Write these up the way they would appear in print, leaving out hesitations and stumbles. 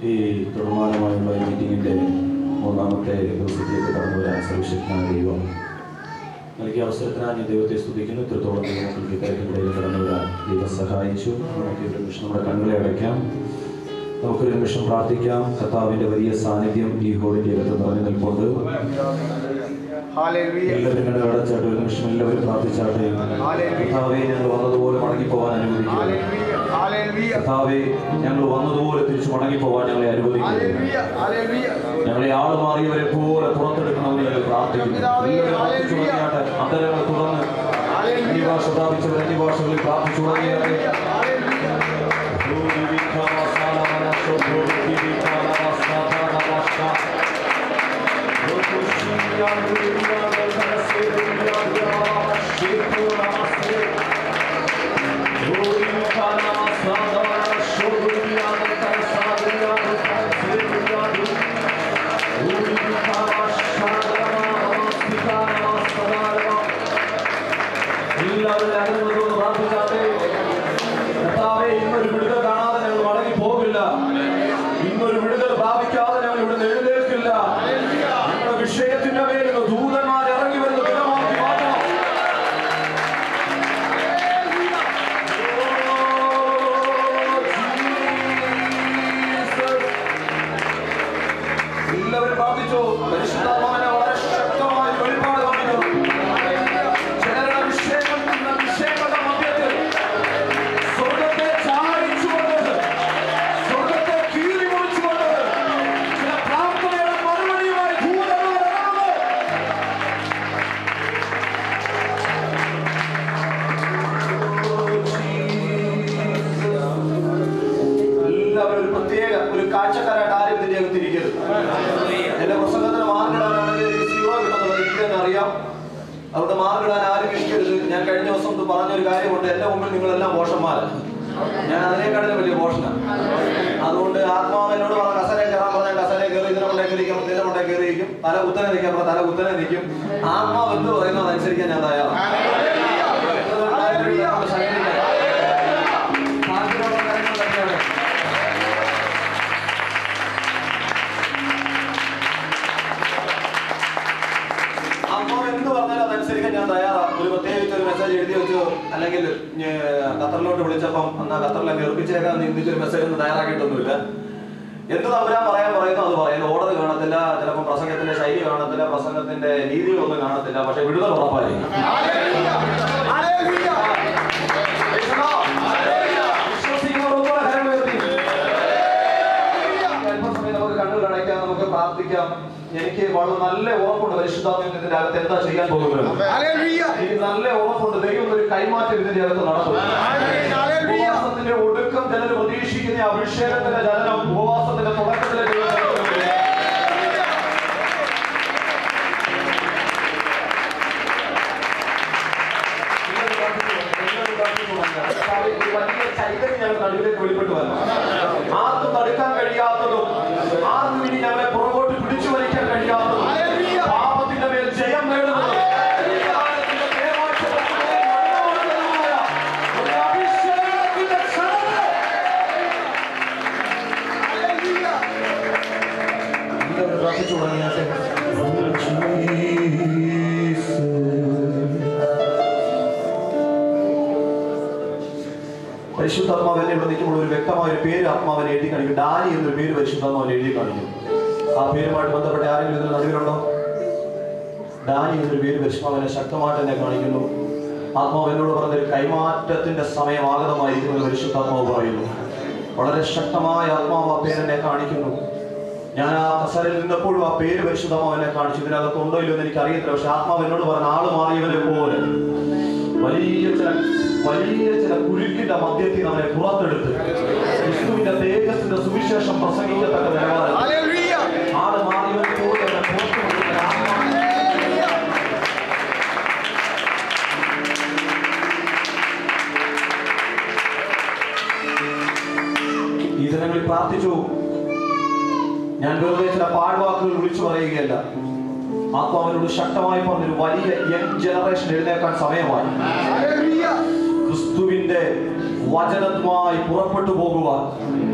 ഈ തുടർമാനമായുള്ള മീറ്റിങ്ങിൻ്റെ മൂന്നാമത്തെ ദിവസത്തിലേക്ക് കടന്നു വരാൻ സർവശക്തനായ ദൈവം നൽകിയ അവസരത്തിനായി ഞാൻ ദൈവത്തെ സ്തുതിക്കുന്നു. ഇത്രത്തോളം ദൈവങ്ങൾക്ക് ഇക്കാര്യത്തിനിടയിൽ കടന്നു വരാൻ ദൈവം സഹായിച്ചു. നമുക്ക് ഒരു നിമിഷം നമ്മുടെ കണ്ണുകളെ അടയ്ക്കാം. നമുക്കൊരു നിമിഷം പ്രാർത്ഥിക്കാം. കർത്താവിൻ്റെ വലിയ സാന്നിധ്യം ഈ ഹോളിൻ്റെ അകത്ത് നിറഞ്ഞു നിൽപ്പുണ്ട്. എല്ലാവരും കണ്ണുകൾ അടച്ചാട്ടെ. ഒരു നിമിഷം എല്ലാവരും പ്രാർത്ഥിച്ചാട്ടെ. കർത്താവെ, ഞങ്ങൾ വന്നതുപോലെ മടങ്ങിപ്പോവാൻ അനുവദിക്കുന്നു. കർത്താവെ, ഞങ്ങൾ വന്നതുപോലെ തിരിച്ചു മടങ്ങിപ്പോവാൻ ഞങ്ങളെ അനുവദിക്കുന്നു. ഞങ്ങളെ ആൾ മാറിയവരെ പോലെ പുറത്തെടുക്കണമെന്ന് ഞങ്ങൾ പ്രാർത്ഥിക്കുന്നു. അന്തരങ്ങൾ തുറന്ന് അന്യഭാഷ പ്രാപിച്ചവർ അന്യഭാഷകളിൽ പ്രാർത്ഥിച്ചു തുടങ്ങിയാട്ടെ. ഇന്നൊരു വിടുതൽ കാണാതെ ഞങ്ങൾ മടങ്ങി പോകില്ല. ഇന്നൊരു വിടുതൽ പ്രാപിക്കാതെ ഞങ്ങൾ ഇവിടെ എഴുന്നേൽക്കില്ല. ഞങ്ങളുടെ വിഷയത്തിന്റെ പേരിൽ ദൂതന്മാർ ഇറങ്ങി വരുന്ന ദിനമാക്കി മാറ്റണം. എല്ലാവരും പ്രാർത്ഥിച്ചു. പരിശുദ്ധാത്മാവിനെ വളരെ ശക്തമായി വെളിപ്പാട് കാണിക്കുന്നു. ചിലരുടെ വിഷയങ്ങളുടെ മധ്യത്തിൽ സ്വർഗത്തെ ചാടിച്ചുകൊണ്ട്, സ്വർഗത്തെ കീറി മുറിച്ചുകൊണ്ട് ചില പ്രാർത്ഥനയുടെ മറുപടിയുമായി ദൂതന്മാർ ഇറങ്ങുന്നു. എല്ലാവരും ഒരു പ്രത്യേക ഒരു കാഴ്ചക്കാരായിട്ട് ആരും ഇതിന്റെ അകത്തിരിക്കരുത്. എന്റെ പ്രസംഗത്തിന് മാർക്കിടാനാണെങ്കിൽ സീറോ കിട്ടുന്നത് എനിക്ക് തന്നെ അറിയാം. അവിടെ മാർക്കിടാൻ ആരും ഇരിക്കരുത്. ഞാൻ കഴിഞ്ഞ ദിവസം പറഞ്ഞൊരു കാര്യമുണ്ട്. എന്റെ മുമ്പിൽ നിങ്ങളെല്ലാം മോശന്മാരാണ്. ഞാൻ അതിനേക്കാളും വലിയ മോശനാണ്. അതുകൊണ്ട് ആത്മാവ് എന്നോട് പറഞ്ഞ കസരെ കയറാൻ പറഞ്ഞാൽ കസരെ കയറി, ഇതിനെ കയറിയിരിക്കും, ഇതിനെ കൊണ്ടേ കയറിയിരിക്കും, തല കുത്തനെ നിൽക്കാൻ പറഞ്ഞാൽ തല കുത്തനെ നിൽക്കും. ആത്മാവ് എന്ത് പറയുന്നത് അതനുസരിക്കാൻ ഞാൻ തയ്യാറാണ്. എന്ത് പറഞ്ഞാലും അതനുസരിക്കാൻ ഞാൻ തയ്യാറാണ്. ഒരു പ്രത്യേകിച്ച് ഒരു മെസ്സേജ് എഴുതി വെച്ചു, അല്ലെങ്കിൽ ഖത്തറിലോട്ട് വിളിച്ചപ്പം എന്നാ ഖത്തറിലൊക്കെ എറിപ്പിച്ചേക്കാൻ ചിന്തിച്ചൊരു മെസ്സേജ് ഒന്നും തയ്യാറാക്കിയിട്ടൊന്നുമില്ല. എന്ത് തമ്പുരാൻ പറയാൻ പറയുന്നു അത് പറയുന്നു. ഓർഡർ കാണത്തില്ല, ചിലപ്പോൾ പ്രസംഗത്തിന്റെ ശൈലി കാണത്തില്ല, പ്രസംഗത്തിന്റെ രീതികളൊന്നും കാണത്തില്ല. പക്ഷെ വിടുതൽ ഉറപ്പായിരിക്കും. അല്പസമയം നമുക്ക് കണ്ണുകൾ അടയ്ക്കാം, നമുക്ക് പ്രാർത്ഥിക്കാം. എനിക്ക് വളരെ നല്ല ഉറപ്പുണ്ട് പരിശുദ്ധാത്മാവിന്റെ ഇതിന്റെ അകത്ത് എന്താ ചെയ്യാൻ പോകുന്നത്. എനിക്ക് നല്ല ഉറപ്പുണ്ട് ദൈവം ഒരു കൈമാറ്റം ഇതിന്റെ അകത്ത് നടത്തും. ഉപവാസത്തിന്റെ ഒടുക്കം ചിലർ പ്രതീക്ഷിക്കുന്ന അഭിഷേകത്തിന്റെ ജനനം ഉപവാസത്തിന്റെ തുടക്കത്തിലെ വലിയ ചൈതന്യം ഞങ്ങൾ നടുവിലേക്ക് വെളിപ്പെട്ടു വരണം. ആർക്കും തടുക്കാൻ കഴിയാത്തതും ആർക്കും ഇനി ഞങ്ങളെ പുറകോട്ട് പിടിച്ചു വലിക്കാൻ കഴിയാത്തതും പാപത്തിന്റെ മേൽ ജയം നേടുന്നതും പ്രാർത്ഥിച്ചു തുടങ്ങിയാട്ടെ. പരിശുദ്ധാത്മാവിനെ ഇവിടെ നിൽക്കുമ്പോൾ ഒരു വ്യക്തമായ ഒരു പേര് ആത്മാവിനെ എഴുതി കാണിക്കും. ഡാനി എന്നൊരു പേര് പരിശുദ്ധാത്മാവിനെ എഴുതി കാണിക്കും. ആ പേരുമായിട്ട് ബന്ധപ്പെട്ട ആരെങ്കിലും ഇതിൽ നടുവിലുണ്ടോ? ഡാനി എന്നൊരു പേര് പരിശുദ്ധാത്മാവിനെ ശക്തമായിട്ട് തന്നെ കാണിക്കുന്നു. ആത്മാവ് എന്നോട് പറഞ്ഞൊരു കൈമാറ്റത്തിന്റെ സമയം ആഗതമായിരിക്കുമെന്ന് പരിശുദ്ധാത്മാവ് പറയുന്നു. വളരെ ശക്തമായ ആത്മാവ് ആ പേരെന്നെ കാണിക്കുന്നു. ഞാൻ ആ കസരിൽ നിന്നപ്പോഴും ആ പേര് പരിശുദ്ധാത്മാവ് എന്നെ കാണിച്ചു. ഇതിനകത്തുണ്ടോ ഇല്ലോ എന്ന് എനിക്ക് അറിയത്തില്ല. പക്ഷെ ആത്മാവ് എന്നോട് പറഞ്ഞ ആള് മാറിയവരെ പോലെ വലിയ ചില കുരുക്കിന്റെ മധ്യത്തിൽ നമ്മളെ പുറത്തെടുത്ത് ക്രിസ്തുവിന്റെ തേജസ്സിന്റെ സുവിശേഷം പ്രസംഗിക്കത്തക്ക നിലവാരം ആള് മാറിയവരെ പോലെ ഈ ദിനങ്ങളിൽ പ്രാർത്ഥിച്ചു. ഞാൻ വെറുതെ ചില പാഴ്വാക്കുകൾ വിളിച്ചു പറയുകയല്ല. ആത്മാവിനോട് ശക്തമായി പറഞ്ഞൊരു വലിയ യങ് ജനറേഷൻ എഴുന്നേൽക്കാൻ സമയമായി. ക്രിസ്തുവിന്റെ വചനവുമായി പുറപ്പെട്ടു പോകുവാൻ,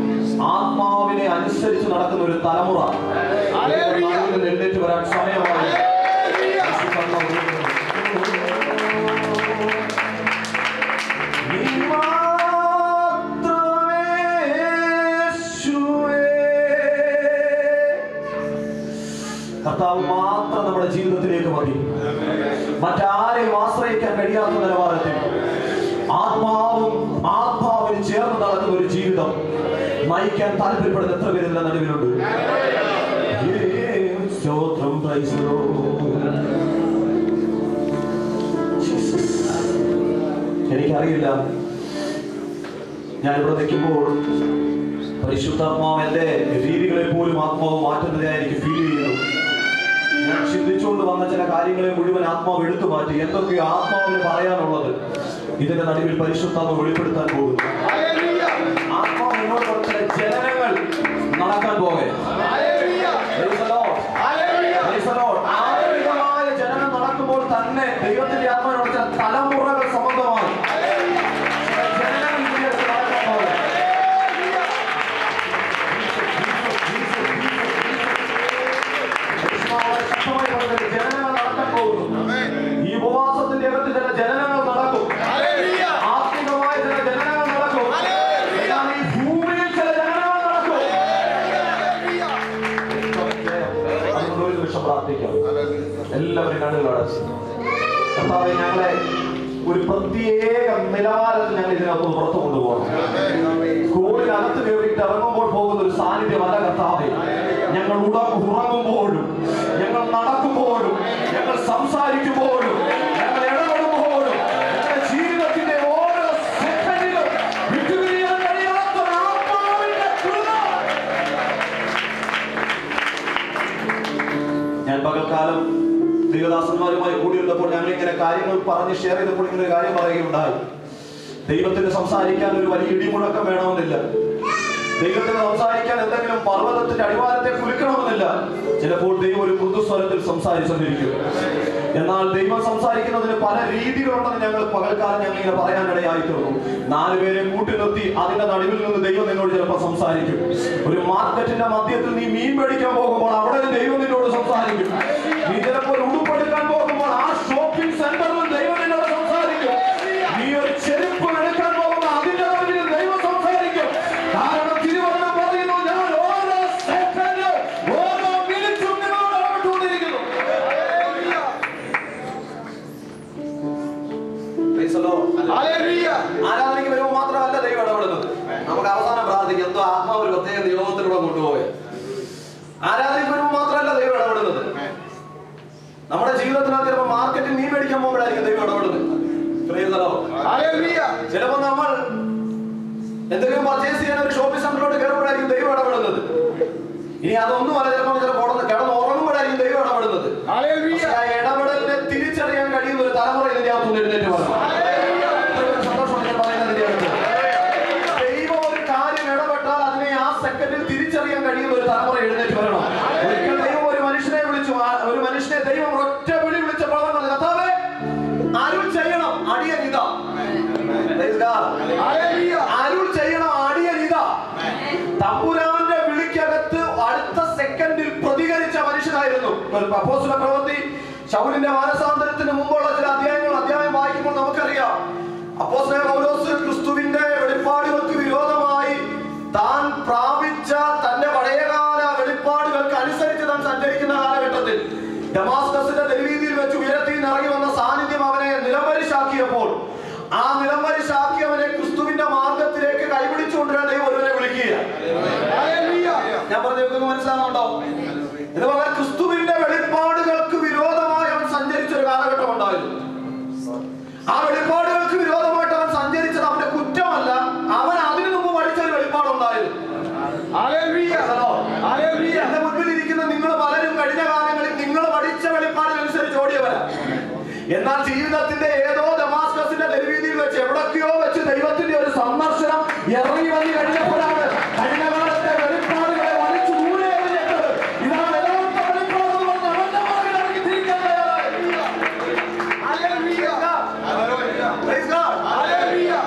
ആത്മാവിനെ ആത്മാവിനെ അനുസരിച്ച് നടക്കുന്ന ഒരു തലമുറ എഴുന്നേറ്റ് വരാൻ സമയമായി. കർത്താവ് മാത്രം നമ്മുടെ ജീവിതത്തിലേക്ക് മതി. മറ്റാരെയും ആശ്രയിക്കാൻ കഴിയാത്ത നിലവാരത്തിൽ ആത്മാവിന് ചേർന്ന് നടക്കുന്ന ഒരു ജീവിതം നയിക്കാൻ താല്പര്യപ്പെടുന്ന എത്ര പേരുടെ നടുവിലുണ്ട്? സ്തോത്രം. എനിക്കറിയില്ല, ഞാനിവിടെ നിൽക്കുമ്പോൾ പരിശുദ്ധാത്മാവ് എന്റെ രീതികളെ പോലും ആത്മാവ് മാറ്റുന്നതായി എനിക്ക് ഫീൽ ചെയ്യുന്നു. ഞാൻ ചിന്തിച്ചുകൊണ്ട് വന്ന ചില കാര്യങ്ങളെ മുഴുവൻ ആത്മാവ് എടുത്തു മാറ്റി. എന്തൊക്കെയോ ആത്മാവിന് പറയാനുള്ളത് ഇതിന്റെ നടുവിൽ പരിശുദ്ധാത്മാവ് വെളിപ്പെടുത്താൻ പോകുന്നു. ആത്മാവ് എന്നോട് ചില ജനനങ്ങൾ നടക്കാൻ പോകെ ആത്മീയമായ ജനനം നടക്കുമ്പോൾ തന്നെ ദൈവത്തിന്റെ ആത്മാവിനോട് ചില തലമുറകൾ സംബന്ധമായി ജനനങ്ങൾ ഇതിലേക്ക് നടക്കാൻ പോകെ. ജനനങ്ങൾ നടക്കാൻ പോകുന്നു. ഈ ഉപവാസത്തിന്റെ അകത്ത് ചില ജനനങ്ങൾ നടക്കും. ആത്മികമായ ചില ജനനങ്ങൾ നടക്കും. ഈ ഭൂമിയിൽ ചില ജനനങ്ങൾ നടക്കും. ഒരു നിമിഷം പ്രാർത്ഥിക്കാം. എല്ലാവരും കണ്ണുകൾ അടച്ച്. കർത്താവേ, ഞങ്ങളെ ഒരു പ്രത്യേക നിലവാരത്തിൽ ഞങ്ങൾ ഇതിനകത്ത് പുറത്തു കൊണ്ടുപോകണം. സ്കൂളിനകത്ത് കയറിയിട്ട് ഇറങ്ങുമ്പോൾ പോകുന്ന ഒരു സാന്നിധ്യമല്ല കർത്താവേ. ഞങ്ങൾ ഉറങ്ങുമ്പോഴും, ഞങ്ങൾ നടക്കുമ്പോഴും, ഞങ്ങൾ സംസാരിക്കുമ്പോഴും, ഞങ്ങൾ ഇടപെടുമ്പോഴും, ഞങ്ങളുടെ ജീവിതത്തിന്റെ ഓരോ സെക്കൻഡിലും വിട്ടുപിരിയാൻ കഴിയാത്ത ആത്മാവിന്റെ കൃപ. ഞാൻ പകൽക്കാലം ദൈവദാസന്മാരുമായി കൂടിയിരുന്നപ്പോൾ ഞങ്ങൾ ഇങ്ങനെ കാര്യങ്ങൾ പറഞ്ഞ് ഷെയർ ചെയ്തപ്പോൾ ഇങ്ങനെ കാര്യം പറയുകയുണ്ടായി. ദൈവത്തിന് സംസാരിക്കാൻ ഒരു വലിയ ഇടിമുഴക്കം വേണമെന്നില്ല. ദൈവത്തിന് സംസാരിക്കാൻ എന്തെങ്കിലും പർവ്വതത്തിന്റെ അടിവാരത്തെ കുലുക്കണമെന്നില്ല. ചിലപ്പോൾ ദൈവം ഒരു മൃദുസ്വരത്തിൽ സംസാരിച്ചെന്നിരിക്കും. എന്നാൽ ദൈവം സംസാരിക്കുന്നതിന് പല രീതികളുണ്ടെന്ന് ഞങ്ങൾ പകൽക്കാലം ഞങ്ങൾ ഇങ്ങനെ പറയാനിടയായി തീർന്നു. 4 പേരെ കൂട്ടി നിർത്തി അതിന്റെ നടുവിൽ നിന്ന് ദൈവം നിന്നോട് ചിലപ്പോൾ സംസാരിക്കും. ഒരു മാർക്കറ്റിന്റെ മധ്യത്തിൽ നീ മീൻ മേടിക്കാൻ പോകുമ്പോൾ അവിടെ ദൈവം നിന്നോട് സംസാരിക്കും. നീ ചിലപ്പോൾ ഉടുപ്പെടുക്കാൻ പോകുമ്പോൾ ആ ഷോപ്പിംഗ് സെന്ററിൽ ദൈവം നിന്നോട് സംസാരിക്കും. നീ ഒരു ചെരുപ്പ് എടുക്കാൻ പോകുമ്പോൾ അതിന്റെ നടുവിൽ ദൈവം സംസാരിക്കും. കാരണം തിരുവചനം പറയുന്നു, ഞാൻ ഓരോ സെക്കൻഡും ഓരോ മിനിറ്റും നിന്നോട് ഇടപെട്ടുകൊണ്ടിരിക്കുന്നു. ആരാധനയ്ക്ക് വരുമ്പോൾ മാത്രമല്ല ദൈവം ഇടപെടുന്നത്. നമുക്ക് അവസാനം പ്രാർത്ഥിക്കാം, എന്തോ ആത്മാവ് ഒരു പ്രത്യേക നിയോഗത്തിലൂടെ കൊണ്ടുപോയ. ആരാധനയ്ക്ക് വരുമ്പോൾ മാത്രമല്ല ദൈവം ഇടപെടുന്നത്. നമ്മുടെ ജീവിതത്തിനകത്ത് ചിലപ്പോൾ മാർക്കറ്റിൽ മീൻ മേടിക്കാൻ പോകുമ്പോഴായിരിക്കും ദൈവം ഇടപെടുന്നത്. ചിലപ്പോ നമ്മൾ എന്തെങ്കിലും പർച്ചേസ് ചെയ്യാൻ ഒരു ഷോപ്പിംഗ് സെന്ററിലോട്ട് കയറുമ്പോഴായിരിക്കും ദൈവം ഇടപെടുന്നത്. ഇനി അതൊന്നുമല്ല, ചിലപ്പോൾ കിടന്ന് ഉറങ്ങുമ്പോഴായിരിക്കും ദൈവം ഇടപെടുന്നത്. ആ ഇടപെടലിനെ തിരിച്ചറിയാൻ കഴിയുന്ന ഒരു തലമുറ ഇതിന്റെ അകത്തുനിന്ന് എഴുന്നേറ്റ് വരണം. സന്തോഷമാണ് ഞാൻ പറയുന്നതിന്റെ അകത്ത്. ദൈവം ഒരു കാര്യം ഇടപെട്ടാൽ അതിനെ ആ സെക്കൻഡിൽ തിരിച്ചറിയാൻ കഴിയുന്ന ഒരു തലമുറ എഴുന്നേറ്റ് വരണം. ഒരിക്കൽ ദൈവം ഒരു മനുഷ്യനെ വിളിച്ചു. ഒരു മനുഷ്യനെ ദൈവം ഒറ്റ വിളി വിളിച്ചപ്പോൾ കർത്താവേ, അരുൾ ചെയ്യണം, അടിയൻ ഇതാ. അരുൾ ചെയ്യണം, അടിയൻ ഇതാ. തമ്പുരാന്റെ വിളിക്കകത്ത് അടുത്ത സെക്കൻഡിൽ പ്രതികരിച്ച മനുഷ്യനായിരുന്നു. അപ്പോസ്തല പ്രവൃത്തി ശൗലിന്റെ മാനസാന്തരത്തിന് മുമ്പുള്ള ചില അധ്യായം വായിക്കുമ്പോൾ നമുക്കറിയാം, അപ്പോസ്തലൻ പൗലോസ് ക്രിസ്തുവിന്റെ വെളിപ്പാടുകൾക്ക് വിരോധമായി താൻ പ്രാപിച്ച തന്റെ പഴയകാല വെളിപ്പാടുകൾക്ക് അനുസരിച്ച് താൻ സഞ്ചരിക്കുന്ന കാലഘട്ടത്തിൽ ഡമാസ്കസിന്റെ തെരുവീതിയിൽ വെച്ച് ഉയരത്തിൽ നിന്ന് ഇറങ്ങി വന്ന സാന്നിധ്യം അവനെ നിലംപരിശാക്കിയപ്പോൾ ആ നിലംപരിശാക്കിയവനെ ക്രിസ്തുവിന്റെ മാർഗത്തിലേക്ക് കൈപിടിച്ചുകൊണ്ടുവരാൻ ദൈവം ഒരുവനെ വിളിക്കുക. ഞാൻ പറഞ്ഞു മനസ്സിലാകുന്നുണ്ടോ? എന്ന് പറഞ്ഞാൽ ക്രിസ്തുവിന്റെ വെളിപ്പാടുകൾക്ക് വിരോധമായി അവൻ സഞ്ചരിച്ച ഒരു കാലഘട്ടം ഉണ്ടായിരുന്നു. ആ വെളിപ്പാടുകൾക്ക് വിരോധമായിട്ട് അവൻ സഞ്ചരിച്ചത് അവന്റെ കുറ്റമല്ല, അവൻ അതിനു മുമ്പ് പഠിച്ചൊരു വെളിപ്പാടുണ്ടായിരുന്നു. എന്റെ മുൻപിൽ ഇരിക്കുന്ന നിങ്ങൾ പലരും കഴിഞ്ഞ കാലങ്ങളിൽ നിങ്ങൾ പഠിച്ച വെളിപ്പാടിനനുസരിച്ച് ഓടിയവരാ. എന്നാൽ ജീവിതത്തിന്റെ ഏതോ ദമാസ്കസിന്റെ തെരുവീതിയിൽ വെച്ച് എവിടൊക്കെയോ വെച്ച് ദൈവത്തിന്റെ ഒരു സന്ദർശനം ഇറങ്ങി വന്നു കഴിഞ്ഞപ്പോഴാണ് കഴിഞ്ഞ കാലത്തെ വെളിപ്പാടുകളെ വലിച്ചു ദൂരെ എറിഞ്ഞിട്ടത്. ഇതാണ് യഥാർത്ഥ വെളിപ്പാട് എന്ന് പറഞ്ഞ് അവന്റെ മകൻ ഇറങ്ങി തിരിക്കാൻ തയ്യാറായി.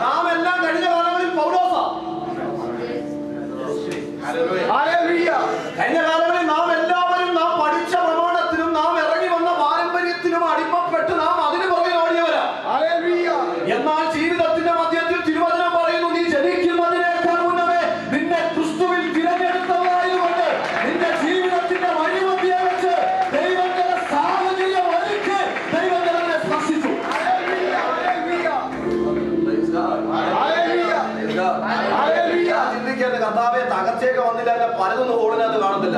നാം എല്ലാം കഴിഞ്ഞ കാലങ്ങളിൽ പൗലോസാ. കഴിഞ്ഞ കാലങ്ങളിൽ നാം എല്ലാവരും നാം പഠിച്ച പ്രമാണത്തിലും നാം ഇറങ്ങി വന്ന പാരമ്പര്യത്തിലും അടിമപ്പെട്ട് നാം അതിന് പുറകെ ഓടിയവരാ. എന്നാൽ ജീവിതത്തിന്റെ മധ്യത്തിൽ തിരുവചനം പറയുന്നു, നീ ജനിക്കുന്നതിനേക്കാൾ മുന്നമേ നിന്നെ ക്രിസ്തുവിൽ തിരഞ്ഞെടുത്തവരായതുകൊണ്ട് നിന്റെ ജീവിതത്തിന്റെ വഴിമധ്യേ വെച്ച് ദൈവം ചില സാഹചര്യം ഒരുക്കി ദൈവം ചിലരെ സ്പർശിച്ചു. ചിന്തിക്കേണ്ട കർത്താവെ, തകർച്ചയൊക്കെ വന്നില്ല, എന്നെ പലതൊന്നും ഓടിനകത്ത് കാണത്തില്ല.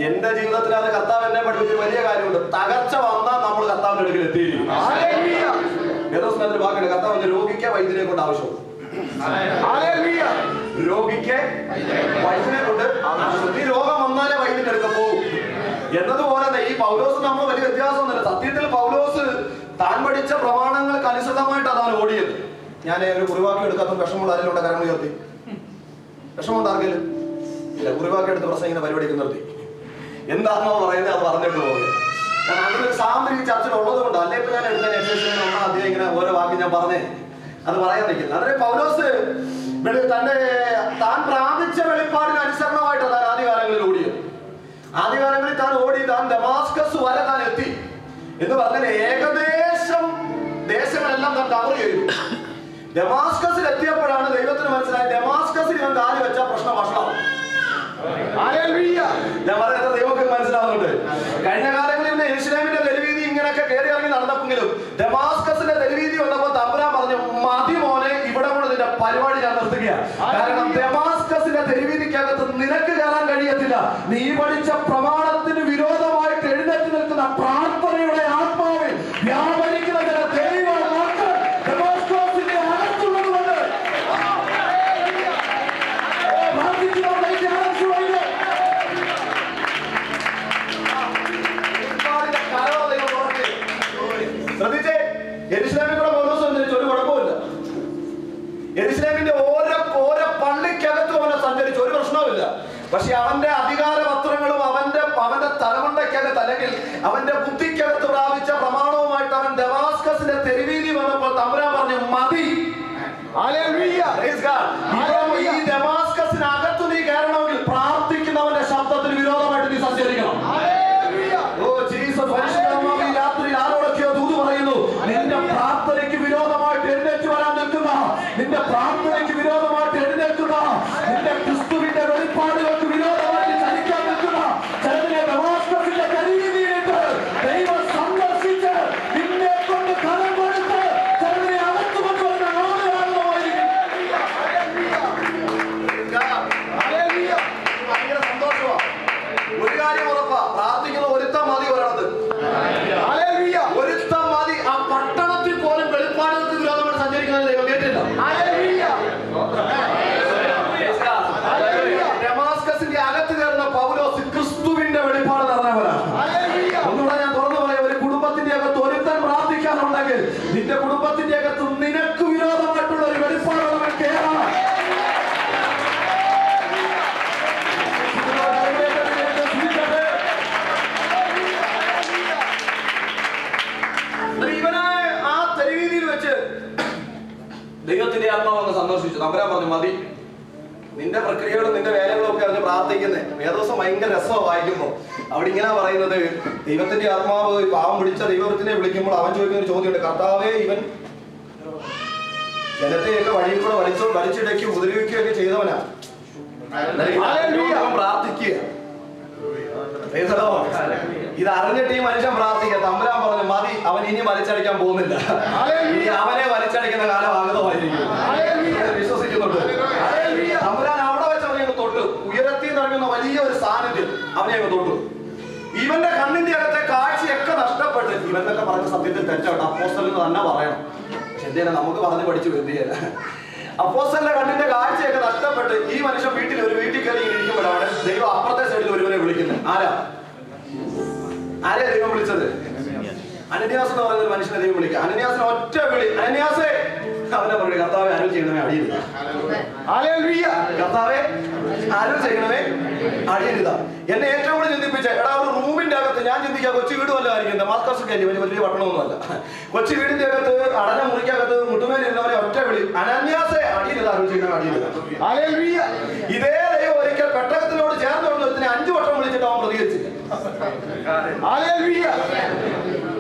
എന്റെ ജീവിതത്തിനകത്ത് കർത്താവ് എന്നെ പഠിപ്പിച്ച വലിയ കാര്യമുണ്ട്. തകർച്ച വന്നാൽ നമ്മൾ കർത്താവിന്റെ അടുക്കൽ എത്തിയിരിക്കും. വേദോസ്തത്തിൽ വാക്കുണ്ട്, കർത്താവിന്റെ രോഗിക്ക് വൈദ്യനെ കൊണ്ട് ആവശ്യമുണ്ട്. രോഗിക്ക് വൈദ്യനെ കൊണ്ട് ആവശ്യം. ഈ രോഗം വന്നാലേ വൈദ്യന്റെ അടുക്ക പോകും എന്നതുപോലെ ഈ പൗലോസ് നമ്മൾ വലിയ വ്യത്യാസമൊന്നുമില്ല. സത്യത്തിൽ പൗലോസ് താൻ പഠിച്ച പ്രമാണങ്ങൾക്ക് അനുസൃതമായിട്ട് അതാണ് ഓടിയത്. ഞാൻ ഒരു കുറിവാക്കി എടുക്കാത്ത വിഷമമുള്ള ആരെങ്കിലും കരങ്ങൾ ഉയർത്തി? വിഷമമുണ്ട് ആർക്കെങ്കിലും? ഇല്ല. കുറിവാക്കി എടുത്ത് പ്രസംഗിക്കുന്ന പരിപാടിക്ക് നിർത്തി. എന്താണോ പറയുന്നത് അത് പറഞ്ഞിട്ട് പോകുന്നത്. ഞാൻ അങ്ങനെ ഒരു സാമ്പത്തിക ചർച്ചയിൽ ഉള്ളത് കൊണ്ട് അല്ലെ ഇപ്പൊ ഞാൻ എടുത്ത അധ്യായം ഇങ്ങനെ ഓരോ വാക്ക് ഞാൻ പറഞ്ഞേ അത് പറയാൻ നിൽക്കുന്നത്. അതായത് പൗലോസ് താൻ പ്രാപിച്ച വെളിപ്പാടിന് അനുസരണമായിട്ട് താൻ ആദ്യകാലങ്ങളിൽ ഓടിയത്. ആദ്യകാലങ്ങളിൽ താൻ ഓടി താൻ ദമാസ്കസ് വരെ താൻ എത്തി എന്ന് പറഞ്ഞാൽ ഏകദേശം ദേശങ്ങളെല്ലാം താൻ കവർ ചെയ്തു. ദമാസ്കസിൽ എത്തിയപ്പോഴാണ് ദൈവത്തിന് മനസ്സിലായി, ദമാസ്കസിൽ ഇവൻ കാല് വെച്ച പ്രശ്നം വഷളാവും. ഞാൻ പറയുന്നത് ദൈവത്തിന് മനസ്സിലാവുന്നുണ്ട്. കഴിഞ്ഞ കാലങ്ങളിൽ യെരൂശലേമിന്റെ തെരുവീതി ഇങ്ങനെയൊക്കെ കയറി ഇറങ്ങി നടന്നെങ്കിലും ദമാസ്കസിന്റെ തെരുവീതി വന്നപ്പോൾ തമ്പുരാൻ പറഞ്ഞു, മതി മോനെ, ഇവിടെ കൊണ്ട് നിന്റെ പരിപാടി ഞാൻ നിർത്തുകയാണ്. കാരണം ദമാസ്കസിന്റെ തെരുവീതിക്കകത്ത് നിനക്ക് കയറാൻ കഴിയത്തില്ല. നീ പഠിച്ച പ്രമാണത്തിന് വിരോധമായിട്ട് എഴുന്നേറ്റ് നിൽക്കുന്ന പ്രാർത്ഥനയുടെ ആത്മാവിൽ വ്യാപരിക്കുന്ന ചില ദൈവ മക്കൾ ദമാസ്കസിന്റെ അകത്തുള്ളത് കൊണ്ട് ശ്രദ്ധിച്ചേ, യെരൂശലേമിൽ കൂടെ പൗലോസ് സഞ്ചരിച്ചു, ഒരു കുഴപ്പമില്ല. യെരൂശലേമിന്റെ ഓരോ പള്ളിക്കകത്ത് അവനെ സഞ്ചരിച്ചു, ഒരു പ്രശ്നവുമില്ല. പക്ഷെ അവന്റെ അധികാര പത്രങ്ങളും അവന്റെ തലമുണ്ടയ്ക്കകത്ത് അല്ലെങ്കിൽ അവന്റെ ബുദ്ധിക്കകത്ത് പ്രാപിച്ച പ്രമാണവുമായിട്ട് അവൻ ദമാസ്കസിന്റെ തെരുവീതി വന്നപ്പോൾ തമ്പുരാൻ പറഞ്ഞു, മതി. ഈ ദമാസ്കസിനകത്ത് നീ കയറണമെങ്കിൽ പ്രാർത്ഥിക്കുന്നവന്റെ ശബ്ദത്തിന് വിരോധമായിട്ട് നീ സഞ്ചരിക്കണം. ഓ ജീസസ്, പരിശുദ്ധാത്മാവ് ഈ രാത്രി ആരോടൊക്കെയോ ദൂത് പറയുന്നു. നിന്റെ പ്രാർത്ഥനയ്ക്ക് വിരോധമായിട്ട് എഴുന്നേറ്റ് വരാൻ നിൽക്കുന്ന, നിന്റെ പ്രാർത്ഥനയ്ക്ക് വിരോധമായിട്ട് എഴുന്നേൽക്കുന്ന, നിന്റെ ക്രിസ്തുവിന്റെ വെളിപ്പാടുകൾക്ക് വിരോധമായിട്ട് ചലിക്കാൻ നിൽക്കുന്ന ചിലതിനെ ദമാസ്കസിന്റെ തെരുവീതിയിലിട്ട് ദൈവം സന്ദർശിച്ച് നിന്നെ കൊണ്ട് കരം കൊടുത്ത് ചിലതിനെ അകത്തു കൊണ്ടുവരുന്ന നാളുകളായിരിക്കും. ഭയങ്കര സന്തോഷമാ. ഒരു കാര്യം ഉറപ്പാ, പ്രാർത്ഥിക്കുന്ന ഒരുത്തം മതി ഒരിടത്ത്. ഒരുത്തം മതി. ആ പട്ടണത്തിൽ പോലും വെളിപ്പാടുകൾക്ക് വിരോധമായിട്ട് സഞ്ചരിക്കുന്നത് ദൈവം കേട്ടില്ല. ഡമാസ്കസിന്റെ അകത്ത് കയറുന്ന പൗലോസ് ക്രിസ്തുവിന്റെ വെളിപ്പാട് നിറഞ്ഞവരാണ്. ഒന്നുകൂടെ ഞാൻ തുറന്നു പറയാം, ഒരു കുടുംബത്തിന്റെ അകത്ത് ഒരുത്തൻ പ്രാർത്ഥിക്കാനുണ്ടെങ്കിൽ നിന്റെ കുടുംബത്തിന്റെ അകത്ത് നിനക്ക് വിരോധമായിട്ടുള്ള ഒരു വെളിപ്പാട് നമ്മൾ കയറണം. ഇവനെ ആ തെരുവീതിയിൽ വെച്ച് ദൈവത്തിന്റെ ആത്മാവ് സന്ദർശിച്ചു. തമ്പുരാൻ പറഞ്ഞു, മതി. നിന്റെ പ്രക്രിയകളും നിന്റെ വേലകളും ഒക്കെ അറിഞ്ഞ് പ്രാർത്ഥിക്കുന്നേ. വേദോസം ഭയങ്കര രസമാണ് വായിക്കുമ്പോൾ. അവിടെ ഇങ്ങനെ പറയുന്നത്, ദൈവത്തിന്റെ ആത്മാവ് പാവം പിടിച്ച ദൈവത്തിനെ വിളിക്കുമ്പോൾ അവൻ ചോദിക്കുന്ന ഒരു ചോദ്യമുണ്ട്, കർത്താവേ, ഇവൻ ജനത്തെയൊക്കെ വഴിയിൽ കൂടെ വലിച്ചിടയ്ക്കും ഉപദ്രവിക്കുകയൊക്കെ ചെയ്തവനാ, പ്രാർത്ഥിക്കുക. ഇത് അറിഞ്ഞിട്ട് ഈ മനുഷ്യൻ പ്രാർത്ഥിക്കുക. തമ്പുരാൻ പറഞ്ഞു, മതി, അവൻ ഇനി വലിച്ചടിക്കാൻ പോകുന്നില്ല. ഇനി അവനെ വലിച്ചടിക്കുന്ന കാലം ആഗതമായിരിക്കും. വിശ്വസിക്കുന്നുണ്ട്. തമ്പുരാൻ അവിടെ വെച്ച് അവനെ തൊട്ടു. ഉയരത്തിൽ നിറങ്ങുന്ന വലിയൊരു സാന്നിധ്യം അവനെ തൊട്ടു. ഇവന്റെ കണ്ണിന്റെ അകത്തെ കാഴ്ചയൊക്കെ നഷ്ടപ്പെട്ട്, ഇവനൊക്കെ പറഞ്ഞ സത്യത്തിൽ തെറ്റാണ്, അപ്പോസ്തലൻ തന്നെ പറയണം. പക്ഷെ എന്തിനാ നമുക്ക് പറഞ്ഞു പഠിച്ചു എന്തിയല്ല. അപ്പോസ്തലന്റെ കണ്ണിന്റെ കാഴ്ചയൊക്കെ നഷ്ടപ്പെട്ട് ഈ മനുഷ്യൻ വീട്ടിൽ കയറി ഇരിക്കുമ്പോഴാണ് ദൈവം അപ്പുറത്തെ സൈഡിൽ ഒരുവനെ വിളിക്കുന്നത്. ആരെയാ ദൈവം വിളിച്ചത്? അനന്യാസ് എന്ന് പറയുന്ന ഒരു മനുഷ്യനെ ദൈവം വിളിക്കുക. അനന്യാസിനെ ഒറ്റ വിളി, അനന്യാസേ, അവനെ പറഞ്ഞു, കർത്താവെ അരുൾ ചെയ്യണമേ അടിയരുത്. കർത്താവെ അരുൾ ചെയ്യണമേ അടിയരുത്. എന്നെ ഏറ്റവും കൂടുതൽ ചിന്തിപ്പിച്ച, എടാ, ഒരു റൂമിന്റെ അകത്ത് ഞാൻ ചിന്തിക്കുക, കൊച്ചു വീട് വല്ല ആയിരിക്കും, ദമാസ്കസ് വലിയ പട്ടണമൊന്നുമല്ല. കൊച്ചു വീടിന്റെ അകത്ത് അടഞ്ഞ മുറിക്കകത്ത് മുട്ടുമേലിരുന്നവരെ ഒറ്റ വിളി, അനന്യാസേ അടിയരുത്, അരുൾ ചെയ്യണമേ അടിയില്ല. ഇതേ ദൈവം ഒരിക്കൽ പെട്ടകത്തിനോട് ചേർന്ന് വന്നതിനെ 5 വട്ടം വിളിച്ചിട്ട് അവൻ പ്രതികരിച്ചില്ല.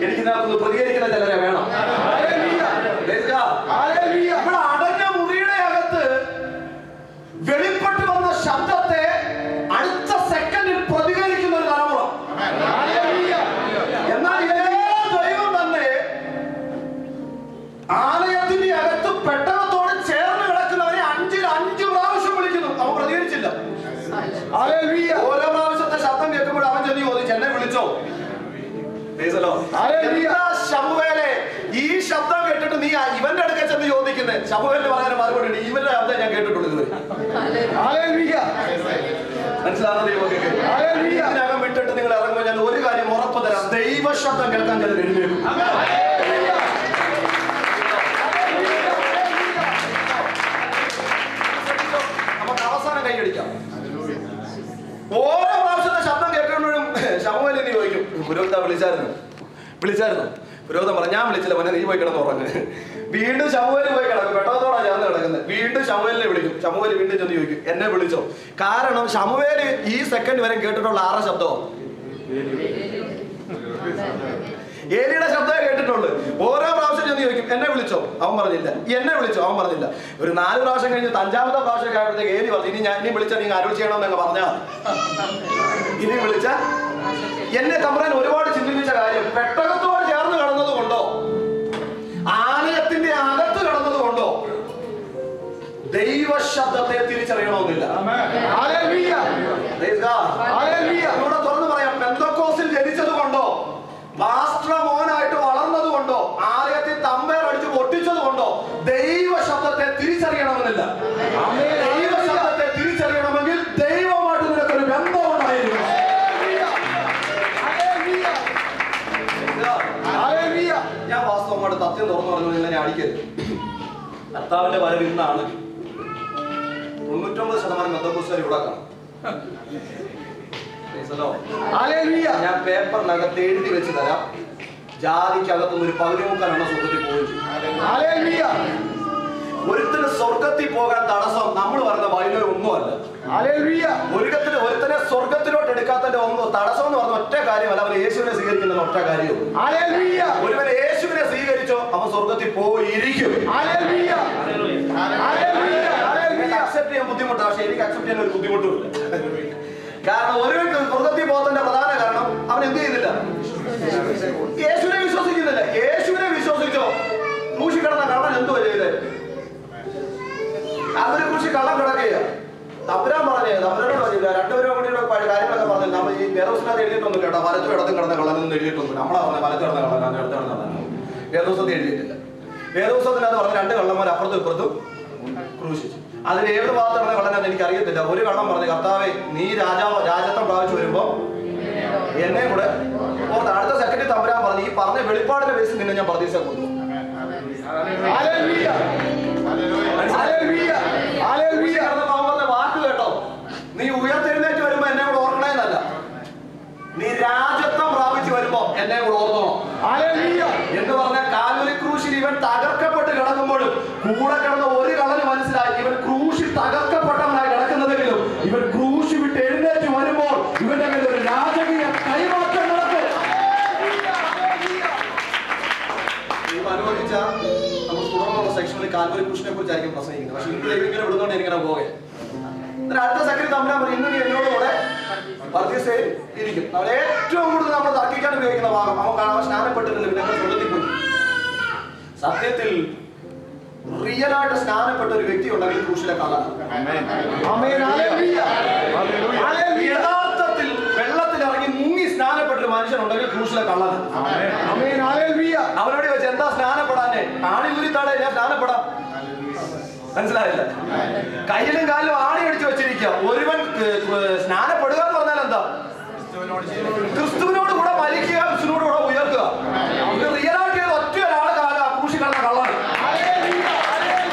എനിക്കിതിനകത്തൊന്ന് പ്രതികരിക്കുന്ന ചിലരെ വേണം. ഇവിടെ അടഞ്ഞ മുറിയുടെ അകത്ത് വെളിപ്പെട്ട് വന്ന ശബ്ദത്തെ അടുത്ത സെക്കൻഡിൽ പ്രതികരിക്കുന്ന ഒരു തലമുറ. എന്നാൽ ഇതേ ദൈവം തന്നെ ആലയത്തിന്റെ അകത്ത് പെട്ടകത്തോട് ചേർന്ന് കിടക്കുന്നവരെ 5 പ്രാവശ്യം വിളിക്കുന്നു. അവൻ പ്രതികരിച്ചില്ല. ഓരോ പ്രാവശ്യത്തെ ശബ്ദം കേൾക്കുമ്പോൾ അവൻ ചെന്ന് ചോദിച്ചു, എന്നെ വിളിച്ചോ? ശമൂവേലേ, ഈ ശബ്ദം കേട്ടിട്ട് നീ ഇവന്റെ അടുക്ക ചെന്ന് ചോദിക്കുന്നേ? ശമൂവേലിന് പറയാൻ മറുപടി ഉണ്ട്, ഇവന്റെ ശബ്ദം ഞാൻ കേട്ടിട്ടുള്ളൂ ഇതുവരെ. മനസ്സിലാകുന്ന ഇതിനകം വിട്ടിട്ട് നിങ്ങൾ ഇറങ്ങുമ്പോൾ ഞാൻ ഒരു കാര്യം ഉറപ്പ് തരാം, ദൈവ ശബ്ദം കേൾക്കാൻ ചിലർ എഴുന്നേൽക്കും. നമുക്ക് അവസാനം കൈയടിക്കാം. ഓരോ പ്രാവശ്യത്തെ ശബ്ദം കേൾക്കുമ്പോഴും ശമൂവേൽ എന്ന് ചോദിക്കും, പുരോഹിത വിളിച്ചായിരുന്നു? പുരോഹിതൻ പറഞ്ഞു, ഞാൻ വിളിച്ചില്ല, മോനെ നീ പോയി കിടന്ന് ഉറങ്ങ്. വീണ്ടും ശമൂവേൽ പോയി കിടക്കും, പെട്ടകത്തോടാ ചേർന്ന് കിടക്കുന്നത്. വീണ്ടും ശമൂവേലിനെ വിളിക്കും. ശമൂവേൽ വീണ്ടും ചെന്ന് ചോദിക്കും, എന്നെ വിളിച്ചോ? കാരണം ശമൂവേൽ ഈ സെക്കൻഡ് വരെ കേട്ടിട്ടുള്ള ആരുടെ ശബ്ദമോ? ഏലിയുടെ ശബ്ദമേ കേട്ടിട്ടുള്ളൂ. ഓരോ പ്രാവശ്യം ചെന്ന് ചോദിക്കും, എന്നെ വിളിച്ചോ? അവൻ പറഞ്ഞില്ല. എന്നെ വിളിച്ചോ? അവൻ പറഞ്ഞില്ല. ഒരു 4 പ്രാവശ്യം കഴിഞ്ഞ് 5ാമത്തെ പ്രാവശ്യം ആയപ്പോഴത്തേക്ക് ഏലി പറഞ്ഞു, ഇനി വിളിച്ചാൽ നീ അരുൾ ചെയ്യണമെന്നൊക്കെ പറഞ്ഞാൽ ഇനി വിളിച്ച എന്നെ തമ്പുരാൻ ഒരുപാട് ചിന്തിപ്പിച്ച കാര്യം, പെട്ടകത്തോട് ചേർന്ന് കിടന്നത് കൊണ്ടോ ആലയത്തിന്റെ അകത്ത് കിടന്നത് കൊണ്ടോ ദൈവ ശബ്ദത്തെ തിരിച്ചറിയണമെന്നില്ല. ഇവിടെ തുറന്നു പറയാം, പെന്തക്കോസ്തിൽ ജനിച്ചത് കൊണ്ടോ മാസ്റ്റർ മോനായിട്ട് വളർന്നത് കൊണ്ടോ ആലയത്തിൽ തമ്പേർ അടിച്ച് പൊട്ടിച്ചത് കൊണ്ടോ ദൈവ ശബ്ദത്തെ തിരിച്ചറിയണമെന്നില്ല. ദൈവ ശബ്ദത്തെ തിരിച്ചറിയണമെങ്കിൽ ദൈവമായിട്ട് നിനക്കൊരു ബന്ധം ഉണ്ടായിരിക്കും. ഞാൻ വാസ്തവമായിട്ട് സത്യം തുറന്നു പറഞ്ഞു, നിന്നെ അടിക്കരുത്. കർത്താവിന്റെ വരവ് ഇന്നാണ്. 99% പെന്തക്കോസ്തുകാർ ഇവിടെ കാണും. ഞാൻ പേപ്പറിനകത്ത് എഴുതി വെച്ച് തരാം, ജാതിക്കകത്തുനിന്ന് ഒരു 13 സ്വർഗത്തിൽ പോവുകയും. ഒരുത്തിന് സ്വർഗത്തിൽ പോകാൻ തടസ്സം നമ്മൾ പറഞ്ഞ വൈദ്യുതി ഒന്നുമല്ല. ഒരുത്തനെ സ്വർഗത്തിലോട്ട് എടുക്കാത്തതിന്റെ തടസ്സം എന്ന് പറഞ്ഞ ഒറ്റ കാര്യമല്ല, അവൻ യേശുവിനെ സ്വീകരിക്കുന്ന ഒറ്റ കാര്യവും. ഒരുവൻ യേശുവിനെ സ്വീകരിച്ചോ അവൻ സ്വർഗത്തിൽ പോയിരിക്കും. അക്സെപ്റ്റ് ചെയ്യാൻ ബുദ്ധിമുട്ടാണ്, പക്ഷെ എനിക്ക് അക്സെപ്റ്റ് ചെയ്യാൻ ഒരു ബുദ്ധിമുട്ടുമില്ല. കാരണം ഒരുവൻ സ്വർഗത്തിൽ പോകുന്നതിന്റെ പ്രധാന കാരണം അവൻ എന്ത് ചെയ്യുന്നില്ല? യേശുവിനെ വിശ്വസിക്കുന്നില്ല. യേശുവിനെ വിശ്വസിച്ചോ ക്രൂശി കിടന്ന കള്ളൻ എന്തുവാ ചെയ്തേ? അവരെ കുറിച്ച് കള്ളം കിടക്കുക. തമ്പുരാൻ പറഞ്ഞേ, തമ്പുരാനോട് പറഞ്ഞില്ല, 2 കൂടി കാര്യങ്ങളൊക്കെ പറഞ്ഞു. നമ്മൾ ഈ വേദോസിനകത്ത് എഴുതിയിട്ടൊന്നുമില്ല കേട്ടോ, വലത്തും ഇടത്തും കിടന്ന കള്ളനൊന്നും എഴുതിയിട്ടൊന്നുമില്ല. നമ്മളാ പറഞ്ഞ വലത്ത് കിടന്ന കള്ളനാണ്, ഇടത്ത് കിടന്ന കള്ളനാണ്. വേദോസത്തിൽ എഴുതിയിട്ടില്ല. വേദോസത്തിനകത്ത് പറഞ്ഞ 2 കള്ളന്മാർ അപ്പുറത്തും ഇപ്പുറത്തും ക്രൂശിച്ചു. അതിൽ ഏത് ഭാഗത്തുള്ള കള്ളനാന്ന് എനിക്ക് അറിയത്തില്ല. ഒരു കള്ളം പറഞ്ഞു, കർത്താവേ നീ രാജത്വം പ്രാപിച്ചു വരുമ്പോ എന്നെ കൂടെ ഓർത്ത്. അടുത്ത സെക്കൻഡിൽ തമ്പുരാൻ പറഞ്ഞു, ഈ പറഞ്ഞ വെളിപ്പാടിന്റെ ബേസിൽ നിന്നെ ഞാൻ പ്രതീക്ഷ കൊടുത്തു. വാക്ക് കേട്ടോ, നീ ഉയർത്തെഴുന്നേറ്റ് വരുമ്പോ എന്നെ കൂടെ ഓർക്കണേന്നല്ല, നീ രാജത്വം പ്രാപിച്ചു വരുമ്പോ എന്നെ കൂടെ ഓർത്തണോ എന്ന് പറഞ്ഞ കാൽവരി ക്രൂശിൽ ഇവൻ തകർക്കപ്പെട്ട് കിടക്കുമ്പോഴും കൂടെ കിടന്ന ഒരു കള്ളന് മനസ്സിലായി ഇവൻ ക്രൂശിൽ തകർക്കപ്പെട്ടവനായി കിടക്കുന്നതെങ്കിലും ഇവൻ ക്രൂശി വിട്ട് എഴുന്നേറ്റ് വരുമ്പോൾ ഇവന്റെ മേൽ ഒരു രാജകീയ കൈമാറ്റം നടക്കും. അനുവദിച്ച നമ്മൾ തുടർന്നുള്ള സെക്ഷനിൽ കാൽവരി ക്രൂശിനെ കുറിച്ചായിരിക്കും പ്രസംഗിക്കുന്നത്. പക്ഷെ ഇങ്ങനെ വിടുന്നോണ്ട് എനിക്കിങ്ങനെ പോകെ അടുത്ത സെക്കൻഡ് തമ്മിൽ പറയും, ഇന്ന് നീ എന്നോട് കൂടെ പർദീസയിൽ ഇരിക്കും. നമ്മൾ ഏറ്റവും കൂടുതൽ നമ്മൾ തർക്കിക്കാൻ ഉപയോഗിക്കുന്ന ഭാഗം, അവൻ സ്നാനപ്പെട്ടിട്ടില്ല പിന്നെ സ്വർഗ്ഗത്തിൽ പോയി. സത്യത്തിൽ റിയലായിട്ട് സ്നാനപ്പെട്ട ഒരു വ്യക്തി ഉണ്ടെങ്കിൽ ക്രൂശിലെ കള്ളനാണ്. യഥാർത്ഥത്തിൽ വെള്ളത്തിൽ ഇറങ്ങി മുങ്ങി സ്നാനപ്പെട്ട ഒരു മനുഷ്യനുണ്ടെങ്കിൽ ക്രൂശിലെ കള്ളനാണ്. അവനോട് ചോദിച്ചു, എന്താ സ്നാനപ്പെടാനെ? ആണി ഊരിത്താടെ ഞാൻ സ്നാനപ്പെടാം. മനസ്സിലായില്ല? കയ്യിലും കാലിലും ആണി അടിച്ചു വെച്ചിരിക്കുക. ഒരുവൻ സ്നാനപ്പെടുക എന്ന് പറഞ്ഞാൽ എന്താ? ക്രിസ്തുവിനോട് കൂടെ മരിക്കുക, ക്രിസ്തുവിനോട് കൂടെ ഉയർത്തുക. റിയലായിട്ട് ഒറ്റ ഒരാളെ ക്രൂശി കിടന്ന കള്ളാണ്.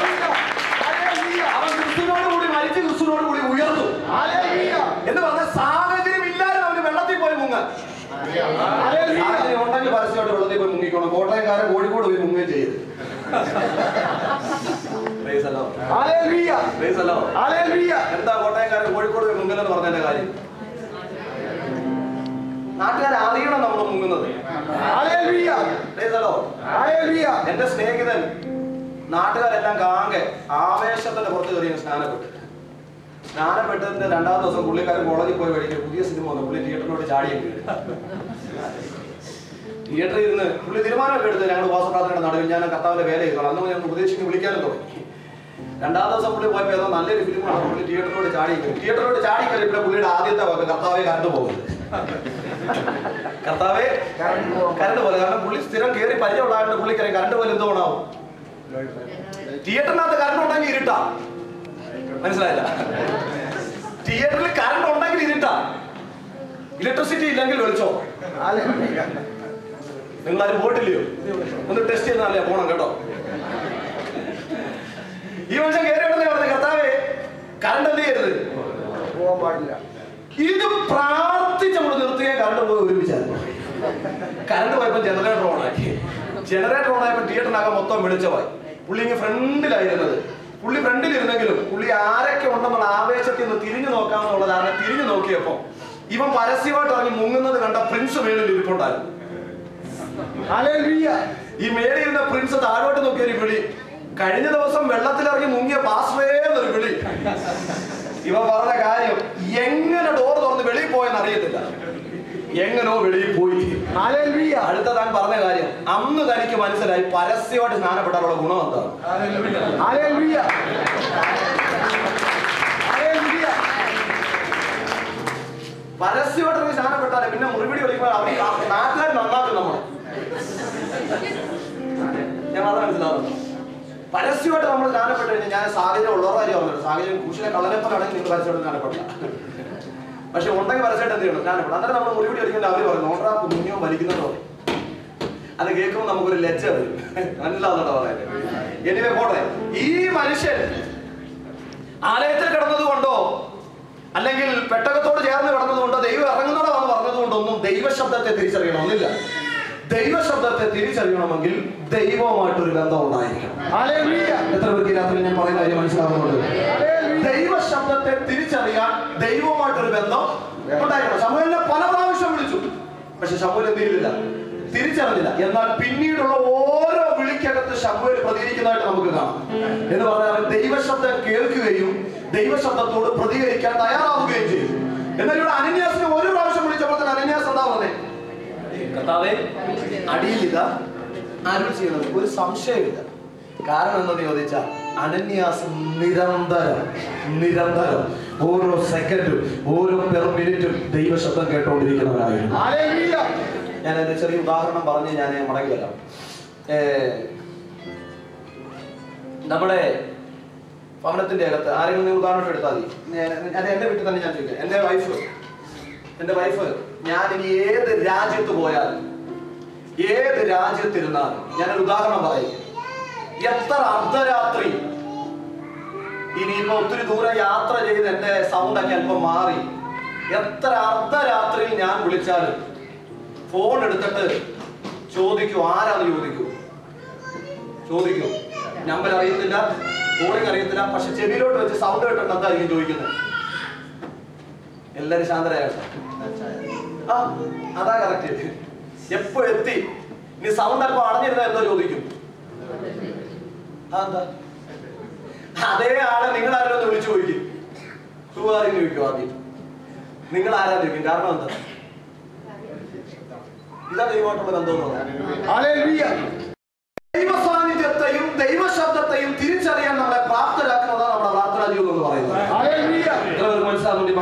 അവൻ ക്രിസ്തുവിനോട് കൂടി മരിച്ച് ക്രിസ്തുവിനോട് കൂടി ഉയർന്നു എന്ന് പറഞ്ഞ സാഹചര്യം ഇല്ലാതെ അവന് വെള്ളത്തിൽ പോയി മുങ്ങാൻ. സാഹചര്യം ഉണ്ടെങ്കിൽ പരസ്യമായിട്ട് വെള്ളത്തിൽ പോയി മുങ്ങിക്കണം. കോട്ടയംകാരൻ കോഴിക്കോട് പോയി മുങ്ങുകയും ചെയ്തു. എന്താ കോട്ടയംകാരൻ കോഴിക്കോട് മുങ്ങലെന്ന് പറഞ്ഞതിന്റെ കാര്യം? നാട്ടുകാർ അറിയണം നമ്മൾ മുങ്ങുന്നത്. എന്റെ സ്നേഹിതൻ നാട്ടുകാരെല്ലാം കാങ്കെ ആവേശത്തിന്റെ പുറത്ത് കയറി സ്നാനപ്പെട്ടതിന്റെ 2ാം ദിവസം പുള്ളിക്കാരൻ കോളേജിൽ പോയി വഴിക്ക് പുതിയ സിനിമ വന്നു. പുള്ളി തിയേറ്ററിലോട്ട് ചാടിയെങ്കിൽ തിയേറ്ററിൽ ഇരുന്ന് പുള്ളി തീരുമാനമൊക്കെ എടുത്ത് ഞങ്ങൾ ഉപവാസപ്രാർത്ഥനയുടെ നടുവിൽ ഞാൻ കർത്താവിന്റെ വേല ചെയ്തോളാം. അന്ന് ഞങ്ങൾ ഉപദേശിച്ച് വിളിക്കാനും തുടങ്ങി. 2ാം ദിവസം പുള്ളി പോയപ്പോൾ ഏതോ നല്ലൊരു ഫിലിമാണ്. പുള്ളി തിയേറ്ററിലോട്ട് ചാടി കഴിയുമ്പോൾ പുള്ളിയുടെ ആദ്യത്തെ വാക്ക് കർത്താവെ കറണ്ട് പോകുന്നത്. കർത്താവെ കറണ്ട് പോലെ. കാരണം പുള്ളി സ്ഥിരം കയറി പരിചയമുള്ളതായിട്ട് പുള്ളിക്കറിയാം കറണ്ട് പോലെ എന്തോ ഗുണാവും. തിയേറ്ററിനകത്ത് കറണ്ട് ഉണ്ടെങ്കിൽ ഇരുട്ടാ. മനസ്സിലായില്ല? തിയേറ്ററിൽ കറണ്ട് ഉണ്ടെങ്കിൽ ഇരുട്ടാ. ഇലക്ട്രിസിറ്റി ഇല്ലെങ്കിൽ വെളിച്ചോ. നിങ്ങളാരും പോയിട്ടില്ലയോ? ഒന്ന് ടെസ്റ്റ് ചെയ്യുന്നതല്ലേ പോണം കേട്ടോ. ഈ മനുഷ്യൻ കയറി ഉടനെ പറഞ്ഞു കർത്താവേ കറണ്ട് എന്ത് ചെയ്യരുത്, പോകാൻ പാടില്ല. ഇത് പ്രാർത്ഥിച്ച് നമ്മൾ നിർത്തുകയും കറണ്ട് പോയി ഒരുമിച്ചായിരുന്നു. കറണ്ട് പോയപ്പോ ജനറേറ്റർ ഓണാക്കി. ജനറേറ്റർ ഓണായപ്പോ തിയേറ്ററിനകം മൊത്തം വെളിച്ചമായി. പുള്ളി ഇങ്ങനെ ഫ്രണ്ടിലായിരുന്നത്. പുള്ളി ഫ്രണ്ടിലിരുന്നെങ്കിലും പുള്ളി ആരൊക്കെ ഉണ്ടെന്നുള്ള ആവേശത്തിൽ നിന്ന് തിരിഞ്ഞു നോക്കാമെന്നുള്ളതാണ്. തിരിഞ്ഞു നോക്കിയപ്പോ ഇവൻ പരസ്യമായിട്ട് ഇറങ്ങി മുങ്ങുന്നത് കണ്ട പ്രിൻസ് മേളിൽ ഇരിപ്പുണ്ടായിരുന്നു. ഈ മേളിയിരുന്ന പ്രിൻസ് താഴോട്ട് നോക്കിയൊരു വിളി. കഴിഞ്ഞ ദിവസം വെള്ളത്തിലിറങ്ങി മുങ്ങിയ പാസ്റ്ററേ എന്നൊരു വിളി. ഇവ പറഞ്ഞ കാര്യം എങ്ങനെ ഡോർ തുറന്ന് വെളിയിൽ പോയെന്ന് അറിയത്തില്ല. എങ്ങനോ വെളിയിൽ പോയി. അടുത്ത താൻ പറഞ്ഞ കാര്യം അന്ന് തനിക്ക് മനസ്സിലായി പരസ്യമായിട്ട് സ്നാനപ്പെടാനുള്ള ഗുണം എന്താണ്. പരസ്യമായിട്ട് സ്നാനപ്പെട്ടാലേ പിന്നെ മുറിവിടി വിളിക്കുമ്പോൾ അവർ നാട്ടുകാർ നന്നാക്കും നമ്മളെ. ഞാൻ അത് മനസ്സിലാവുന്നു. പരസ്യമായിട്ട് നമ്മൾ സ്നാനപ്പെട്ട് കഴിഞ്ഞാൽ ഞാൻ സാഹചര്യം ഉള്ളവരുടെ കാര്യം പറഞ്ഞത്. സാഹചര്യം കുശിലെ കള്ളനെപ്പോലാണെങ്കിൽ നിങ്ങൾ പരസ്യമായിട്ട് സ്നാനപ്പെടില്ല. പക്ഷെ ഉണ്ടെങ്കിൽ പരസ്യമായിട്ട് എന്ത് ചെയ്യണം? സ്നാനപ്പെടും. അന്നേരം നമ്മൾ മുറിവിടി അടിക്കുമ്പോൾ അവർ പറഞ്ഞു നോണ്ടാ കുഞ്ഞോ വലിക്കുന്നതോ. അത് കേൾക്കുമ്പോൾ നമുക്കൊരു ലജ്ജ വരും. മനസ്സിലാവുന്നുണ്ടോ പറയാൻ? എനിവേ പോട്ടെ. ഈ മനുഷ്യൻ ആലയത്തിൽ കിടന്നത് കൊണ്ടോ അല്ലെങ്കിൽ പെട്ടകത്തോട് ചേർന്ന് കിടന്നതുകൊണ്ടോ ദൈവം ഇറങ്ങുന്നതോ എന്ന് പറഞ്ഞതുകൊണ്ടൊന്നും ദൈവശബ്ദത്തെ തിരിച്ചറിയണമെന്നില്ല. ദൈവശബ്ദത്തെ തിരിച്ചറിയണമെങ്കിൽ ദൈവവുമായിട്ടൊരു ബന്ധം ഉണ്ടായിരിക്കണം. എത്ര പേർക്ക് രാത്രി ഞാൻ പറയുന്ന കാര്യം മനസ്സിലാവുന്നുണ്ട്? ദൈവശബ്ദത്തെ തിരിച്ചറിയാൻ ദൈവവുമായിട്ടൊരു ബന്ധം ഉണ്ടായിരിക്കണം. ശമൂവേലിനെ പല പ്രാവശ്യം വിളിച്ചു. പക്ഷെ ശമൂവേൽ എന്ത് ചെയ്തില്ല? തിരിച്ചറിഞ്ഞില്ല. എന്നാൽ പിന്നീടുള്ള ഓരോ വിളിക്കകത്ത് ശമൂവേൽ പ്രതികരിക്കുന്നതായിട്ട് നമുക്ക് കാണാം. എന്ന് പറഞ്ഞാൽ ദൈവശബ്ദം കേൾക്കുകയും ദൈവശബ്ദത്തോട് പ്രതികരിക്കാൻ തയ്യാറാവുകയും ചെയ്യും. എന്നാൽ ഇവിടെ അനന്യാസിനെ ഒരു പ്രാവശ്യം വിളിച്ചപ്പോൾ തന്നെ അനന്യാസ് എന്താ പറഞ്ഞേ? കർത്താവേ അടിയിലില്ല അരുൾ ചെയ്യുന്നത്. ഒരു സംശയമില്ല. കാരണം എന്താന്ന് ചോദിച്ചാൽ അനന്യാസ് നിരന്തരം ഓരോ സെക്കൻഡും ഓരോ മിനിറ്റും ദൈവശബ്ദം കേട്ടുകൊണ്ടിരിക്കുന്നവരായിരുന്നു. ഞാൻ എന്റെ ചെറിയ ഉദാഹരണം പറഞ്ഞ് ഞാൻ മടങ്ങി വരാം. നമ്മുടെ ഭവനത്തിന്റെ അകത്ത് ആരെങ്കിലും ഉദാഹരണം എടുത്താൽ മതി. എന്റെ വീട്ടിൽ തന്നെ ഞാൻ ചോദിക്കാം. എന്റെ വൈഫ് ഞാൻ ഇനി ഏത് രാജ്യത്ത് പോയാലും ഏത് രാജ്യത്തിരുന്നാലും ഞാനൊരു ഉദാഹരണം പറയും. എത്ര അർദ്ധരാത്രി ഇനിയിപ്പോ ഒത്തിരി ദൂരം യാത്ര ചെയ്ത് എന്റെ സൗണ്ടൊക്കെ അല്പം മാറി എത്ര അർദ്ധരാത്രിയിൽ ഞാൻ വിളിച്ചാലും ഫോൺ എടുത്തിട്ട് ചോദിക്കൂ, ആരാന്ന് ചോദിക്കൂ. നമ്പർ അറിയത്തില്ല, കോളിംഗ് അറിയത്തില്ല. പക്ഷെ ചെവിയിലോട്ട് വെച്ച് സൗണ്ട് കേട്ടിട്ട് എന്തായിരിക്കും ചോദിക്കുന്നത്? എല്ലാരും ശാന്തരായിട്ട് അതാ കറക്റ്റ്. എപ്പോ എത്തി? ഇനി സൗണ്ട് അല്പം അടഞ്ഞിരുന്ന എന്തോ ചോദിക്കും. അതെന്താ? അതേ ആളെ നിങ്ങൾ ആരും ഒന്ന് വിളിച്ചു ചോദിക്കും. സുഖാരിന്ന് ചോദിക്കും. ആദ്യം നിങ്ങൾ ആരാ ചോദിക്കും. കാരണം എന്താ? ഇതാ ദൈവമായിട്ടുള്ള ബന്ധം. ദൈവ സാന്നിധ്യത്തെയും ദൈവശബ്ദത്തെയും തിരിച്ചറിയാൻ നമ്മളെ പ്രാപ്തരാക്കുന്നതാണ് നമ്മുടെ പ്രാർത്ഥനാ ജീവിതം എന്ന് പറയുന്നത്. മനസ്സിലാകുന്നുണ്ട്?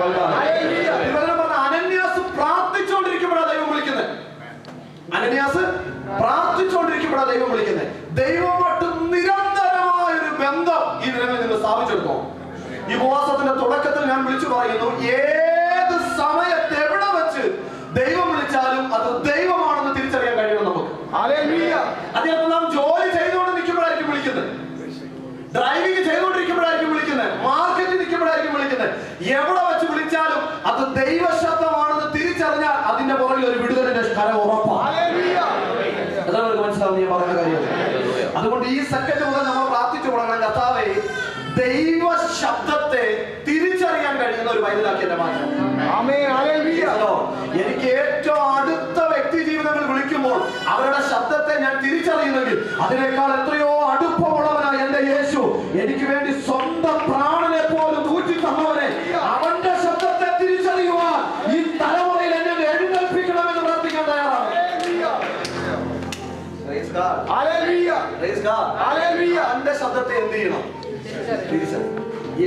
അനന്യാസ് പ്രാർത്ഥിച്ചുകൊണ്ടിരിക്കുമ്പോഴാണ് ദൈവം വിളിക്കുന്നത്. ദൈവമായിട്ട് നിരന്തരമായ ഒരു ബന്ധം ഈ ദിനങ്ങളിൽ നിങ്ങൾ സ്ഥാപിച്ചെടുത്തോ. ഈ ഉപവാസത്തിന്റെ തുടക്കത്തിൽ ഞാൻ വിളിച്ചു പറയുന്നു, ഏത് സമയത്ത് എവിടെ വെച്ച് ദൈവം വിളിച്ചാലും അത് ദൈവമാണെന്ന് തിരിച്ചറിയാൻ കഴിയണം നമുക്ക്. അദ്ദേഹം നാം ജോലി ചെയ്തുകൊണ്ട് നിൽക്കുമ്പോഴായിരിക്കും വിളിക്കുന്നത്, ഡ്രൈവിംഗ് ചെയ്തുകൊണ്ടിരിക്കുമ്പോഴായിരിക്കും വിളിക്കുന്നത്, മാർക്കറ്റിൽ നിൽക്കുമ്പോഴായിരിക്കും വിളിക്കുന്നത്. എവിടെ വെച്ച് വിളിച്ചാലും അത് ദൈവശബ്ദമാണെന്ന് തിരിച്ചറിഞ്ഞാൽ അതിന്റെ പുറകിൽ ഒരു വിടുതലിന്റെ കരം ഉറപ്പാണ്. മനസ്സിലാവും ഞാൻ പറയുന്ന കാര്യം. അതുകൊണ്ട് ഈ സെക്കൻഡ് മുതൽ നമ്മൾ പ്രാർത്ഥിച്ചു തുടങ്ങണം, കർത്താവേ പൈതലാക്കി എന്നെ മാറ്റാം. എനിക്ക് ഏറ്റവും അടുത്ത വ്യക്തി ജീവിതങ്ങൾ വിളിക്കുമ്പോൾ അവരുടെ ശബ്ദത്തെ ഞാൻ തിരിച്ചറിയുന്നെങ്കിൽ അതിനേക്കാൾ എത്രയോ അടുപ്പമുള്ളവനാണ് എന്റെ യേശു. എനിക്ക് വേണ്ടി സ്വന്തം പ്രാണനെ പോലും ഊറ്റി തന്നവനെ, അവന്റെ ശബ്ദത്തെ തിരിച്ചറിയുവാൻ ഈ തലമുറയിൽ എന്നെ എഴുന്നേൽപ്പിക്കണമെന്ന് പ്രാർത്ഥിക്കാൻ തയ്യാറാണ്. അവന്റെ ശബ്ദത്തെ എന്ത് ചെയ്യണം?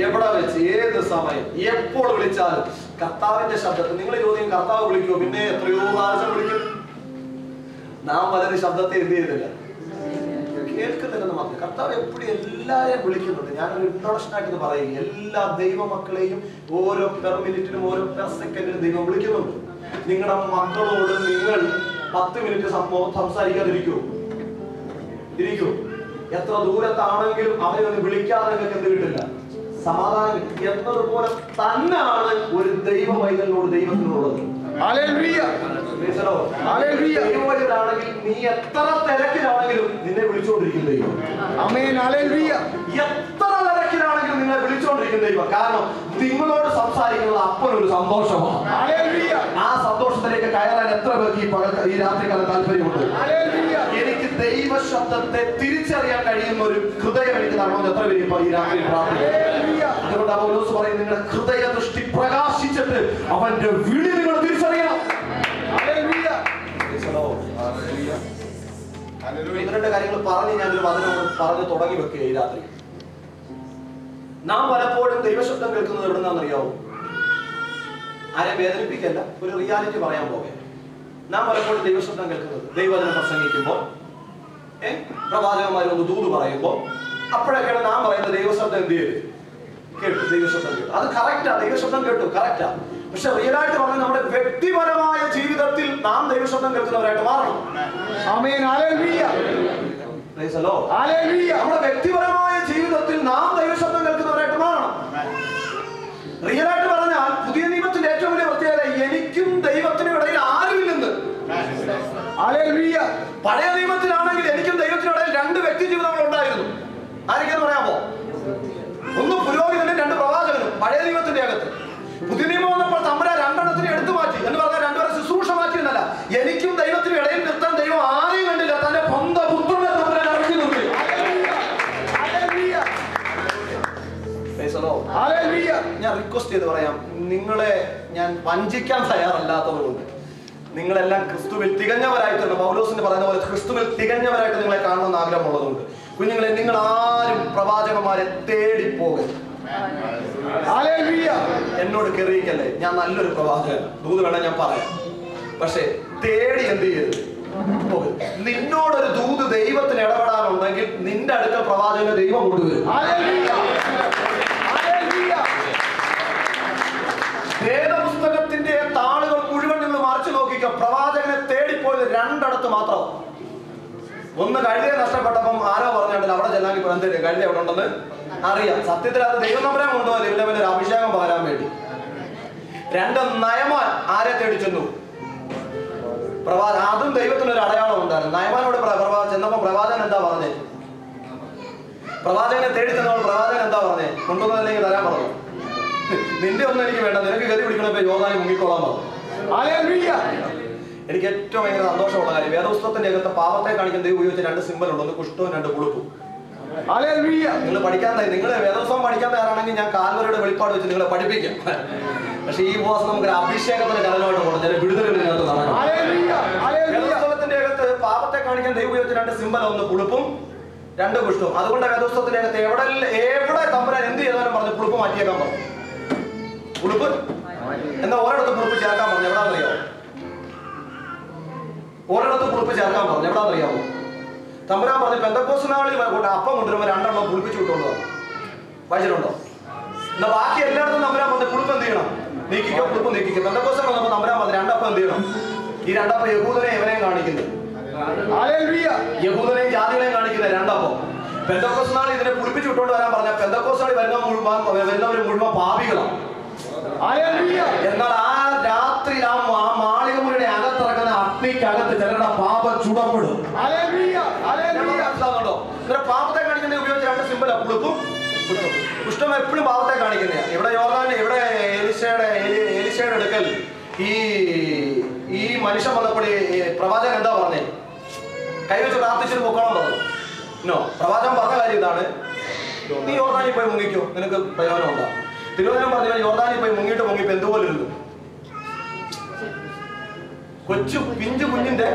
എവിടെ വെച്ച് ഏത് സമയം എപ്പോൾ വിളിച്ചാലും കർത്താവിന്റെ ശബ്ദത്തെ. നിങ്ങൾ ചോദ്യം കർത്താവ് വിളിക്കുമോ? പിന്നെ എത്രയോ പ്രാവശ്യം വിളിക്കും. നാം പലരും ശബ്ദത്തെ എന്ത് ചെയ്യുന്നില്ല, കേൾക്കുന്നില്ലെന്ന് മാത്രം. കർത്താവ് എപ്പോഴും എല്ലാരെയും വിളിക്കുന്നുണ്ട്. ഞാനൊരു ഇൻട്രോഡക്ഷൻ ആയിട്ട് പറയുക, എല്ലാ ദൈവ മക്കളെയും ഓരോ പെർ മിനിറ്റിനും ഓരോ പെർ സെക്കൻഡിനും ദൈവം വിളിക്കുന്നുണ്ട്. നിങ്ങളുടെ മക്കളോട് നിങ്ങൾ 10 മിനിറ്റ് സംസാരിക്കാതിരിക്കൂ? ഇരിക്കൂ. എത്ര ദൂരത്താണെങ്കിലും അവരെ ഒന്ന് വിളിക്കാതെ നിങ്ങൾക്ക് എന്ത് കിട്ടില്ല? സമാധാനം കിട്ടും. എന്നതുപോലെ തന്നെയാണ് ഒരു ദൈവ പൈതലിനോട് ദൈവത്തിനുള്ളത്. ദൈവവൈതലാണെങ്കിൽ നീ എത്ര തിരക്കിലാണെങ്കിലും നിന്നെ വിളിച്ചുകൊണ്ടിരിക്കും ദൈവം. എത്ര തിരക്കിലാണെങ്കിലും നിന്നെ വിളിച്ചുകൊണ്ടിരിക്കും ദൈവം. കാരണം നിങ്ങളോട് സംസാരിക്കുന്നത് അപ്പനൊരു സന്തോഷമാണ്. ആ സന്തോഷത്തിലേക്ക് കയറാൻ എത്ര പേർക്ക് ഈ രാത്രികാലം താല്പര്യമുണ്ട്? എനിക്ക് ദൈവ ശബ്ദത്തെ തിരിച്ചറിയാൻ കഴിയുന്ന ഒരു ഹൃദയം എനിക്ക് നടന്നത് എത്ര പേര് ഇപ്പൊ ഈ രാത്രി പ്രാർത്ഥിക്കും? അതുകൊണ്ട് പൗലോസ് പറയും, നിങ്ങളുടെ ഹൃദയ ദൃഷ്ടി പ്രകാശിച്ചിട്ട് അവന്റെ വിളി നിങ്ങൾ തിരിച്ചറിയണം. ഇവരുടെ കാര്യങ്ങൾ പറഞ്ഞ് ഞാനൊരു വചനം പറഞ്ഞു തുടങ്ങി വെക്കുക. ഈ രാത്രി നാം പലപ്പോഴും ദൈവശബ്ദം കേൾക്കുന്നത് എവിടുന്നാണെന്നറിയാവോ? ആരെയും വേദനിപ്പിക്കല്ല, ഒരു റിയാലിറ്റി പറയാൻ പോകെ. നാം പലപ്പോഴും ദൈവശബ്ദം കേൾക്കുന്നത് ദൈവവചനം പ്രസംഗിക്കുമ്പോൾ, പ്രവാചകന്മാരൊന്ന് ദൂത് പറയുമ്പോൾ, അപ്പോഴൊക്കെയാണ് നാം പറയുന്നത് ദൈവശബ്ദം എന്ത് ചെയ്ത് കേട്ടു, ദൈവശബ്ദം കേട്ടു. അത് കറക്റ്റാ, ദൈവശബ്ദം കേട്ടു, കറക്റ്റാ. പക്ഷെ റിയലായിട്ട് പറഞ്ഞാൽ നമ്മുടെ വ്യക്തിപരമായ ജീവിതത്തിൽ നാം ദൈവശബ്ദം കേൾക്കുന്നവരായിട്ട് മാറണം. നമ്മുടെ വ്യക്തിപരമായ ജീവിതത്തിൽ നാം ദൈവശബ്ദം കേൾക്കുന്നവരായിട്ട് മാറണം. റിയലായിട്ട് പറഞ്ഞാൽ പുതിയ നിയമത്തിന്റെ ഏറ്റവും വലിയ പ്രത്യേകത എനിക്കും ദൈവത്തിനും ഇടയിൽ ആരുമില്ലെന്ന്. പഴയ നിയമത്തിലാണെങ്കിൽ എനിക്കും ദൈവത്തിനിടയിൽ 2 വ്യക്തി ജീവിതങ്ങൾ ഉണ്ടായിരുന്നു. ആരൊക്കെയെന്ന് പറയാമോ? ഒന്ന് പുരോഹിതനും 2 പ്രവാചകനും പഴയ നിയമത്തിന്റെ അകത്ത്. പുതിയ നിയമം വന്നപ്പോൾ തമ്പുരാൻ 2 എണ്ണത്തിനെ എടുത്തു മാറ്റി എന്ന് പറഞ്ഞാൽ 2 പേരെ ശുശ്രൂഷ മാറ്റിയെന്നല്ല, എനിക്കും ദൈവത്തിനും ഇടയിൽ നിർത്താൻ ദൈവം ആരെയും കണ്ടില്ല, തന്റെ സ്വന്തം പുത്രനെ തമ്പുരാൻ ഇറക്കി നിർത്തി. ഞാൻ റിക്വസ്റ്റ് ചെയ്ത് പറയാം, നിങ്ങളെ ഞാൻ വഞ്ചിക്കാൻ തയ്യാറല്ലാത്തതുകൊണ്ട് നിങ്ങളെല്ലാം ക്രിസ്തുവിൽ തികഞ്ഞവരായിട്ടുണ്ട്. പൗലോസിന് പറയുന്ന പോലെ ക്രിസ്തുവിൽ തികഞ്ഞവരായിട്ട് നിങ്ങളെ കാണണമെന്ന് ആഗ്രഹമുള്ളതുകൊണ്ട് കുഞ്ഞുങ്ങളെ, നിങ്ങൾ ആരും പ്രവാചകന്മാരെ തേടിപ്പോകരുത്. എന്നോട് കെറിയിക്കല്ലേ, ഞാൻ നല്ലൊരു പ്രവാചകൻ, ദൂത് വേണം ഞാൻ പറയാം. പക്ഷെ തേടി എന്ത് ചെയ്യരുത്, നിന്നോടൊരു ദൂത് ദൈവത്തിന് ഇടപെടാനുണ്ടെങ്കിൽ നിന്റെ അടുക്കൽ പ്രവാചകനെ ദൈവം കൊണ്ടുവരും. വേദപുസ്തകത്തിന്റെ താളുകൾ മുഴുവൻ നിങ്ങൾ മറിച്ചു നോക്കിക്കോ. പ്രവാചകനെ തേടിപ്പോയത് 2 ഇടത്ത് മാത്രം. ഒന്ന് കഴുതയെ നഷ്ടപ്പെട്ടപ്പം ആരോ പറഞ്ഞിട്ടില്ല അവിടെ ചെല്ലാൻ എന്തേലും കഴുത എവിടെ ഉണ്ടെന്ന് അറിയാം. സത്യത്തിൽ അത് ദൈവം നമ്പരാൻ കൊണ്ടുപോകാൻ ഇവന്റെ ഒരു അഭിഷേകം പകരാൻ വേണ്ടി. 2 നയമാൻ ആരെ തേടി ചെന്നു? അതും ദൈവത്തിനൊരു അടയാളം ഉണ്ടായിരുന്നു. നയമാനോട് ചെന്നപ്പോ പ്രവാചകൻ എന്താ പറഞ്ഞേ? പ്രവാചകനെ തേടി ചെന്നപ്പോൾ പ്രവാചകൻ എന്താ പറഞ്ഞേ? കൊണ്ടുവന്നല്ലെങ്കിൽ തരാൻ പറഞ്ഞു. നിന്റെ ഒന്നും എനിക്ക് വേണ്ട, നിനക്ക് ഗതി പിടിക്കണപ്പോ യോർദാനിൽ മുങ്ങിക്കോളാൻ പറഞ്ഞു. എനിക്ക് ഏറ്റവും ഭയങ്കര സന്തോഷമുള്ള കാര്യം, വേദപുസ്തകത്തിന്റെ അകത്ത് പാപത്തെ കാണിക്കുന്ന ദൈവം ഉപയോഗിച്ച 2 സിമ്പൽ ഉണ്ട്, 1 കുഷ്ഠവും 2 പുളിപ്പും. നിങ്ങൾ പഠിക്കാൻ, നിങ്ങൾ വേദപുസ്തകം പഠിക്കാൻ തയ്യാറാണെങ്കിൽ ഞാൻ കാൽവരിയുടെ വെളിപ്പാട് വെച്ച് നിങ്ങളെ പഠിപ്പിക്കാം. പക്ഷെ ഈ ഉപവാസം നമുക്ക് അഭിഷേകത്തിന് കലനമായിട്ട് പോകണം, ചില വിടുതലുകളിനകത്ത് നടക്കണം. വേദപുസ്തകത്തിന്റെ അകത്ത് പാപത്തെ കാണിക്കാൻ ദൈവം ഉപയോഗിച്ച 2 സിമ്പൽ, 1 പുളിപ്പും 2 കുഷ്ഠവും. അതുകൊണ്ട് വേദപുസ്തകത്തിന്റെ അകത്ത് എവിടെ തമ്പുരാൻ എന്ത് ചെയ്താലും പറഞ്ഞു പുളിപ്പ് മാറ്റിയേക്കാൻ പറഞ്ഞു. പുളിപ്പ് എന്നാ ഒരിടത്ത് പുളിപ്പ് ചേർക്കാൻ പറഞ്ഞു. എവിടാന്നറിയാമോ? ഒരിടത്ത് പുളിപ്പ് ചേർക്കാൻ പറഞ്ഞു. എവിടാന്നറിയാമോ? തമ്പുരാൻ പറഞ്ഞു പെന്തക്കോസ്ത് നാളിൽ അപ്പം കൊണ്ടുവരുമ്പോൾ 2 എണ്ണം പുളിപ്പിച്ചു വിട്ടുകൊണ്ട് വന്നു. വായിച്ചിട്ടുണ്ടോ? എന്നാ ബാക്കി എല്ലായിടത്തും തമ്പുരാൻ പറഞ്ഞു പുളിപ്പ് എന്ത് ചെയ്യണം? നീക്കിക്കോ, പുളിപ്പ് നീക്കിക്കോ. പെന്തക്കോസ്ത് വന്നപ്പോൾ തമ്പുരാൻ പറഞ്ഞു 2 അപ്പം എന്ത് ചെയ്യണം? ഈ 2 അപ്പം യഹൂദനെ എവനെയും കാണിക്കുന്നത്, യഹൂദനെയും ജാതികളെയും കാണിക്കുന്നത് 2 അപ്പം. പെന്തക്കോസ്ത് നാളിൽ ഇതിനെ പുളിപ്പിച്ചു വിട്ടുകൊണ്ട് വരാൻ പറഞ്ഞാൽ പെന്തക്കോസ്ത് നാളിൽ വരുന്നവർ മുഴുവൻ പാപികളാണ്. എന്നാൽ ആ രാത്രി ആ മാളികമുറിയുടെ അകത്തിറങ്ങുന്ന അഗ്നിക്കകത്ത് ചിലരുടെ പാപം ചുടപ്പെടും. പാപത്തെ കാണിക്കുന്ന ഉപയോഗിച്ച 2 സിമ്പലാ പുളിപ്പും കുഷ്ഠം. കുഷ്ഠം എപ്പോഴും പാപത്തെ കാണിക്കുന്നതാണ്. ഇവിടെ യോർദാൻ, ഇവിടെ എലിശയുടെ ഈ മനുഷ്യൻ വന്നപ്പോൾ പ്രവാചകൻ എന്താ പറഞ്ഞേ? കൈവച്ച് പ്രാർത്ഥിച്ചിട്ട് പൊക്കോളം പറഞ്ഞു. നോ, പ്രവാചകൻ പറഞ്ഞ കാര്യം ഇതാണ്, നീ യോർദാനിൽ പോയി മുങ്ങിക്കോ, നിനക്ക് പ്രയോജനം ഉണ്ടാകും. തിരുവചനം പറഞ്ഞു യോർദാനിൽ പോയി മുങ്ങിയപ്പോ എന്തുപോലെ ഇരുന്നു? പിഞ്ചു കുഞ്ഞിന്റെ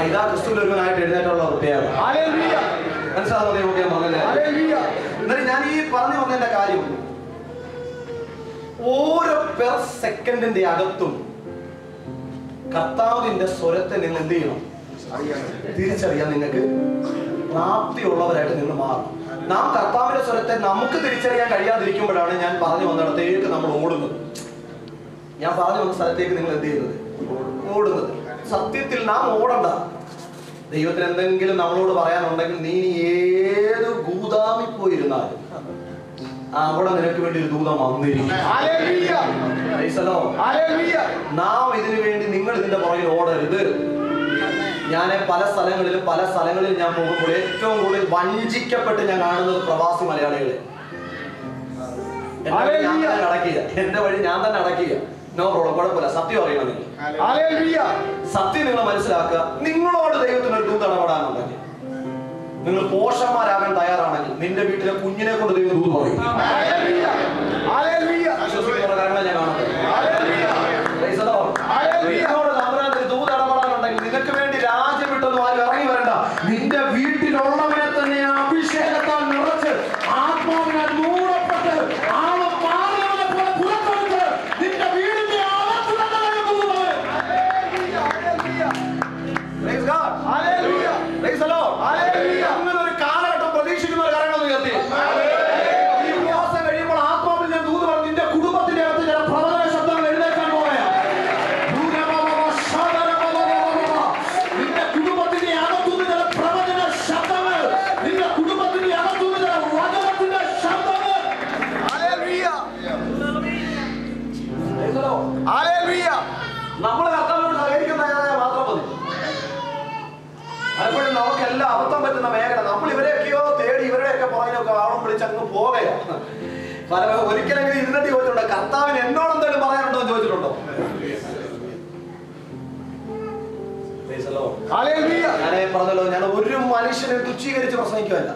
ഇതാ ക്രിസ്തുവിൽ ഒരുവനായിട്ട് എഴുന്നേറ്റുള്ള പ്രത്യേകത. മനസ്സിലാവുന്നതേ ഒക്കെ പറഞ്ഞല്ലേ? എന്നാലും ഞാൻ ഈ പറഞ്ഞു വന്നതിന്റെ കാര്യം, ഓരോ പെർ സെക്കൻഡിന്റെ അകത്തും കർത്താവിന്റെ സ്വരത്തെ നിങ്ങൾ എന്ത് ചെയ്യണം? തിരിച്ചറിയാൻ നിങ്ങൾക്ക് പ്രാപ്തിയുള്ളവരായിട്ട് നിങ്ങൾ മാറും. നാം കർത്താവിന്റെ സ്വരത്തെ നമുക്ക് തിരിച്ചറിയാൻ കഴിയാതിരിക്കുമ്പോഴാണ് ഞാൻ പറഞ്ഞു വന്നിടത്തേക്ക് നമ്മൾ ഓടുന്നത്. ഞാൻ പറഞ്ഞു വന്ന സ്ഥലത്തേക്ക് നിങ്ങൾ എന്ത് ചെയ്യുന്നത്? ഓടുന്നത്. സത്യത്തിൽ നാം ഓടണ്ട. ദൈവത്തിന് എന്തെങ്കിലും നമ്മളോട് പറയാനുണ്ടെങ്കിൽ നീ ഏത് ഗൂദാമി പോയിരുന്നാലും അവിടെ നിനക്ക് വേണ്ടി ഒരു ദൂതം വന്നിരിക്കും. നാം ഇതിനു വേണ്ടി നിങ്ങൾ ഇതിന്റെ പുറകിൽ ഓടരുത്. ഞാൻ പല സ്ഥലങ്ങളിൽ ഞാൻ പോകുമ്പോൾ ഏറ്റവും കൂടുതൽ വഞ്ചിക്കപ്പെട്ട് ഞാൻ കാണുന്നത് പ്രവാസി മലയാളികളെ. എന്റെ വഴി ഞാൻ തന്നെ അടക്കുക. നോ പ്രോബ്ലം, കുഴപ്പമില്ല. സത്യം അറിയണം നിങ്ങൾ. സത്യം നിങ്ങൾ മനസ്സിലാക്കുക. നിങ്ങളോട് ദൈവത്തിന് ഒരു ദൂത് ഇടപെടാനുണ്ടെങ്കിൽ, നിങ്ങൾ പോഷന്മാരാകാൻ തയ്യാറാണെങ്കിൽ നിന്റെ വീട്ടിലെ കുഞ്ഞിനെ കൊണ്ട് ദൈവം ദൂത് പറയും. വിശ്വസിക്കുന്ന കാര്യങ്ങളെ ഞാൻ കാണുന്നത്. ദൂത് ഇടപെടാനുണ്ടെങ്കിൽ നിനക്ക് വേണ്ടി രാജ്യം വിട്ടൊന്നും ആരും ഇറങ്ങി വരണ്ട. നിന്റെ വീട്ടിലുള്ളവനെ തന്നെ അഭിഷേകത്താൽ നിറച്ച് ആത്മാവിനാൽ മൂടപ്പെട്ട് ആളെ മാറിയവനെ പോലെ പുറത്തെടുത്ത് നിന്റെ വീടിന്റെ അങ്ങനെ ഒരു കാലഘട്ടം പ്രതീക്ഷിക്കുന്ന ഒരു കാര്യങ്ങളൊന്നും ഉയർത്തി. ഈ ഉപവാസം കഴിയുമ്പോൾ ആത്മാവിൽ ഞാൻ ദൂത് പറഞ്ഞു, നിന്റെ കുടുംബത്തിന്റെ അകത്ത് ചില പ്രവചന ശബ്ദങ്ങൾ എഴുന്നേക്കാൻ പോവുകയാണ്. നിന്റെ കുടുംബത്തിന്റെ അകത്തുനിന്ന് ചില പ്രവചന ശബ്ദങ്ങൾ, നിന്റെ കുടുംബത്തിന്റെ അകത്തുനിന്ന് ചില വചനത്തിന്റെ ശബ്ദങ്ങൾ. നമ്മൾ കർത്താവിനോട് സഹകരിക്കുന്നതായ മാത്രം മതി. അതുകൊണ്ട് നമുക്കെല്ലാം അബദ്ധം പറ്റുന്ന മേഖല. നമ്മൾ ഇവരെയൊക്കെയോ തേടി ഇവരുടെയൊക്കെ പുറകിലൊക്കെ ആളും വിളിച്ചങ്ങ് പോവുകയാണ്. ഒരിക്കലെങ്കിലും ഇരുന്നിട്ട് ചോദിച്ചിട്ടുണ്ടോ, കർത്താവിന് എന്നോട് എന്തെങ്കിലും പറയാനുണ്ടോ എന്ന് ചോദിച്ചിട്ടുണ്ടോ? ഞാനേ പറഞ്ഞല്ലോ, ഞാൻ ഒരു മനുഷ്യനെ തുച്ഛീകരിച്ച് പ്രസംഗിക്കുമല്ല,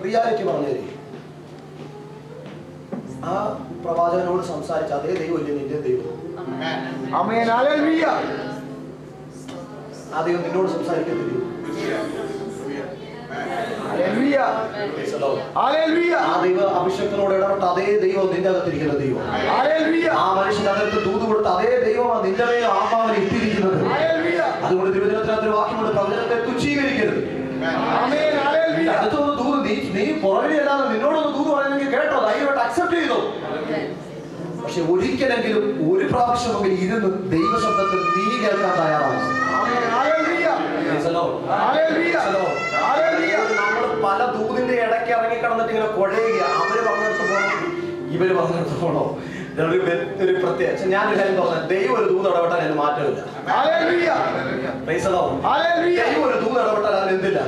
റിയാലിറ്റി പറഞ്ഞു തരും. ആ പ്രവാചകനോട് സംസാരിച്ച അതേ ദൈവം ഇല്ലേ നിന്റെ ദൈവം? ആ ദൈവം നിന്നോട് സംസാരിക്കത്തില്ല. ആ ദൈവ അഭിഷേകത്തിനോട് ഇടപെട്ട അതേ ദൈവം നിന്റെ അകത്തിരിക്കുന്ന ദൈവം. ആ മനുഷ്യന്റെ അകത്ത് ദൂത് കൊടുത്ത അതേ ദൈവമാണ് നിന്റെ മേൽ ആത്മാവിനെ ഇട്ടിരിക്കുന്നത്. അതുകൊണ്ട് തിരുവചനത്തിനകത്ത് വാക്യമുണ്ട്, പ്രവചനത്തെ തുച്ഛീകരിക്കരുത്. അടുത്തൊന്ന് ദൂത് നീ പുറകിലല്ലാതെ നിന്നോടൊന്ന് ദൂത് പറയുന്നെങ്കിൽ കേട്ടോ, ധൈര്യമായിട്ട് അക്സെപ്റ്റ് ചെയ്തോ. പക്ഷെ ഒരിക്കലെങ്കിലും ഒരു പ്രാവശ്യമെങ്കിലും ഇരുന്ന് ദൈവശബ്ദത്തിൽ നീ കേൾക്കാൻ തയ്യാറാണ്. നമ്മൾ പല ദൂതിന്റെ ഇടയ്ക്ക് ഇറങ്ങിക്കിടന്നിട്ട് ഇങ്ങനെ കുഴയുക. അവര് പറഞ്ഞെടുത്ത് പോകണം, ഇവര് പറഞ്ഞെടുത്ത് പോകണോ? ഒരു പ്രത്യേക ഞാനൊരു കാര്യം പറഞ്ഞത്, ദൈവം ഒരു ദൂത് ഇടപെട്ടാൽ അതിന് മാറ്റമില്ല. ദൈവം ഒരു ദൂത് ഇടപെട്ടാൽ അതിന് എന്തില്ല,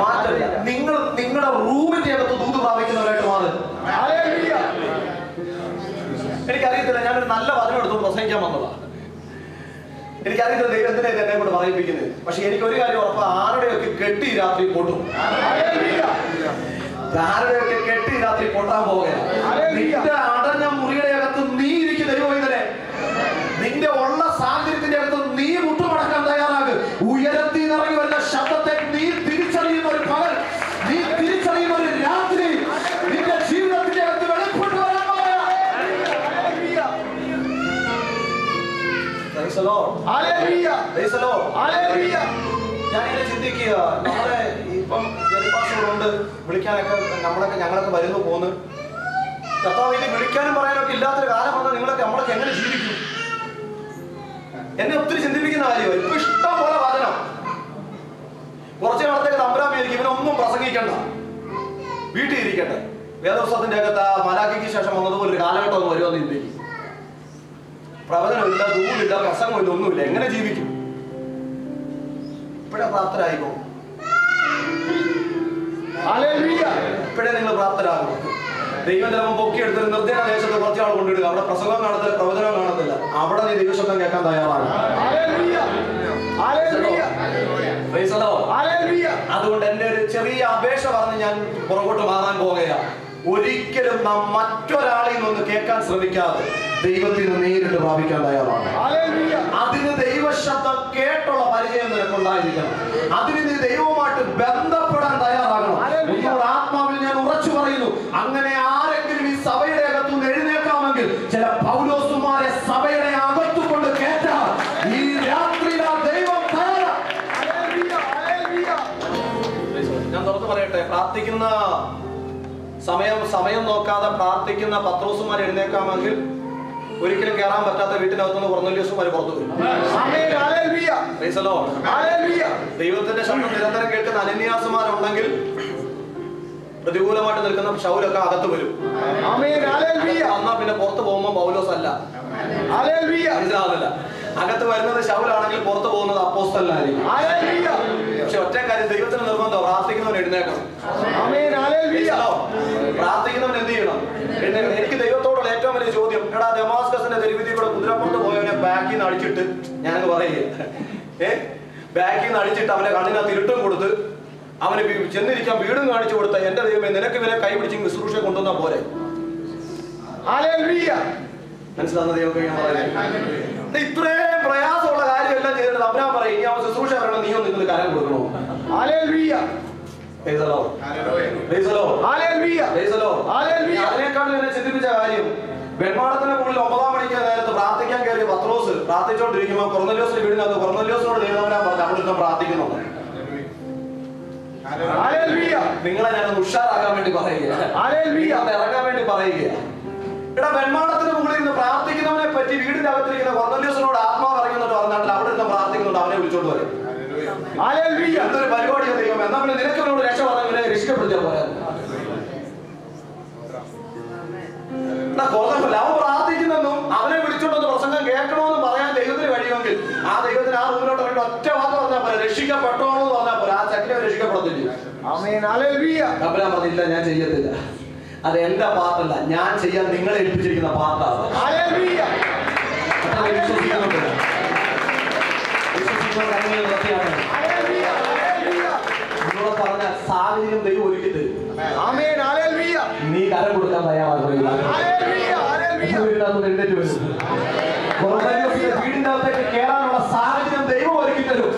മാറ്റമില്ല. നിങ്ങൾ നിങ്ങളുടെ റൂമിന്റെ അകത്ത് ദൂത് പ്രാപിക്കുന്നവരായിട്ട് മാറും. എനിക്കറിയത്തില്ല, ഞാനൊരു നല്ല വചനം എടുത്തു പ്രസംഗിക്കാൻ വന്നതാണ്. എനിക്കറിയത്തില്ല ദൈവം എന്തിനാ എന്നെ കൊണ്ട് പറയിപ്പിക്കുന്നത്. പക്ഷെ എനിക്കൊരു കാര്യം ഉറപ്പ്, ആരുടെയൊക്കെ കെട്ടി രാത്രി പൊട്ടും. ആരുടെയൊക്കെ കെട്ടി രാത്രി പൊട്ടാൻ പോവുകയാണ്. നിന്റെ അടഞ്ഞ മുറിയുടെ അകത്ത് നീ ഇരിക്കും ദൈവം. ഇതിനെ നിന്റെ ഉള്ള സാഹചര്യത്തിന്റെ അകത്ത് നീ മുട്ടുമടക്കാൻ തയ്യാറാകും. ഉയരത്തിൽ നിറങ്ങി വരുന്ന ശബ്ദത്തെ നീ തിരിച്ചറിയുന്ന ഒരു പകൽ, നീ തിരിച്ചറിയുന്ന ഒരു രാത്രി നിന്റെ ജീവിതത്തിന്റെ അകത്ത് വെളിപ്പെട്ടു വരാൻ ഞാനിങ്ങനെ ചിന്തിക്കുക, നമ്മളെ ഇപ്പം ജനപാസുകളുണ്ട് വിളിക്കാനൊക്കെ, ഞങ്ങളൊക്കെ വരുന്നു പോന്ന്. കർത്താവ് ഇത് വിളിക്കാനും പറയാനൊക്കെ ഇല്ലാത്തൊരു കാലം വന്നാൽ നമ്മളൊക്കെ എങ്ങനെ ജീവിക്കും? എന്നെ ഒത്തിരി ചിന്തിപ്പിക്കുന്ന കാര്യമാണ്. ഇപ്പൊ ഇഷ്ടം പോലെ വചനം. കുറച്ചു നാളത്തേക്ക് തമ്പുരാമേരിക്കും ഇവനൊന്നും പ്രസംഗിക്കണ്ട, വീട്ടിൽ ഇരിക്കട്ടെ. വേദോത്സവത്തിന്റെ അകത്ത് മലാഖിക്ക് ശേഷം വന്നതുപോലെ ഒരു കാലഘട്ടം ഒന്ന് വരുമെന്ന് ചിന്തിക്കും. പ്രവചനമില്ല, ദൂരില്ല, പ്രസംഗമില്ല, ഒന്നുമില്ല. എങ്ങനെ ജീവിക്കും? ഇപ്പോഴേ പ്രാപ്തരായിക്കോ? ഇപ്പോഴേ നിങ്ങൾ പ്രാപ്തരാകും. ദൈവം ചിലപ്പോൾ പൊക്കിയെടുത്തൊരു നിർജ്ജന ദേശത്ത് കുറച്ചാൾ കൊണ്ടിടുക. അവിടെ പ്രസംഗം കാണത്തില്ല, പ്രവചനം കാണത്തില്ല. അവിടെ നീ ദൈവശബ്ദം കേൾക്കാൻ തയ്യാറാണ്. അതുകൊണ്ട് എന്റെ ഒരു ചെറിയ അപേക്ഷ പറഞ്ഞ് ഞാൻ പുറകോട്ട് മാറാൻ പോകുകയാണ്. ഒരിക്കലും നാം മറ്റൊരാളിൽ നിന്ന് കേൾക്കാൻ ശ്രമിക്കാതെ ദൈവത്തിന് നേരിട്ട് പ്രാപിക്കാൻ തയ്യാറാണ്. അതിന് ദൈവശബ്ദം കേട്ടുള്ള പരിചയം നിനക്കുണ്ടായിരിക്കണം. അതിന് നീ ദൈവവുമായിട്ട് ബന്ധപ്പെടാൻ തയ്യാറാകണം. ആത്മാവിൽ ഞാൻ ഉറച്ചു പറയുന്നു, അങ്ങനെ ആരെങ്കിലും ഈ സഭയുടെ അകത്തുനിന്ന് എഴുന്നേക്കാമെങ്കിൽ ചില പൗലോസുമാരെ സഭയുടെ അകത്തുകൊണ്ട് കേട്ടാൽ ഈ രാത്രിയിൽ ആ ദൈവം തയ്യാറാണ്. ഞാൻ തുറന്നു പറയട്ടെ, പ്രാർത്ഥിക്കുന്ന സമയം നോക്കാതെ പ്രാർത്ഥിക്കുന്ന പത്രോസുമാർ എഴുന്നേക്കാമെങ്കിൽ ഒരിക്കലും കയറാൻ പറ്റാത്ത വീട്ടിനകത്തുനിന്ന് കൊർന്നേലിയോസുമാർ പുറത്തു വരും. ദൈവത്തിന്റെ ശബ്ദം നിരന്തരം കേൾക്കുന്ന അനന്യാസുമാരുണ്ടെങ്കിൽ പ്രതികൂലമായിട്ട് നിൽക്കുന്ന ശൗലൊക്കെ അകത്ത് വരും. എന്നാ പിന്നെ പുറത്ത് പോകുമ്പോൾ പൗലോസ് അല്ല, മനസ്സിലാവുന്നില്ല. അകത്ത് വരുന്നത് ശൗലാണെങ്കിൽ പുറത്ത് പോകുന്നത് അപ്പോസ്തലനായിരിക്കും. പക്ഷെ ഒറ്റ കാര്യം, ദൈവത്തിന് നിർബന്ധം പ്രാർത്ഥിക്കുന്നവൻ എഴുന്നേക്കണം. പ്രാർത്ഥിക്കുന്നവൻ എന്ത് ചെയ്യണം? എഴുന്നേക്കണം. എനിക്ക് ദൈവത്തോടുള്ള ഏറ്റവും വലിയ ചോദ്യം, എടാ ദമാസ്കസിന്റെ തെരുവിധി കൂടെ കുതിരപ്പുറത്ത് പോയവനെ ബാക്കിൽ നിന്ന് അടിച്ചിട്ട്, ഞാനങ്ങ് പറയുക, ബാക്കിൽ നിന്ന് അടിച്ചിട്ട് അവന്റെ കണ്ണിനകത്ത് ഇരുട്ടും കൊടുത്ത് അവന് ചെന്നിരിക്കാൻ വീടും കാണിച്ചു കൊടുത്ത എന്റെ ദൈവമേ, നിനക്ക് ഇവനെ കൈപിടിച്ച് ശുശ്രൂഷ കൊണ്ടുവന്നാ പോരെ. മനസ്സിലാവുന്ന ദൈവമേ, ഞാൻ പറയുന്നത് ഇത്രയും പ്രയാസമുള്ള കാര്യമെല്ലാം ചെയ്തിട്ട് അബ്രാം പറയും, ഇനി അവൻ ശുശ്രൂഷ വരണം, നീയോ നിങ്ങൾ കരം കൊടുക്കണോ? അതിനേക്കാളും എന്നെ ചിന്തിപ്പിച്ച കാര്യം, വെൺമാടത്തിന് മുകളിൽ 9-ാം മണിക്ക് നേരത്ത് പ്രാർത്ഥിക്കാൻ കയറിയ പത്രോസ് പ്രാർത്ഥിച്ചോണ്ടിരിക്കുമ്പോൾ കൊർന്നേലിയോസിന്റെ വീടിനകത്ത് കൊർന്നേലിയോസിനോട് ദൈവനാമം പറഞ്ഞു അവിടുത്തെ പ്രാർത്ഥിക്കുന്നുണ്ട്. നിങ്ങളെ ഞാനൊന്ന് ഉഷാറാക്കാൻ വേണ്ടി പറയുക, ഇറങ്ങാൻ വേണ്ടി പറയുക. എടാ, വെൺമാടത്തിന് മുകളിൽ നിന്ന് പ്രാർത്ഥിക്കുന്നവനെ പറ്റി വീടിന്റെ അകത്തിരിക്കുന്ന കൊർന്നേലിയോസിനോട് ആത്മാവ് അറിയുന്നുണ്ട് പറഞ്ഞാൽ അവിടെ നിന്ന് പ്രാർത്ഥിക്കുന്നുണ്ട്, അവനെ വിളിച്ചോണ്ട് വരും. എന്തൊരു പരിപാടിയോ ദൈവം. എന്നാ പിന്നെ നിനക്കവനോട് രക്ഷ പറഞ്ഞവനെ രക്ഷിക്കപ്പെടുത്തിയാ പോലെ. അവൻ പ്രാർത്ഥിക്കുന്നെന്നും അവനെ വിളിച്ചോണ്ടെന്ന് പ്രസംഗം കേൾക്കണമെന്നും പറയാൻ ദൈവത്തിന് കഴിയുമെങ്കിൽ ആ ദൈവത്തിന് ആ റൂമിലോട്ട് ഇറങ്ങി ഒറ്റ വാക്ക് പറഞ്ഞാൽ പോലെ, രക്ഷിക്കപ്പെട്ടോ എന്ന് പറഞ്ഞാൽ പോലെ. ആ ചെക്കനെ രക്ഷിക്കപ്പെടത്തില്ല. അബ്രാം പറഞ്ഞില്ല, ഞാൻ ചെയ്യത്തില്ല, അത് എന്റെ പാർട്ടല്ല, ഞാൻ ചെയ്യാൻ നിങ്ങളെ ഏൽപ്പിച്ചിരിക്കുന്ന പാർട്ടാണ്. വിശ്വസിക്കുന്നുണ്ട്. നിങ്ങളോട് പറഞ്ഞ സാഹചര്യം ദൈവം ഒരുക്കി തരും. നീ കരം കൊടുക്കാൻ തയ്യാറാകുന്നില്ല. വീടിന്റെ അകത്തേക്ക് കയറാനുള്ള സാഹചര്യം ദൈവം ഒരുക്കി തരും.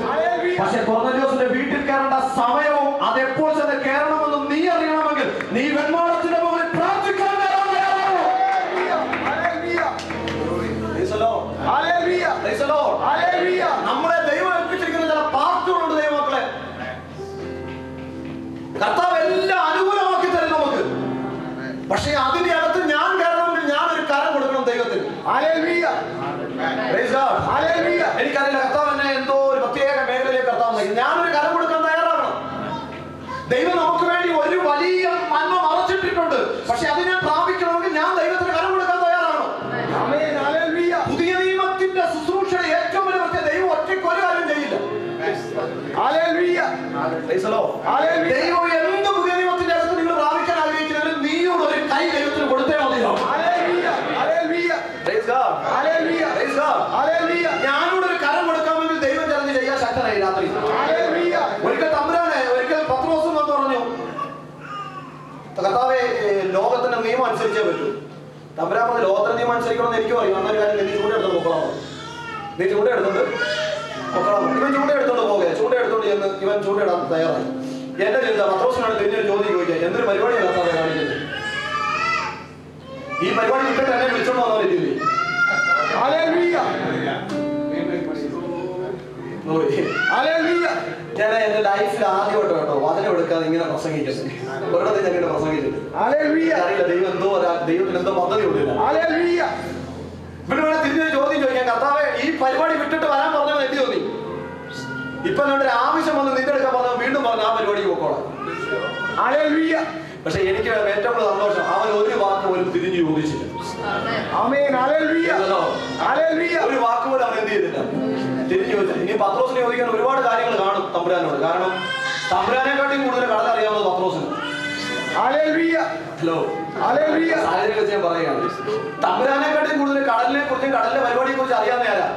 പക്ഷെ കൊർന്നേലിയോസിന്റെ വീട്ടിൽ കയറേണ്ട സമയവും അതെപ്പോൾ ചെന്ന് കയറണമെന്നും നീ അറിയണമെങ്കിൽ നീ വെൺമാടത്തിന്റെ മുകളിൽ പ്രാർത്ഥിക്കാൻ നമ്മളെ ദൈവം ഏൽപ്പിച്ചിരിക്കുന്ന ചില പാർട്ടുകളുണ്ട് ദൈവമക്കളെ. കർത്താവ് എല്ലാം അനുകൂലമാക്കി തരും നമുക്ക്. പക്ഷെ അതിനകത്ത് ഞാൻ കയറണമെങ്കിൽ ഞാൻ ഒരു കരം കൊടുക്കണം ദൈവത്തിന്. എനിക്കറിയില്ല, കർത്താവ് എന്നെ എന്തോ ഒരു പ്രത്യേക മേഖലയിലേക്ക് കർത്താവ് ഞാനൊരു കരം കൊടുക്കാൻ തയ്യാറാകണം. ദൈവം നമുക്ക് വേണ്ടി ഒരു വലിയ നന്മ മറച്ചിട്ടിട്ടുണ്ട്. പക്ഷെ അതിനെ പ്രാപിക്കണമെങ്കിൽ ഞാൻ ദൈവത്തിന് കരം കൊടുക്കാൻ തയ്യാറാകണം. പുതിയ നിയമത്തിന്റെ ശുശ്രൂഷ ഏറ്റവും വലിയ പ്രത്യേക, ദൈവം ഒറ്റയ്ക്ക് ഒരു കാര്യം ചെയ്യില്ല. ദൈവം എന്ത് പുതിയ നിയമത്തിന്റെ അകത്ത് നിങ്ങൾ പ്രാപിക്കാൻ ആഗ്രഹിക്കുന്നതിന് നീയോട് ഒരു കൈ ദൈവത്തിന് കൊടുത്തേ മതിയോ? ഞാനോട് ഒരു കരം കൊടുക്കാമെങ്കിൽ ദൈവം ചേർന്ന് ചെയ്യാൻ ശക്തനായി. രാത്രി ഒരിക്കൽ പത്രോസും എന്ന് പറഞ്ഞു, കർത്താവേ, ലോകത്തിന്റെ നിയമം അനുസരിച്ചേ പറ്റൂ. തമ്പുരാൻ പറഞ്ഞ ലോകത്തിന്റെ നിയമം അനുസരിക്കണമെന്ന് എനിക്ക് പറയും. അന്നൊരു കാര്യം, നീ ചൂണ്ടെടുത്തോണ്ട് നോക്കണം, നീ ചൂണ്ടെടുത്തോണ്ട് നോക്കണം. ഇവൻ ചൂണ്ടെടുത്തോണ്ട് പോകുക, ചൂണ്ടെടുത്തോണ്ട് ചെന്ന് ഇവൻ ചൂണ്ടിടാൻ തയ്യാറായി. എന്റെ ചിന്ത, പത്രോസിനോട് തിരിഞ്ഞൊരു ചോദ്യം ചോദിക്കുക, എന്തൊരു പരിപാടിയാണ് കർത്താവേ കാണിക്കുന്നത്? ഈ പരിപാടി വിട്ടിട്ട് എന്നെ വിളിച്ചോണ്ട് വന്നവരില്ലേ? ഞാൻ എന്റെ ലൈഫിൽ ആദ്യമായിട്ട് കേട്ടോ വചനം എടുക്കാതെ ഇങ്ങനെ പ്രസംഗിച്ചിട്ടുണ്ട്. ഒരിടത്ത് ഞാൻ പ്രസംഗിച്ചിട്ടുണ്ട്. അറിയില്ല, ദൈവം എന്തോ ദൈവത്തിന് എന്തോ പദ്ധതി കൊണ്ടില്ല. ഇവിടെ വേണേ തിരിഞ്ഞൊരു ചോദ്യം ചോദിക്കാം, കർത്താവേ, ഈ പരിപാടി വിട്ടിട്ട് വരാൻ പറഞ്ഞവൻ എന്ത് തോന്നി? ഇപ്പൊ നിന്റെ ഒരു ആവശ്യം വന്ന് നിന്റെ എടുക്കാൻ പറഞ്ഞാൽ വീണ്ടും പറഞ്ഞു ആ പരിപാടിക്ക് പോക്കോളാം. പക്ഷെ എനിക്ക് ഏറ്റവും കൂടുതൽ സന്തോഷം, അവൻ ഒരു വാക്ക് പോലും തിരിഞ്ഞു ചോദിച്ചില്ല. ഒരു വാക്ക് പോലും അവൻ എന്ത് ചെയ്തില്ല, തിരിഞ്ഞു ചോദിച്ചില്ല. ഇനി പത്രോസിനെ ചോദിക്കാൻ ഒരുപാട് കാര്യങ്ങൾ കാണും തമ്പുരാനോട്. കാരണം തമ്പുരാനെക്കാട്ടിയും കൂടുതൽ കടൽ അറിയാവുന്നത് പത്രോസിന്. ഹലോ, സാഹചര്യം വെച്ച് ഞാൻ പറയുകയാണ്. തമ്പുരാനെക്കാട്ടും കൂടുതൽ കടലിനെ കുറിച്ചും കടലിന്റെ പരിപാടിയെ കുറിച്ച് അറിയാവുന്ന ആരാ?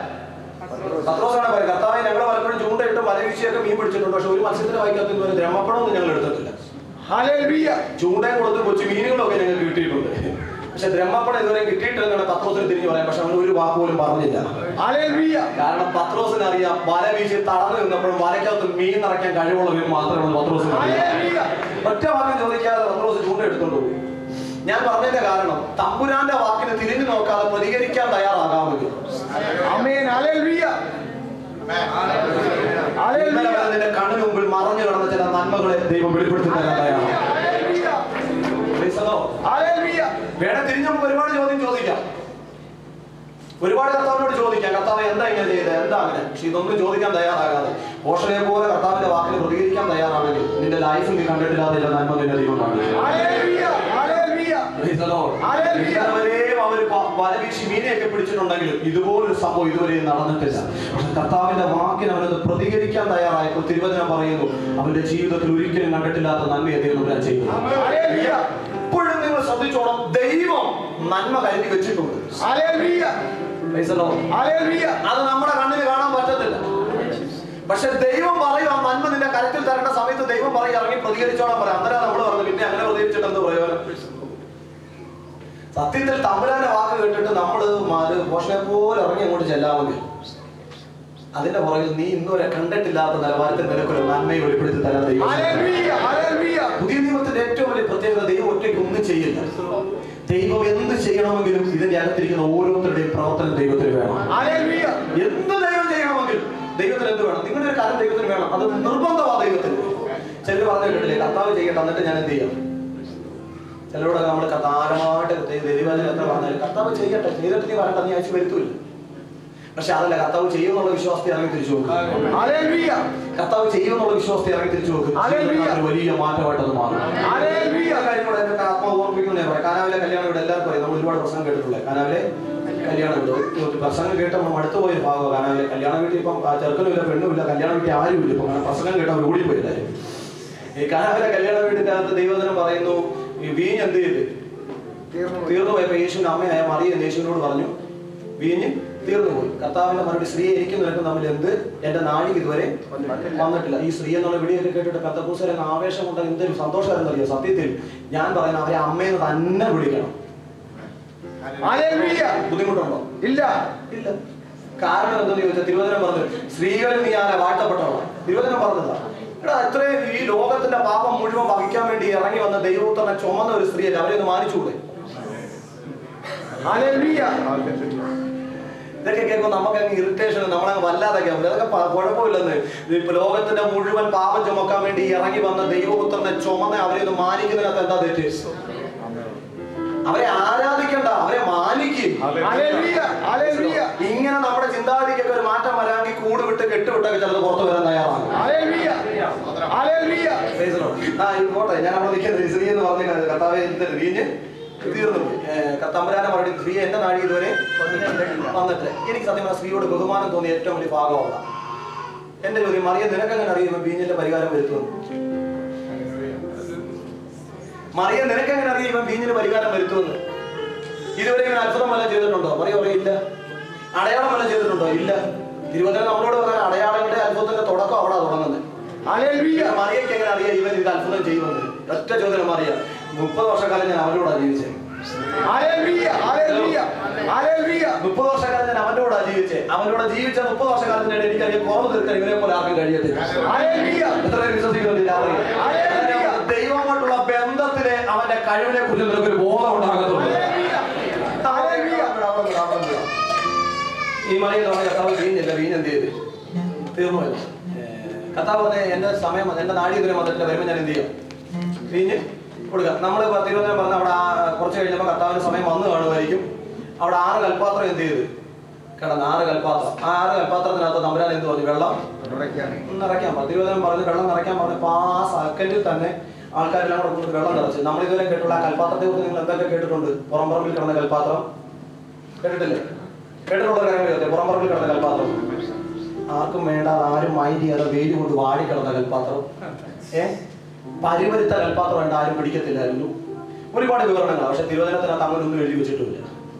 പത്രോസാണ് പറയുന്നത്, കർത്താവേ ഞങ്ങൾ പലപ്പോഴും ചൂണ്ടയിട്ട് വലവീശിയൊക്കെ മീൻ പിടിച്ചിട്ടുണ്ട്, പക്ഷെ ഒരു മത്സ്യത്തിന് വായിക്കാത്ത ദ്രഹ്മപ്പണമൊന്നും ഞങ്ങൾ എടുത്തിട്ടില്ല. ചൂണ്ടയും കൊടുത്ത് കൊച്ചു മീനുകളൊക്കെ ഞങ്ങൾക്ക് കിട്ടിയിട്ടുണ്ട്, പക്ഷെ ബ്രഹ്മപ്പണം ഇതുവരെ കിട്ടിയിട്ടില്ലെന്നാണ് പത്രോസിന് തിരിഞ്ഞു പറയാം. പക്ഷെ അവൻ ഒരു വാക്ക് പോലും പറഞ്ഞില്ല. കാരണം പത്രോസിന് അറിയാം, വല വീശി തളർന്നു നിന്നപ്പോഴും വലയ്ക്കകത്ത് മീൻ നിറയ്ക്കാൻ കഴിവുള്ളവർ മാത്രമേ ഉള്ളൂ. പത്രോസിന് ഒറ്റ വാക്യം ചോദിക്കാതെ പത്രോസ് ചൂണ്ട എടുത്തോണ്ട് പോകും. ഞാൻ പറഞ്ഞതിന്റെ കാരണം തമ്പുരാന്റെ വാക്കിന് തിരിഞ്ഞു നോക്കാതെ പ്രതികരിക്കാൻ തയ്യാറാകാമെങ്കിൽ നിന്റെ കണ്ണിന് മുമ്പിൽ മറഞ്ഞു കിടന്ന ചില നന്മകളെ ദൈവം വെളിപ്പെടുത്തി തരാൻ തയ്യാറാണ്. വേണേ തിരിഞ്ഞു നമുക്ക് ഒരുപാട് ചോദ്യം ചോദിക്കാം, ഒരുപാട് കർത്താവിനോട് ചോദിക്കാം, കർത്താവ് എന്താ ഇങ്ങനെ ചെയ്തത്, എന്താ അങ്ങനെ. പക്ഷെ ഇതൊന്നും ചോദിക്കാൻ തയ്യാറാകാതെ മോശയെ പോലെ കർത്താവിന്റെ വാക്കിന് പ്രതികരിക്കാൻ തയ്യാറാണെങ്കിൽ നിന്റെ ലൈഫിൽ നീ കണ്ടിട്ടില്ലാതെ ചില നന്മ നിന്റെ ദൈവം കാണിക്കും. അവർ വലവീശി മീനെയൊക്കെ പിടിച്ചിട്ടുണ്ടെങ്കിലും ഇതുപോലൊരു സംഭവം ഇതുവരെ നടന്നിട്ടില്ല. പക്ഷെ കർത്താവിന്റെ വാക്കിന് അവനത് പ്രതികരിക്കാൻ തയ്യാറായപ്പോൾ തിരുവചനം പറയുന്നു, അവന്റെ ജീവിതത്തിൽ ഒരിക്കലും കണ്ടിട്ടില്ലാത്ത നന്മയെ ദൈവം ചെയ്തു. എപ്പോഴും നിങ്ങൾ ശ്രദ്ധിച്ചോണം, ദൈവം നന്മ കരുതി വെച്ചിട്ടുണ്ട്. അത് നമ്മുടെ കണ്ണിന് കാണാൻ പറ്റത്തില്ല. പക്ഷെ ദൈവം പറയും, ആ നന്മ നിന്റെ കരത്തിൽ തരേണ്ട സമയത്ത് ദൈവം പറയും ഇറങ്ങി പ്രതികരിച്ചോളാൻ പറയാം. അന്നേരം നമ്മൾ പറഞ്ഞു, പിന്നെ അങ്ങനെ പ്രതികരിച്ചിട്ട് എന്ത് പ്രയോജനം? സത്യത്തിൽ തമ്പുരാന്റെ വാക്ക് കേട്ടിട്ട് നമ്മള് മോശനെ പോലെ ഇറങ്ങി അങ്ങോട്ട് ചെല്ലാമെങ്കിൽ അതിന്റെ പുറകിൽ നീ ഇന്നുവരെ കണ്ടിട്ടില്ലാത്ത നിലവാരത്തിൽ നിനക്കൊരു നന്മയെ വെളിപ്പെടുത്തി തരാൻ ദൈവം. പുതിയ നിയമത്തിന്റെ ഏറ്റവും വലിയ പ്രത്യേകത, ദൈവം ഒറ്റയ്ക്ക് ഒന്നും ചെയ്യില്ല. ദൈവം എന്ത് ചെയ്യണമെങ്കിലും ഇതിന്റെ അകത്തിരിക്കുന്ന ഓരോരുത്തരുടെയും പ്രവർത്തനം ദൈവത്തിന് വേണം. എന്ത് ദൈവം ചെയ്യണമെങ്കിലും ദൈവത്തിന് എന്ത് വേണം? നിങ്ങളുടെ ഒരു കാര്യം ദൈവത്തിന് വേണം, അത് നിർബന്ധമാണ് ദൈവത്തിന്. ചിലർ പറഞ്ഞു കേട്ടില്ലേ, കർത്താവ് ചെയ്യട്ടെ എന്നിട്ട് ഞാൻ എന്ത് ചെയ്യാം. ചിലരോടൊക്കെ നമ്മൾ കർത്താരമായിട്ട് ദൈവത്തിന് എത്ര പറഞ്ഞാലും കർത്താവ് ചെയ്യട്ടെ, ചെയ്തിട്ട് നീ വരട്ടെ, നീ അയച്ചു വരുത്തൂല്ല. പക്ഷെ അതല്ല, കർത്താവ് ചെയ്യുമെന്നുള്ള വിശ്വാസത്തെ ഇറങ്ങി തിരിച്ചു നോക്കും. കർത്താവ് ചെയ്യുമെന്നുള്ള വിശ്വാസത്തെ ഇറങ്ങി തിരിച്ചു നോക്കും. വലിയ മാറ്റമായിട്ട് അത് മാറും. കാര്യങ്ങൾ എന്നൊക്കെ ആത്മാവ് ഓർമ്മിക്കുന്നേ പറയാം. കാനാവിലെ കല്യാണം ഇവിടെ എല്ലാവർക്കും പറയും, നമ്മൾ ഒരുപാട് പ്രസംഗം കേട്ടിട്ടുള്ളത്. കാനാവിലെ കല്യാണം വീട് പ്രസംഗം കേട്ട് നമ്മൾ അടുത്ത് പോയ ഭാഗം. കാനാവിലെ കല്യാണം വീട്ടിൽ ഇപ്പം ചെറുക്കനുമില്ല പെണ്ണുമില്ല, കല്യാണം വീട്ടിൽ ആരുമില്ല. ഇപ്പം പ്രസംഗം കേട്ട് അവർ ഓടിപ്പോയില്ലായിരുന്നു. ഈ കാനാവിലെ കല്യാണ വീടിന്റെ അകത്ത് ദൈവജനം പറയുന്നു, ഈ വീഞ്ഞ് എന്ത് ചെയ്ത് തീർന്നു പോയപ്പോ യേശുവിന്റെ അമ്മയായ മറിയ യേശുവിനോട് പറഞ്ഞു, വീഞ്ഞ് തീർന്നു പോയി. കർത്താവിന്റെ മറുപടി, സ്ത്രീയെ എനിക്ക് നിനക്കും തമ്മിൽ എന്ത്, എന്റെ നാഴിക ഇതുവരെ വന്നിട്ടില്ല. ഈ സ്ത്രീ എന്നുള്ള വിളിയൊക്കെ കേട്ടിട്ട് പെന്തക്കോസ്തുകാരെ ആവേശം കൊണ്ട് എന്തൊരു സന്തോഷമായിരുന്നു അറിയാം. സത്യത്തിൽ ഞാൻ പറയുന്നത് അവരെ അമ്മയെന്ന് തന്നെ വിളിക്കണം. ബുദ്ധിമുട്ടുണ്ടോ? ഇല്ല ഇല്ല. കാരണം എന്തെന്ന് ചോദിച്ചാൽ തിരുവചനം പറഞ്ഞു, സ്ത്രീകളിൽ നീ ആരെ വാഴ്ത്തപ്പെട്ടവളാണ്. തിരുവചനം പറഞ്ഞതാ. എടാ, ഇത്രയും ഈ ലോകത്തിന്റെ പാപം മുഴുവൻ വഹിക്കാൻ വേണ്ടി ഇറങ്ങി വന്ന ദൈവത്തിനെ ചുമന്ന ഒരു സ്ത്രീയല്ല, അവരെ ഒന്ന് മാനിച്ചുകൂടെ? ഇതൊക്കെ കേൾക്കുമ്പോൾ നമുക്ക് അങ്ങ് ഇറിറ്റേഷൻ, നമ്മളങ്ങ് വല്ലാതൊക്കെ ആവും. അതൊക്കെ കുഴപ്പമില്ലെന്ന്. ഇപ്പൊ ലോകത്തിന്റെ മുഴുവൻ പാപം ചുമക്കാൻ വേണ്ടി ഇറങ്ങി വന്ന ദൈവപുത്രനെ ചുമന്ന അവരെ ഒന്ന് മാനിക്കുന്നതിനകത്ത് എന്താ തെറ്റ്? അവരെ ആരാധിക്കണ്ട, അവരെ മാനിക്കും. ഇങ്ങനെ നമ്മുടെ ചിന്താഗതിക്കൊക്കെ ഒരു മാറ്റം വരാമെങ്കിൽ കൂട് വിട്ട് കെട്ടുവിട്ടൊക്കെ ചിലത് പുറത്തു വരാൻ തയ്യാറാണ്. പോട്ടെ, ഞാൻ അവിടെ നിൽക്കുന്നത് സ്ത്രീ എന്ന് പറഞ്ഞ കർത്താവെ വീഞ്ഞ് തീർന്നു. തമ്പുരാനെ മറുപടി, സ്ത്രീ എന്റെ നാടി ഇതുവരെ വന്നിട്ട്. എനിക്ക് സത്യം പറഞ്ഞാൽ സ്ത്രീയോട് ബഹുമാനം തോന്നിയ ഏറ്റവും വലിയ ഭാഗമാണ്. എന്റെ ചോദ്യം, മറിയ നിനക്കെങ്ങനെ അറിയുമ്പോൾ വീഞ്ഞിന്റെ പരിഹാരം വരുത്തുന്നു? മറിയ നിനക്കെങ്ങനെ അറിയാം ഇവൻ വീഞ്ഞിന് പരിഹാരം വരുത്തുമെന്ന്? ഇതുവരെ ഇവൻ അത്ഭുതം വല്ലതും ചെയ്തിട്ടുണ്ടോ? മറിയ പറയില്ല. അടയാളം വല്ലതും ചെയ്തിട്ടുണ്ടോ? ഇല്ല. തിരുവചനം നമ്മളോട് പറഞ്ഞ അടയാളങ്ങളുടെ അത്ഭുതത്തിന്റെ തുടക്കം അവിടെ തുടങ്ങുന്നത്. മറിയയ്ക്ക് എങ്ങനെ അറിയാം ഇവൻ ഇത് അത്ഭുതം ചെയ്യുമെന്ന്? ഒറ്റ ചോദ്യം മറിയ, 30 വർഷക്കാലം ഞാൻ അവനോടാ ജീവിച്ചത്. 30 വർഷക്കാലം ഞാൻ അവനോടാ ജീവിച്ചേ. അവനോട് ജീവിച്ച 30 വർഷക്കാലത്തിനിടെ എനിക്കറിയാം കുറവ് തീർക്കാൻ ഇവനെ പോലെ ആർക്കും കഴിയത്തില്ല. എത്ര വിശ്വസിക്കുന്നില്ല? ദൈവമായിട്ടുള്ള ബന്ധത്തിലെ അവന്റെ കഴിവിനെ കുറിച്ച് നിനക്കൊരു ബോധം ഉണ്ടാകത്തുള്ളൂ. ഈ മറിയ തോന്നി കർത്താവ് വീഞ്ഞില്ല, വീഞ്ഞ് എന്ത് ചെയ്ത് തീർന്നു. കർത്താവ് പറഞ്ഞ എന്റെ സമയം, എന്റെ നാടി ഇതുവരെ വന്നിട്ടില്ല, വരുമ്പോൾ ഞാൻ എന്ത് ചെയ്യാം? വീഞ്ഞ് കൊടുക്കാം. നമ്മൾ തിരുവനന്തപുരം പറഞ്ഞ അവിടെ കുറച്ച് കഴിഞ്ഞപ്പോൾ കർത്താവിന്റെ സമയം വന്നു കാണുമായിരിക്കും. അവിടെ 6 കൽപ്പാത്രം എന്ത് ചെയ്ത് കിടന്ന്, 6 കൽപ്പാത്രം. ആ 6 കൽപ്പാത്രത്തിനകത്ത് തമ്പുരാൻ എന്ത് പറഞ്ഞു? വെള്ളം നിറയ്ക്കാൻ പറഞ്ഞു. തിരുവനന്തപുരം പറഞ്ഞ് വെള്ളം നിറയ്ക്കാൻ പറഞ്ഞപ്പോൾ ആ സെക്കൻഡിൽ തന്നെ ആൾക്കാരെല്ലാം കൂടെ കൊണ്ട് വെള്ളം നിറച്ച്. നമ്മൾ ഇതുവരെ കേട്ടുള്ള ആ കൽപ്പാത്രത്തെ കുറിച്ച് നിങ്ങൾ എന്തൊക്കെ കേട്ടിട്ടുണ്ട്? പുറംപറമ്പിൽ കിടന്ന കൽപ്പാത്രം കേട്ടിട്ടില്ലേ? കേട്ടിട്ടുള്ള കാര്യങ്ങൾ പുറംപറമ്പിൽ കിടന്ന കൽപ്പാത്രം, ആർക്കും വേണ്ടാതെ ആരും മൈൻഡ് ചെയ്യാതെ വെയിൽ കൊണ്ട് വാടി കിടന്ന കൽപ്പാത്രം, പരിവരുത്ത കൽപ്പാത്രം വേണ്ട ആരും പിടിക്കത്തില്ലായിരുന്നു. ഒരുപാട് വിവരണങ്ങളാണ്. പക്ഷെ തിരുവചനത്തിനകത്ത് അങ്ങനെ ഒന്നും എഴുതി വെച്ചിട്ടില്ല.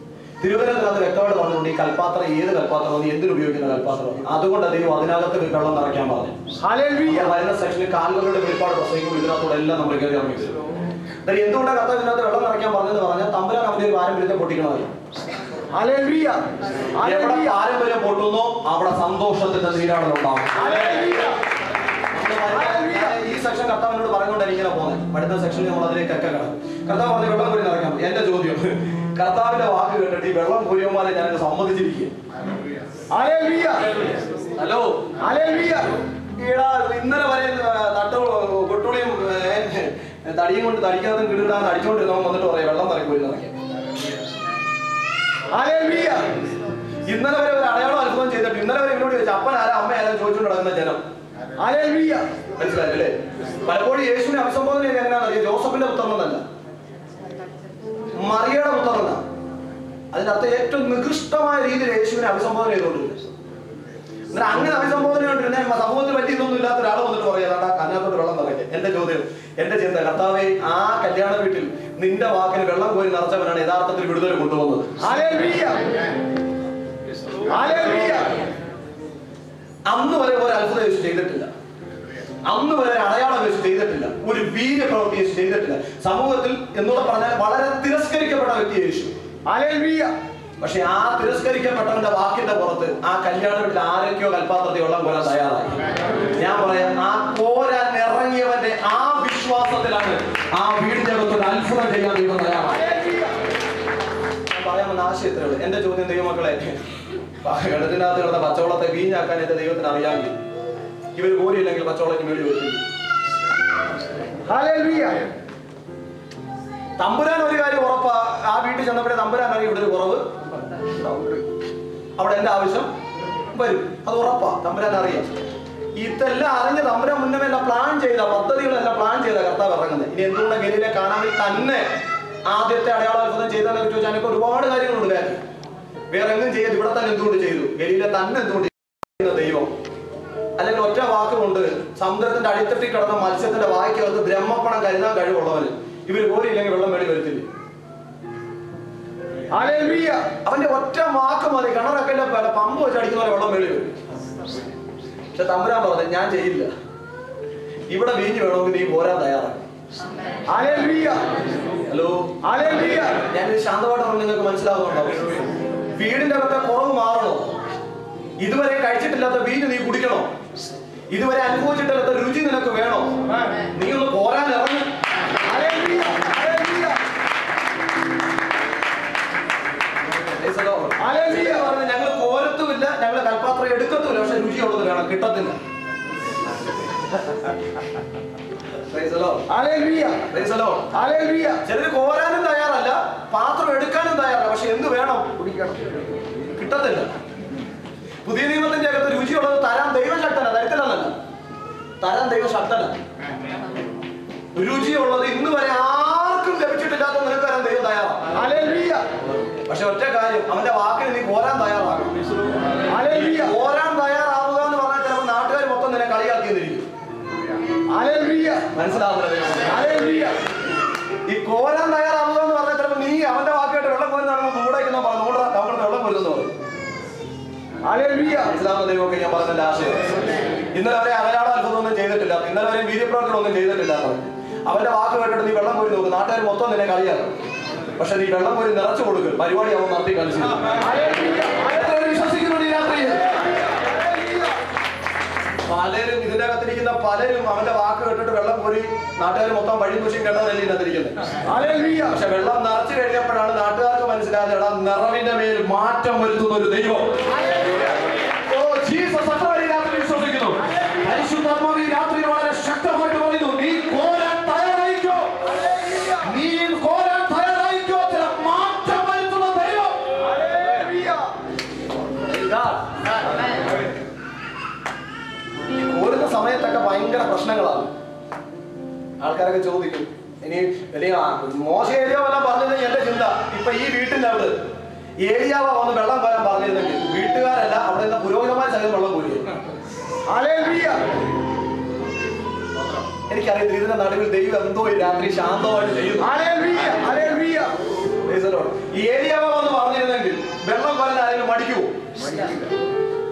തിരുവചനത്തിനകത്ത് വ്യക്തമായിട്ട് പറഞ്ഞുകൊണ്ട് ഈ കൽപ്പാത്രം ഏത് കൽപ്പാത്രമാണ്, എന്തിനുപയോഗിക്കുന്ന കൽപ്പാത്രമാണ്, അതുകൊണ്ട് ദൈവം അതിനകത്ത് വെള്ളം നിറയ്ക്കാൻ പറഞ്ഞു. വരുന്ന സെക്ഷനിൽ കാൽവകളുടെ വെളിപ്പാട് പ്രസംഗിക്കും ഇതിനകത്തൂടെ എല്ലാം നമ്മൾ കയറി ഇറങ്ങി വരും. എന്തുകൊണ്ടാണ് കർത്താവ് ഇതിനകത്ത് വെള്ളം നിറയ്ക്കാൻ പറഞ്ഞെന്ന് പറഞ്ഞാൽ തമ്പുരാൻ അവന്റെ ഒരു പാരമ്പര്യത്തെ പൊട്ടിക്കണമല്ലോ. എവിടെ പാരമ്പര്യം പൊട്ടുന്നോ അവിടെ സന്തോഷത്തിന്റെ നീരാടൽ ഉണ്ടാവും. ഈ സെക്ഷൻ കർത്താവിനോട് പറഞ്ഞുകൊണ്ടാണ് ഇങ്ങനെ പോകുന്നത്. അടുത്ത സെക്ഷനിൽ നമ്മൾ അതിലേക്കൊക്കെ കിടക്കും. കർത്താവ് പറഞ്ഞ വെള്ളം കോരി നിറയ്ക്കാൻ. എന്റെ ചോദ്യം, കർത്താവിന്റെ വാക്ക് കേട്ടിട്ട് ഈ വെള്ളം കോരിയന്മാരെ ഞാൻ സമ്മതിച്ചിരിക്കുക. ഹലോ, ഇന്നലെ വരെ കൊട്ടുളിയും തടിയും കൊണ്ട് തടിക്കാതെ കിടുകിടാന്ന് അടിച്ചോണ്ടിരുന്നവൻ വന്നിട്ട് പറയാം വെള്ളം കോരി നിറയ്ക്കാൻ. ഇന്നലെ വരെ ഒരു അടയാളം അത്ഭുതം ചെയ്തിട്ട് ഇന്നലെ വരെ എന്നോട് ചോദിച്ചു അപ്പൻ ആരാ അമ്മ ആരാ ചോദിച്ചുകൊണ്ട് നടക്കുന്ന ജനം. മനസ്സിലായില്ലേ? പലപ്പോഴും യേശുവിനെ അഭിസംബോധന ചെയ്ത് എങ്ങനെയാണെന്നറിയാം. ജോസഫിന്റെ പുത്രനെന്നല്ല, മറിയയുടെ പുത്രനല്ല. അതിനകത്ത് ഏറ്റവും നികൃഷ്ടമായ രീതിയിൽ യേശുവിനെ അഭിസംബോധന ചെയ്തുകൊണ്ടിരുന്നത്. എന്നാൽ അങ്ങനെ അഭിസംബോധന കൊണ്ടിരുന്ന സമൂഹത്തിൽ പറ്റി ഇതൊന്നും ഇല്ലാത്ത ഒരാൾ വന്നിട്ട് പറയാം അതിനകത്തോട്ട് വെള്ളം നിറയ്ക്കാം. എന്റെ ചോദ്യം, എന്റെ ചിന്ത, കർത്താവേ ആ കല്യാണ വീട്ടിൽ നിന്റെ വാക്കിന് വെള്ളം കോരി നിറച്ചവനാണ് യഥാർത്ഥത്തിൽ വിടുതൽ കൊണ്ടുവന്നത്. അന്ന് വരെ ഒരു അത്ഭുത യേശു ചെയ്തിട്ടില്ല. അന്ന് വരെ അടയാളം യേശു ചെയ്തിട്ടില്ല. ഒരു വീര്യപ്രവൃത്തി യേശു ചെയ്തിട്ടില്ല. സമൂഹത്തിൽ എന്നോട് പറഞ്ഞാൽ വളരെ തിരസ്കരിക്കപ്പെട്ട വ്യക്തി യേശു. പക്ഷെ ആ തിരസ്കരിക്കപ്പെട്ടവന്റെ വാക്കിന്റെ പുറത്ത് ആ കല്യാണ വീട്ടിൽ ആരൊക്കെയോ കൽപ്പാത്രത്തിൽ വെള്ളം കോരാൻ തയ്യാറായി. ഞാൻ പറയാം, ആ കോരാൻ ഇറങ്ങിയവന്റെ ആ വിശ്വാസത്തിലാണ് ആ വീടിന്റെ അകത്ത് ഒരു അത്ഭുതം ചെയ്യാൻ ദൈവം തയ്യാറായി. ഞാൻ പറയാമെന്ന ആശയത്തിലുള്ളത്. എന്റെ ചോദ്യം, ദൈവമക്കളെ, കിണറ്റിനകത്ത് കിടന്ന പച്ചവെള്ളത്തെ വീഞ്ഞാക്കാൻ എന്റെ ദൈവത്തിന് അറിയാമെങ്കിൽ ഇവർ കോരിയില്ലെങ്കിൽ പച്ചവെള്ളത്തിന് വേണ്ടി വെച്ചില്ല. തമ്പുരാൻ ഒരു കാര്യം ഉറപ്പാ, ആ വീട്ടിൽ ചെന്നപ്പോഴേ തമ്പുരാൻ അറിയാം ഇവിടെ ഒരു കുറവ്, അവിടെ എന്റെ ആവശ്യം വരും, അത് ഉറപ്പാ. തമ്പുരാൻ അറിയാം. ഇതെല്ലാം അറിഞ്ഞ് തമ്പുരാൻ മുന്നേ എല്ലാം പ്ലാൻ ചെയ്ത പദ്ധതികളെല്ലാം പ്ലാൻ ചെയ്ത കർത്താവ് ഇറങ്ങുന്നത്. ഇനി എന്തുകൊണ്ട് ഗലീലെ കാനാനിൽ തന്നെ ആദ്യത്തെ അടയാള അത്ഭുതം ചെയ്താൽ ചോദിച്ചാൽ എനിക്ക് ഒരുപാട് കാര്യങ്ങളുണ്ട്. കാര്യം വേറെ എങ്ങും ചെയ്ത് ഇവിടെ തന്നെ എന്തുകൊണ്ട് ചെയ്തു, ഗലീലെ തന്നെ എന്തുകൊണ്ട് ദൈവം. അല്ലെങ്കിൽ ഒറ്റ വാക്കുകൊണ്ട് സമുദ്രത്തിന്റെ അടിത്തട്ടിൽ കിടന്ന മത്സ്യത്തിന്റെ വായ്ക്കകത്ത് ബ്രഹ്മപ്പണം കരുതാൻ കഴിവുള്ളവന് ഇവർ കോരിയില്ലെങ്കിൽ വെള്ളം വേണ്ടി വരത്തില്ല. അവന്റെ ഒറ്റ വാക്ക് മതി, കിണറൊക്കെ പമ്പ് വെച്ച് അടിക്കുന്ന പോലെ വെള്ളം വേണ്ടി വരും. പക്ഷെ തമ്പുരാൻ പറഞ്ഞു ഞാൻ ചെയ്യില്ല, ഇവിടെ വീഞ്ഞ് വേണമെങ്കിൽ നീ പോരാൻ തയ്യാറാണ്. ഹലോ, ഞാനിത് ശാന്തമായിട്ട് പറഞ്ഞു, നിങ്ങൾക്ക് മനസ്സിലാകുന്നുണ്ടാവും. വീടിന്റെ അകത്തെ കുറവ് മാറണോ? ഇതുവരെ കഴിച്ചിട്ടില്ലാത്ത വീഞ്ഞ് നീ കുടിക്കണോ? ഇതുവരെ അനുഭവിച്ചിട്ടില്ലാത്ത രുചി നിനക്ക് വേണോ? നീ ഒന്ന് പോരാൻ ഇറങ്ങി. ഞങ്ങൾ പോരത്തുമില്ല, ഞങ്ങൾ കൽപ്പാത്രം എടുക്കത്തുമില്ല, പക്ഷെ രുചിയുള്ളത് വേണം, കിട്ടത്തില്ല. ചിലര് കോരാനും തയ്യാറല്ല, പാത്രം എടുക്കാനും തയ്യാറല്ല, പക്ഷെ എന്ത് വേണം? കുടിക്കണം, കിട്ടത്തില്ല. പുതിയ നിയമത്തിന്റെ അകത്ത് രുചിയുള്ളത് തരാൻ ദൈവശക്തന, തരത്തില്ലെന്നല്ല, തരാൻ ദൈവശക്തന. രുചിയുള്ളത് ഇന്ന് വരെ ആർക്കും ലഭിച്ചിട്ടില്ലാത്ത നിനക്ക് തരാൻ ദൈവം തയ്യാറാണ്. പക്ഷെ ഒറ്റ കാര്യം, അവന്റെ വാക്കിന് നീ കോരാൻ തയ്യാറാകും. കോരാൻ തയ്യാറാവുക എന്ന് പറഞ്ഞാൽ ചിലപ്പോൾ നാട്ടുകാർ മൊത്തം നിന്നെ കളിയാക്കിയെന്നിരിക്കും. മനസ്സിലാവുന്നത്? ഈ കോരാൻ തയ്യാറാവുക എന്ന് പറഞ്ഞാൽ ചിലപ്പോൾ നീ അവന്റെ വാക്കായിട്ട് വെള്ളം കോരുന്നതാണെന്ന് കൂടേക്കുന്ന പറഞ്ഞു നമ്മൾ വെള്ളം കോരുന്നു പറയും. മനസ്സിലാവുന്ന ദൈവമൊക്കെ ഞാൻ പറഞ്ഞ ആശയം. ഇന്നലെ വരെ അടയാള അത്ഭുതം ഒന്നും ചെയ്തിട്ടില്ല, ഇന്നലെ വരെ വീര്യപ്രവർത്തനം ഒന്നും ചെയ്തിട്ടില്ല. അവന്റെ വാക്ക് കേട്ടിട്ട് നീ വെള്ളം കോരി നോക്കും, നാട്ടുകാർ മൊത്തം നിന്നെ കളിയാക്കും. പക്ഷെ നീ വെള്ളം കോരി നിറച്ചു കൊടുക്കും, പരിപാടി അവൻ നടത്തി കളിച്ചു. വിശ്വസിക്കുന്നുണ്ട് ഈ രാത്രി. പലരും ഇതിന്റെ അകത്തിരിക്കുന്ന പലരും അവന്റെ വാക്ക് കേട്ടിട്ട് വെള്ളം കോരി നാട്ടുകാർ മൊത്തം വഴി ദൂഷ്യം കേട്ടതല്ലേ ഇതിനകത്തിരിക്കുന്നത്. പക്ഷെ വെള്ളം നിറച്ചു കഴിഞ്ഞപ്പോഴാണ് നാട്ടുകാർക്ക് മനസ്സിലായത്, എടാ നിറവിന്റെ മേൽ മാറ്റം വരുത്തുന്ന ഒരു ദൈവം. വിശ്വസിക്കുന്നു. പരിശുദ്ധാത്മാവ് ഈ രാത്രി വളരെ ശക്തമായിട്ട് പറയുന്നു, നീ കോരാൻ തയ്യാറായിക്കോ, നീ കോരാൻ തയ്യാറായിക്കോ, ചില മാറ്റം വരുത്തുന്ന ദൈവം. കോരുന്ന സമയത്തൊക്കെ ഭയങ്കര പ്രശ്നങ്ങളാണ്. ആൾക്കാരൊക്കെ ചോദിക്കും, ഇനി മോശ ഏലിയാവെല്ലാം പറഞ്ഞത് എന്റെ ചിന്ത. ഇപ്പൊ ഈ വീട്ടിന്റെ അവിടെ ഏലിയാവ വന്ന് വെള്ളം കോരാൻ പറഞ്ഞിരുന്നെങ്കിൽ വീട്ടുകാരല്ല അവിടെ നിന്ന് പുരോഹിതമായ സഹിതം വെള്ളം കോരി. എനിക്കറിയത്തില്ല ഇതിന്റെ നടുവിൽ ദൈവം എന്തോ രാത്രി ശാന്തമായിട്ട് ചെയ്യുന്നു. ഈ ഏലിയാവ് വന്ന് പറഞ്ഞിരുന്നെങ്കിൽ വെള്ളം കോരാൻ ആരെങ്കിലും മടിക്കുവോ?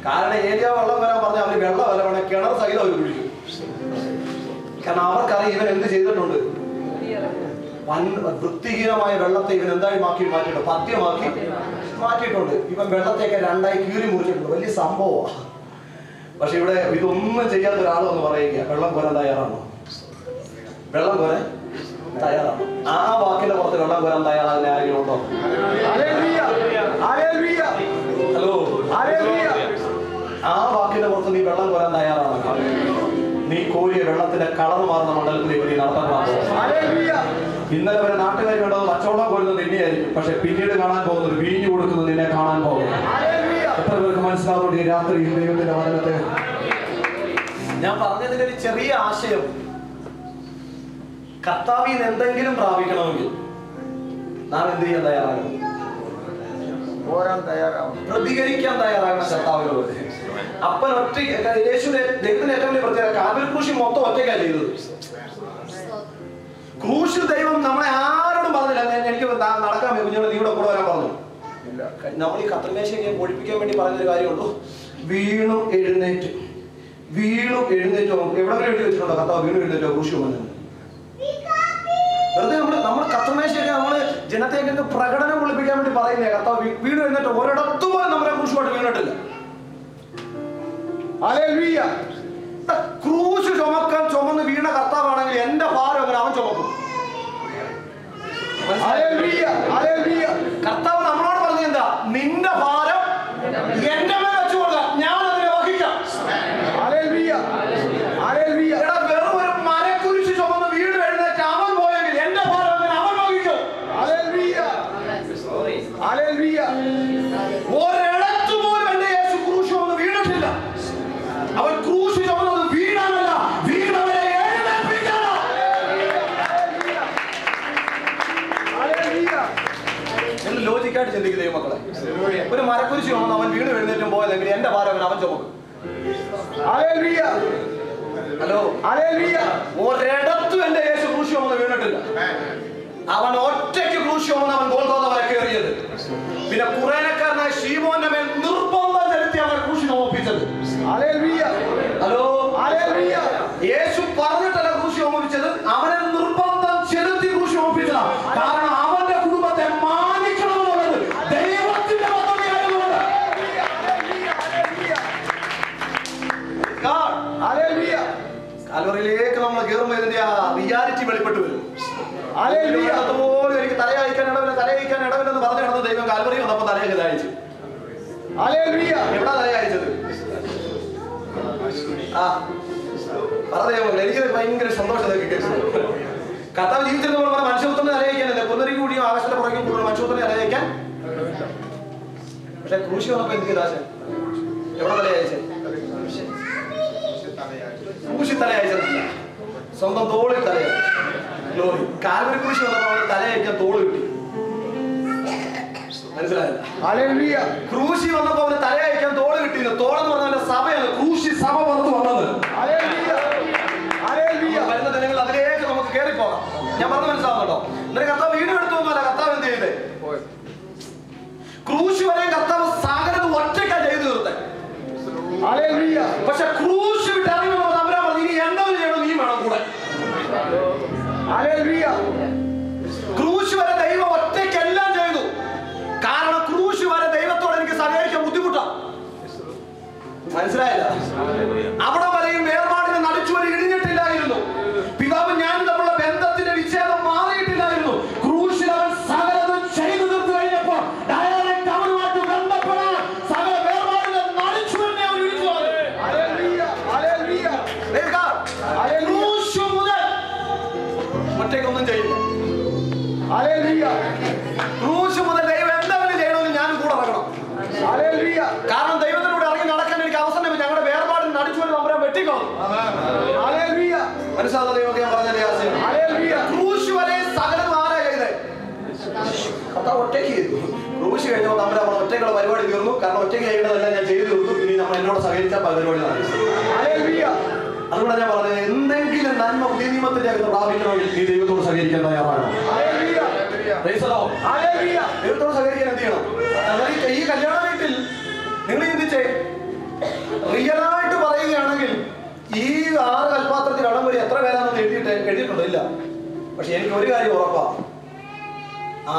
കാരണം ഏലിയാവ് വെള്ളം കോരാൻ പറഞ്ഞാൽ അവര് വെള്ളം വല്ല വേണം കിണർ സഹിതം അവർ കുഴിക്കും. കാരണം അവർക്കറിയാം ഇവൻ എന്ത് ചെയ്തിട്ടുണ്ട്. വൃത്തിഹീനമായ വെള്ളത്തെ ഇവൻ എന്തായി മാറ്റിയിട്ടുണ്ട്, പഥ്യമാക്കി മാറ്റിയിട്ടുണ്ട്. ഇവൻ വെള്ളത്തേക്ക് രണ്ടായി കീറി മുറിച്ചിട്ടുണ്ട്. വലിയ സംഭവമാണ്. പക്ഷെ ഇവിടെ ഇതൊന്നും ചെയ്യാത്ത ഒരാളെന്ന് പറയുക വെള്ളം കോരാൻ തയ്യാറാണോ? വെള്ളം കോരാൻ തയ്യാറാണ്. ആ വാക്കിന്റെ പുറത്ത് വെള്ളം കോരാൻ തയ്യാറാകുന്ന ആരെങ്കിലും ഉണ്ടോ? ഹലോ, ആ വാക്കിന്റെ പുറത്ത് നീ വെള്ളം കോരാൻ തയ്യാറാണ്. നീ കോരിയ വെള്ളത്തിന്റെ കളർ മാറുന്ന മണ്ഡലത്തിലേക്ക് നീ നടത്താൻ ഇന്നലെ വരെ നാട്ടുകാർ കണ്ടത് പച്ചവെള്ളം കോരുന്നത് നിന്നെയായിരിക്കും. പക്ഷെ പിന്നീട് കാണാൻ പോകുന്നത് വീഞ്ഞു കൊടുക്കുന്നത് നിന്നെ കാണാൻ പോകുന്നു. എത്ര പേർക്ക് മനസ്സിലാവുന്നുണ്ട് ഈ രാത്രി ദൈവത്തിന്റെ വചനത്തെ? ഞാൻ പറഞ്ഞതിന്റെ ഒരു ചെറിയ ആശയം, കർത്താവിൽ നിന്ന് എന്തെങ്കിലും പ്രാപിക്കണമെങ്കിൽ നാം എന്ത് ചെയ്യാൻ തയ്യാറാകണം? പ്രതികരിക്കാൻ തയ്യാറാകണം കർത്താവിനോട്. അപ്പൻ ഒറ്റ യേശുവിന്റെ ദൈവത്തിന്റെ ഏറ്റവും വലിയ പ്രത്യേകത കാൽവരി ക്രൂശിൽ മൊത്തം ഒറ്റയ്ക്കാണ് ചെയ്തത്. ക്രൂശിൽ ദൈവം നമ്മളെ ആരോടും പറഞ്ഞില്ല എനിക്ക് നടക്കാൻ കുഞ്ഞുങ്ങൾ നീയുടെ കൂടെ വരാൻ പറഞ്ഞു. നമ്മൾ ഈ കത്രമേശയൊക്കെ ഒഴിപ്പിക്കാൻ വേണ്ടി പറഞ്ഞൊരു കാര്യമുള്ളൂ. വീണു എഴുന്നേറ്റ് എവിടെ എഴുതി വെച്ചിട്ടുണ്ടോ കർത്താവ് വീണു എഴുന്നേറ്റോ ക്രൂശി വന്നു? വെറുതെ നമ്മൾ കത്രമേശയൊക്കെ നമ്മള് ജനത്തേക്കൊക്കെ പ്രകടനം വിളിപ്പിക്കാൻ വേണ്ടി പറയുന്നേ. കർത്താവ് വീണു എഴുന്നേറ്റോ ഒരിടത്തു പോലും നമ്മുടെ ക്രൂശുമായിട്ട് വീണിട്ടില്ല. ക്രൂശ് ചുമന്ന് വീണ കർത്താവാണെങ്കിൽ എന്റെ ഭാരം അങ്ങനെ അവൻ ചുമക്കും. കർത്താവ് നമ്മളോട് പറഞ്ഞ എന്താ? നിന്റെ ഭാരം എന്റെ മേൽ വെച്ചു കൊടുക്കാം, ഞാൻ അതിനെ വഹിക്കാം. വെറും ഒരു മരക്കുരിശ് ചുമന്ന് വീട് എഴുന്നേറ്റ് അവൻ പോയെങ്കിൽ എന്റെ ഭാരം അങ്ങനെ അവൻ വഹിക്കും. ഒരിടത്തു പോലും എന്റെ യേശു ക്രൂശ് ചുമന്ന് വീണിട്ടില്ല. അവൻ ക്രൂശ് ചുമന്നത് വീണാനല്ല, വീണവരെ എഴുന്നേൽപ്പിക്കണം. എന്ന് ലോജിക്കായിട്ട് ചിന്തിക്കുന്ന മക്കളെ, ഒരു മരക്കുരിശ് ചുമന്ന് അവൻ വീണ് എഴുന്നേറ്റും പോയതെങ്കിൽ എന്റെ ഭാരം അവൻ ചുമക്കും. ഹലോ, ഒരിടത്തും എന്റെ യേശു ക്രൂശ് ചുമന്ന് വീണിട്ടില്ല. അവൻ ഒറ്റയ്ക്ക് ക്രൂശ് ചുമന്ന് അവൻ ഗോൽഗോഥ വരെ കയറിയത്. പിന്നെ കുറേനക്കാരനായ ശീമോന്റെ മേൽ നിർബന്ധം ചെലുത്തി അവൻ ക്രൂശ് ചുമപ്പിച്ചത്. ഹലോ, യേശു പറഞ്ഞിട്ടല്ല ക്രൂശ് ചുമപ്പിച്ചത്, അവനെ നിർബന്ധം ചെലുത്തി ക്രൂശ് ചുമപ്പിച്ചതാണ്. കാരണം അവന്റെ കുടുംബത്തെ മാനിക്കണമെന്നുള്ളത് ദൈവത്തിന്റെ പദ്ധതിയായതുകൊണ്ട്. കാൽവറിയിലേക്ക് നമ്മൾ കയറുമ്പോൾ ഇതിന്റെ ആ റിയാലിറ്റി വെളിപ്പെട്ട് വരും. പോലും എനിക്ക് തലയയക്കാൻ ഇടവില്ലെന്ന് പറഞ്ഞു നടന്ന ദൈവം കാൽവറി വന്നപ്പോ തലയൊക്കെ തലയച്ചു. എവിടാ തലയച്ചത്? പറഞ്ഞ എനിക്ക് ഭയങ്കര സന്തോഷമൊക്കെ കേട്ടു. കർത്താവ് ജീവിതത്തിൽ നമ്മൾ മനുഷ്യത്വത്തിന് തലയക്കാനല്ലേ, കൊന്നരി കൂടിയും ആകാശത്തിന്റെ പുറകെ കൂടുതൽ മനുഷ്യത്വത്തിന് തലയക്കാൻ. പക്ഷെ ക്രൂശി വന്നപ്പോ എനിക്ക് നിരാശ. എവിടെ തലയച്ചത്? ക്രൂശി തലയച്ചതില്ല, സ്വന്തം തോളിൽ തലയച്ചു. കാൽവരി ക്രൂശി വന്നപ്പോ അവന് തലയക്കാൻ തോള് കിട്ടി. മനസ്സിലായില്ല? ക്രൂശി വന്നപ്പോ അവന് തലയക്കാൻ തോള് കിട്ടിയില്ല. തോളെന്ന് പറഞ്ഞ സഭയാണ്. ക്രൂശി സഭ പുറത്ത് വന്നത്. വരുന്ന ദിനങ്ങൾ അതിലേക്ക് നമുക്ക് കയറിപ്പോകാം. ഞാൻ പറഞ്ഞു മനസ്സിലാവുന്നുണ്ടോ? എന്നിട്ട് കർത്താവ് വീട് എടുത്തൊന്നുമല്ല. കർത്താവ് എന്ത് ചെയ്തേ? ക്രൂശ് വരെ കർത്താവ് സകലത് ഒറ്റയ്ക്കാണ് ചെയ്തു തീർത്തേ. പക്ഷെ ക്രൂശ് വിട്ടറിഞ്ഞു അവരാ പറഞ്ഞു ഇനി എന്തോ ചെയ്യണം, നീ വേണം കൂടെ. ക്രൂശ് വരെ ദൈവം ഒറ്റയ്ക്കെല്ലാം ചെയ്തു. കാരണം ക്രൂശ് വരെ ദൈവത്തോട് എനിക്ക് സഹകരിക്കാൻ ബുദ്ധിമുട്ടാണ്. മനസ്സിലായില്ല? അവിടെ വരെയും വേർപാടിനെ നടിച്ചു വരെ ഇടിഞ്ഞിട്ടില്ലായിരുന്നു. പിതാവ് ഞാനും തമ്മിലുള്ള ബന്ധത്തിന്റെ വിച്ഛേദം മാറിയിട്ടില്ലായിരുന്നു. ക്രൂശിൽ അവൻ സകലതും ചെയ്തു തീർത്തു കഴിഞ്ഞപ്പോൾ ഡയറക്റ്റ് അവനുമായിട്ട് ബന്ധപ്പെടാൻ സകല വേർപാടിനെ നടിച്ചു തന്നെ അവൻ ഇടിച്ചു. ക്രൂശ് മുതൽ ഒറ്റയ്ക്കൊന്നും ചെയ്യില്ല. ക്രൂശ് മുതൽ ദൈവം എന്തെങ്കിലും ചെയ്യണമെന്ന് ഞാനും കൂടെ ഇറങ്ങണം. കാരണം ദൈവത്തിലൂടെ ഇറങ്ങി നടക്കാൻ എനിക്ക് അവസരം ഞങ്ങളുടെ വേർപാടിന് നടിച്ചു വരെ നമ്മളെ വെട്ടിക്കോളും. മനസ്സിലാകുന്ന ദൈവമൊക്കെ ഞാൻ പറഞ്ഞ ക്രൂശ് വരെ സകലം ആരാ ചെയ്തേ? കർത്താവ് ഒറ്റയ്ക്ക് ചെയ്തു. ക്രൂശ് കഴിഞ്ഞപ്പോൾ നമ്മൾ ഒറ്റയ്ക്കുള്ള പരിപാടി തീർന്നു. കാരണം ഒറ്റയ്ക്ക് ചെയ്യേണ്ടതെല്ലാം ഞാൻ ചെയ്തു തീർത്തു. ഇനി നമ്മൾ എന്നോട് സഹകരിച്ചാൽ പരിപാടി നടക്കും. അതുകൊണ്ട് ഞാൻ പറഞ്ഞത്, എന്തെങ്കിലും നന്മ പുതിയ നിയമത്തിന്റെ അകത്ത് പ്രാപിക്കണമെങ്കിൽ നീ ദൈവത്തോട് സഹകരിക്കാൻ തയ്യാറാണ്. ദൈവത്തോട് സഹകരിക്കാൻ എന്ത് ചെയ്യണം? ഈ കല്യാണ വീട്ടിൽ നിങ്ങൾ ചിന്തിച്ചേ, റിയലായിട്ട് പറയുകയാണെങ്കിൽ ഈ 6 കൽപ്പാത്രത്തിൽ ഇടം വരെ എത്ര പേരാണെന്ന് എഴുതിയിട്ടുണ്ടോ? ഇല്ല. പക്ഷെ എനിക്ക് ഒരു കാര്യം ഉറപ്പാ,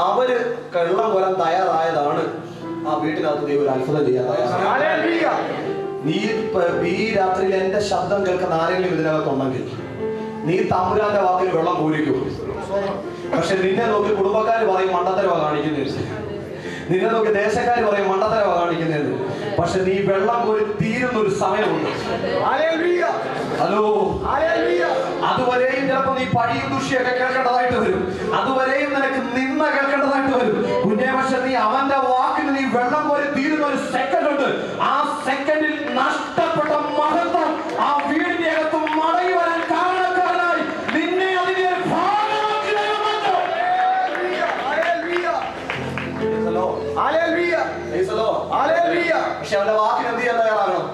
അവര് കള്ളം കോരാൻ തയ്യാറായതാണ് ആ വീട്ടിനകത്ത് ദൈവം ഒരു അത്ഭുതം ചെയ്യാൻ തയ്യാറാണ്. നീ ഈ രാത്രിയിൽ എന്റെ ശബ്ദം കേൾക്കുന്ന ആരെങ്കിലും ഇതിനകത്തുണ്ടെങ്കിൽ നീ തമ്പുരാന്റെ വാക്കിൽ വെള്ളം കോരിക്കും. പക്ഷെ നിന്നെ നോക്കി കുടുംബക്കാർ പറയും മണ്ടത്തരവാ കാണിക്കുന്നത്, നിന്നെ നോക്കി ദേശക്കാർ പറയും മണ്ടത്തരവാ കാണിക്കുന്നത്. പക്ഷെ നീ വെള്ളം കോരി തീരുന്ന ഒരു സമയമുണ്ട്. ഹലോ, അതുവരെയും ചിലപ്പോ നീ പഴിയും ദുഷിയൊക്കെ കേൾക്കേണ്ടതായിട്ട് വരും, അതുവരെയും നിനക്ക് നിന്ന കേൾക്കേണ്ടതായിട്ട് വരും കുഞ്ഞേ. പക്ഷെ നീ അവന്റെ വാക്കിന് നീ വെള്ളം കോരി തീരുന്ന ഒരു സെക്കൻഡ് ഉണ്ട്. ആ സെക്കൻഡിൽ നഷ്ടപ്പെട്ട മഹത്വം ആ വീടിന്റെ അകത്ത് മടങ്ങി വരാൻ കാരണക്കാരനായി നിന്നെ അതിന്റെ ഭാഗമാക്കി മാറ്റും. പക്ഷെ അവന്റെ വാക്കിന് എന്ത് ചെയ്യാൻ തയ്യാറാകണം?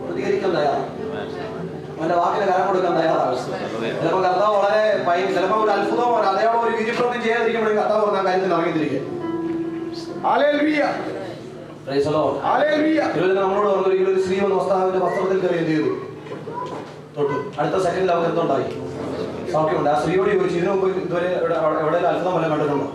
പ്രതികരിക്കാൻ തയ്യാറാണ്. അവന്റെ വാക്കിന് കരം കൊടുക്കാൻ തയ്യാറാകും. ചിലപ്പോൾ കർത്താവ് വളരെ ചിലപ്പോൾ ഒരു അത്ഭുതമോ അതേപോലെ ഒരു വിധിപ്രവൃത്തി ചെയ്യാതിരിക്കുമ്പോഴേ കർത്താവ് പറഞ്ഞ കാര്യത്തിൽ ഇറങ്ങിത്തിരിക്കും. നമ്മളോട് പറഞ്ഞു, ഒരു സ്ത്രീ വന്ന് വസ്ത്രത്തിൽ കയറി എന്ത് ചെയ്തു? തൊട്ടു. അടുത്ത സെക്കൻഡിൽ അവർക്ക് എന്തുണ്ടായി? സൗഖ്യമുണ്ട്. ആ സ്ത്രീയോട് ചോദിച്ചു, ഇതിനു മുമ്പ് ഇതുവരെ എവിടെ അത്ഭുതം വല്ലതും കണ്ടിട്ടുണ്ടോ?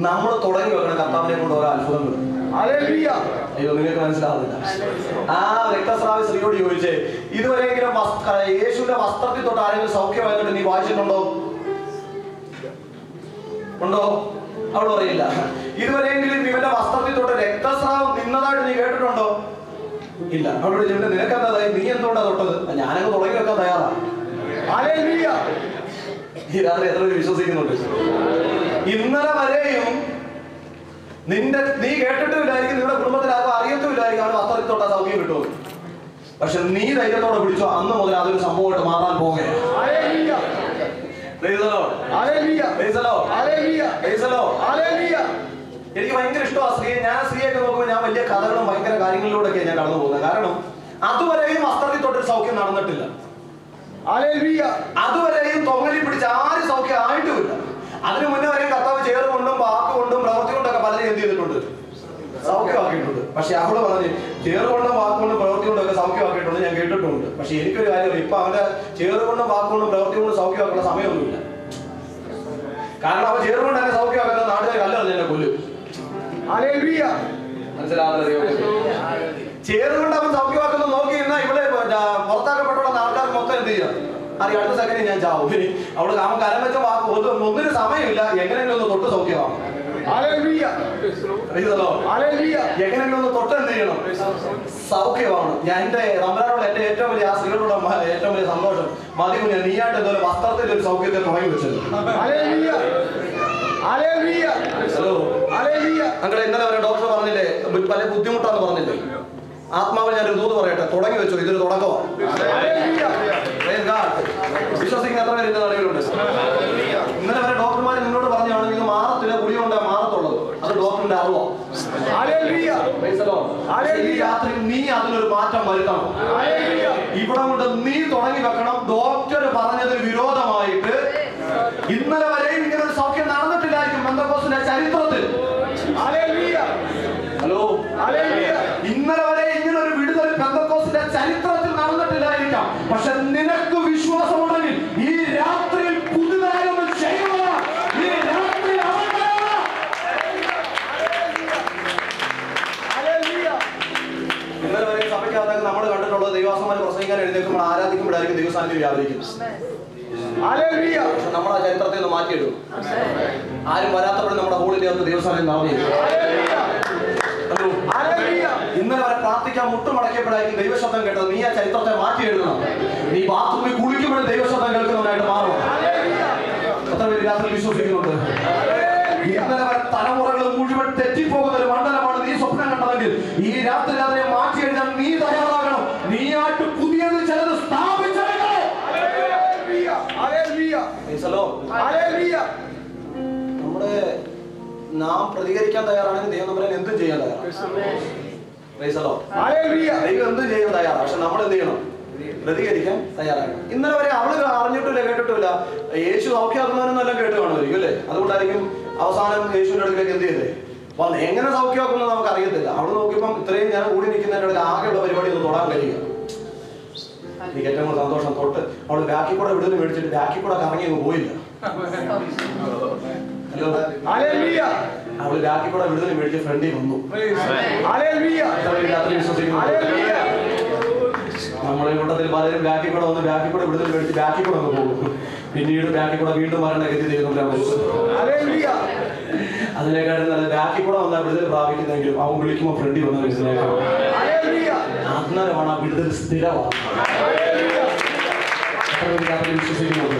നമ്മൾ തുടങ്ങി വെക്കണം കർത്താവിനെ കൊണ്ട് ഓരോ അത്ഭുതങ്ങൾ. അയ്യോ, നിങ്ങൾക്ക് മനസ്സിലാവുന്നില്ല. ആ രക്തസ്രാവി സ്ത്രീയോട് ചോദിച്ചേ, ഇതുവരെയെങ്കിലും യേശുവിന്റെ വസ്ത്രത്തിൽ തൊട്ട് ആരെങ്കിലും സൗഖ്യമായിട്ട് നീ വായിച്ചിട്ടുണ്ടോ? ഉണ്ടോ? അവൾ പറയില്ല. ഇതുവരെയെങ്കിലും ഇവന്റെ വസ്ത്രത്തിൽ തൊട്ട് രക്തസ്രാവം നിന്നതായിട്ട് നീ കേട്ടിട്ടുണ്ടോ? ഇല്ല. അവളോട് ചോദിച്ചിട്ട് നിനക്കെന്തായി, നീ എന്തുകൊണ്ടാ തൊട്ടത്? ഞാനങ്ങ് തുടങ്ങി വെക്കാൻ തയ്യാറാണ്. ഈ രാത്രി എത്ര പേര് വിശ്വസിക്കുന്നുണ്ട്? ഇന്നലെ വരെയും നീ കേട്ടിട്ടുമില്ലായിരിക്കും, നിങ്ങളുടെ കുടുംബത്തിൽ ആർക്കും അറിയത്തുമില്ലായിരിക്കും അവന് വസ്ത്രത്തിൽ തൊട്ടാ സൗഖ്യം കിട്ടുമെന്ന്. പക്ഷെ നീ ധൈര്യത്തോടെ പിടിച്ചോ, അന്ന് മുതൽ അതൊരു സംഭവമായിട്ട് മാറാൻ പോകുകയാണ്. എനിക്ക് ഭയങ്കര ഇഷ്ടമാണ് സ്ത്രീയെ. ഞാൻ സ്ത്രീയൊക്കെ നോക്കുമ്പോൾ ഞാൻ വലിയ കഥകളും ഭയങ്കര കാര്യങ്ങളിലൂടെയൊക്കെ ഞാൻ കടന്നു പോകുന്നത്. കാരണം അതുവരെയും വസ്ത്രത്തിൽ തൊട്ടൊരു സൗഖ്യം നടന്നിട്ടില്ല. അതുവരെയും തൊങ്ങലി പിടിച്ച് ആരും സൗഖ്യം ആയിട്ടുമില്ല. അതിനു മുന്നേ വരെയും കർത്താവ് ചേർകൊണ്ടും വാക്കുകൊണ്ടും പ്രവൃത്തി കൊണ്ടൊക്കെ പലരും എന്ത് ചെയ്തിട്ടുണ്ട്? സൗഖ്യമാക്കിയിട്ടുണ്ട്. പക്ഷെ അവള് പറഞ്ഞു, ചേറുകൊണ്ടും വാക്കുകൊണ്ടും പ്രവൃത്തി കൊണ്ടൊക്കെ സൗഖ്യമാക്കിയിട്ടുണ്ട്, ഞാൻ കേട്ടിട്ടുണ്ട്. പക്ഷെ എനിക്കൊരു കാര്യം, ഇപ്പൊ അവന്റെ ചേറുകൊണ്ടും വാക്കുകൊണ്ടും പ്രവൃത്തി കൊണ്ടും സൗഖ്യമാക്കുന്ന സമയമൊന്നുമില്ല. കാരണം അവൻ ചേറുകൊണ്ട് തന്നെ സൗഖ്യമാക്കുന്നത് നാട്ടുകാർ കല്ലെറിഞ്ഞ് എന്നെ കൊല്ലും. മനസ്സിലാവുന്നത്? ചേറുകൊണ്ട് അവൻ സൗഖ്യമാക്കുന്നത് നോക്കി നിന്നാ ഇവിടെ പുറത്താക്കപ്പെട്ടുള്ള ആൾക്കാർ മൊത്തം എന്ത് ചെയ്യാം അറിയാം? അടുത്ത സെക്കൻഡ് ഞാൻ ചാവും. അവള് അവൻ കരം വെച്ച വാക്ക് ഒന്നിനും സമയമില്ല, എങ്ങനെയെങ്കിലും ഒന്ന് തൊട്ട് സൗഖ്യമാവും. എങ്ങനെയെങ്കിലും ഒന്ന് തൊട്ട് എന്ത് ചെയ്യണം? സൗഖ്യമാവണം. ഞാൻ എന്റെ തമ്പുരാനോട് എന്റെ ഏറ്റവും വലിയ ആ സ്ത്രീകളോട് ഏറ്റവും വലിയ സന്തോഷം, മതി കുഞ്ഞ് നീയായിട്ട് എന്തോ വസ്ത്രത്തിൽ ഒരു സൗഖ്യത്തെ തുടങ്ങി വെച്ചത്. അങ്ങനെ ഇന്നലെ വരെ ഡോക്ടർ പറഞ്ഞില്ലേ പല ബുദ്ധിമുട്ടാന്ന് പറഞ്ഞില്ലേ? ആത്മാവിൽ ഞാനൊരു ദൂത് പറയട്ടെ, തുടങ്ങി വെച്ചു, ഇതൊരു തുടക്കമാണ്. വിശ്വസിക്കുന്ന എത്ര പേര് ഇന്നലെ അറിവുണ്ട്? ഇന്നലെ വരെ ഡോക്ടർമാർ നിന്നോട് പറഞ്ഞാണ് ഇത് മാറത്തില്ല, ഗുളിക കൊണ്ട് മാറത്തുള്ളത്. അത് ഡോക്ടറിന്റെ അറിവാണ്. ഈ രാത്രി നീ അതിനൊരു മാറ്റം വരുത്തണം. ഇവിടെ കൊണ്ട് നീ തുടങ്ങി വെക്കണം. ഡോക്ടർ പറഞ്ഞതിന് വിരോധമായിട്ട് ഇന്നലെ വരെയും ഇങ്ങനെ ഒരു സൗഖ്യം നടന്നിട്ടില്ലായിരിക്കും പെന്തക്കോസ്തിന്റെ ചരിത്രത്തിൽ. ഹലോ, ഇന്നലെ വരെ ഇങ്ങനെ ഒരു വിടുതൽ പെന്തക്കോസ്തിന്റെ ചരിത്രത്തിൽ നടന്നിട്ടില്ലായിരിക്കാം. പക്ഷെ നിനക്ക് വിശ്വാസമുണ്ടെങ്കിൽ ഈ രാത്രിയിൽ പുതുതായി ഒന്ന് ചെയ്യുക. ഈ രാത്രി ഇന്നലെ വരെ സഭയ്ക്കകത്ത് നമ്മൾ കണ്ടിട്ടുള്ളത് ദൈവാസന്മാർ പ്രസംഗിക്കാൻ എഴുന്നേൽക്കുമ്പോൾ ആരാധിക്കുമ്പോഴായിരിക്കും ദൈവസാന്നിധ്യം വ്യാപരിക്കുന്നത്. നമ്മുടെ ചരിത്രത്തെ ഒന്ന് മാറ്റിയിടും. ആരും വരാത്തപ്പോഴും നമ്മുടെ ഹോളിന്റെ അകത്ത് ദൈവസാന്നിധ്യം നിറഞ്ഞിരിക്കും. ഇന്നലെ വരെ പ്രാർത്ഥിക്കാൻ മുട്ടുമടക്കിയപ്പോഴായിരിക്കും ദൈവശബ്ദം കേട്ടത്. നീ ആ ചരിത്രത്തെ മാറ്റി എഴുതണം. നീ ബാത്റൂമിൽ കുളിക്കുമ്പോഴും ദൈവശബ്ദം കേൾക്കുന്നവനായിട്ട് മാറും. എത്ര പേര് രാത്രി വിശ്വസിക്കുന്നുണ്ട്? ഇന്നലെ വരെ തലമുറകൾ മുഴുവൻ തെറ്റിപ്പോകുന്ന ഒരു മണ്ഡലമാണ് നീ സ്വപ്നം കണ്ടതെങ്കിൽ ഈ രാത്രി അതിനെ മാറ്റി എഴുതാൻ നീ തയ്യാറാകണം. നീയായിട്ട് പുതിയത് ചിലത് സ്ഥാപിച്ചെടുക്കണം. നമ്മുടെ നാം പ്രതികരിക്കാൻ തയ്യാറാണെങ്കിൽ ദൈവം നമ്മളെ എന്തും ചെയ്യാൻ തയ്യാറാണ്. ദൈവം എന്തും ചെയ്യാൻ തയ്യാറാണ്. പക്ഷെ നമ്മൾ എന്ത് ചെയ്യണം? പ്രതികരിക്കാൻ തയ്യാറാണ്. ഇന്നലെ വരെ അവള് അറിഞ്ഞിട്ടില്ല, കേട്ടിട്ടില്ല. യേശു സൗഖ്യമാക്കുന്നവനെന്നെല്ലാം കേട്ട് കാണുമായിരിക്കും അല്ലേ? അതുകൊണ്ടായിരിക്കും അവസാനം യേശുവിന്റെ അടുത്തേക്ക് എന്ത് ചെയ്തേ വന്ന്. എങ്ങനെ സൗഖ്യമാക്കുന്നത് നമുക്ക് അറിയത്തില്ല. അവള് നോക്കിയപ്പം ഇത്രയും ഞാൻ കൂടി നിൽക്കുന്നതിന്റെ ഇടയിൽ ആകെയുള്ള പരിപാടി ഒന്ന് തൊടാൻ കഴിയുക. എനിക്ക് ഏറ്റവും കൂടുതൽ സന്തോഷം തൊട്ട് അവള് ബാക്കി കൂടെ വിടുതൽ മേടിച്ചിട്ട് ബാക്കി കൂടെ കറങ്ങി അങ്ങ് പോയില്ല. അവള് ബാക്കി കൂടെ വിടുതൽ മേടിച്ച് ഫ്രണ്ടിൽ വന്നു. നമ്മളെ കൂട്ടത്തിൽ പലരും ബാക്കി കൂടെ വന്ന് ബാക്കി കൂടെ വിടുതൽ മേടിച്ച് ബാക്കി കൂടെ അങ്ങ് പോകും. പിന്നീട് ബാക്കി കൂടെ വീണ്ടും വരേണ്ട ഗതി ദൈവം. അതിനെക്കാട്ടും നല്ല ബാക്കി കൂടെ വന്നാൽ വിടുതൽ പ്രാപിക്കുന്നെങ്കിലും അവൻ വിളിക്കുമ്പോൾ ഫ്രണ്ടിൽ വന്ന വിടുതലേക്കാണ്. അന്നേരമാണ് ആ വിടുതൽ സ്ഥിരമാണ്. വിശ്വസിക്കുന്നത്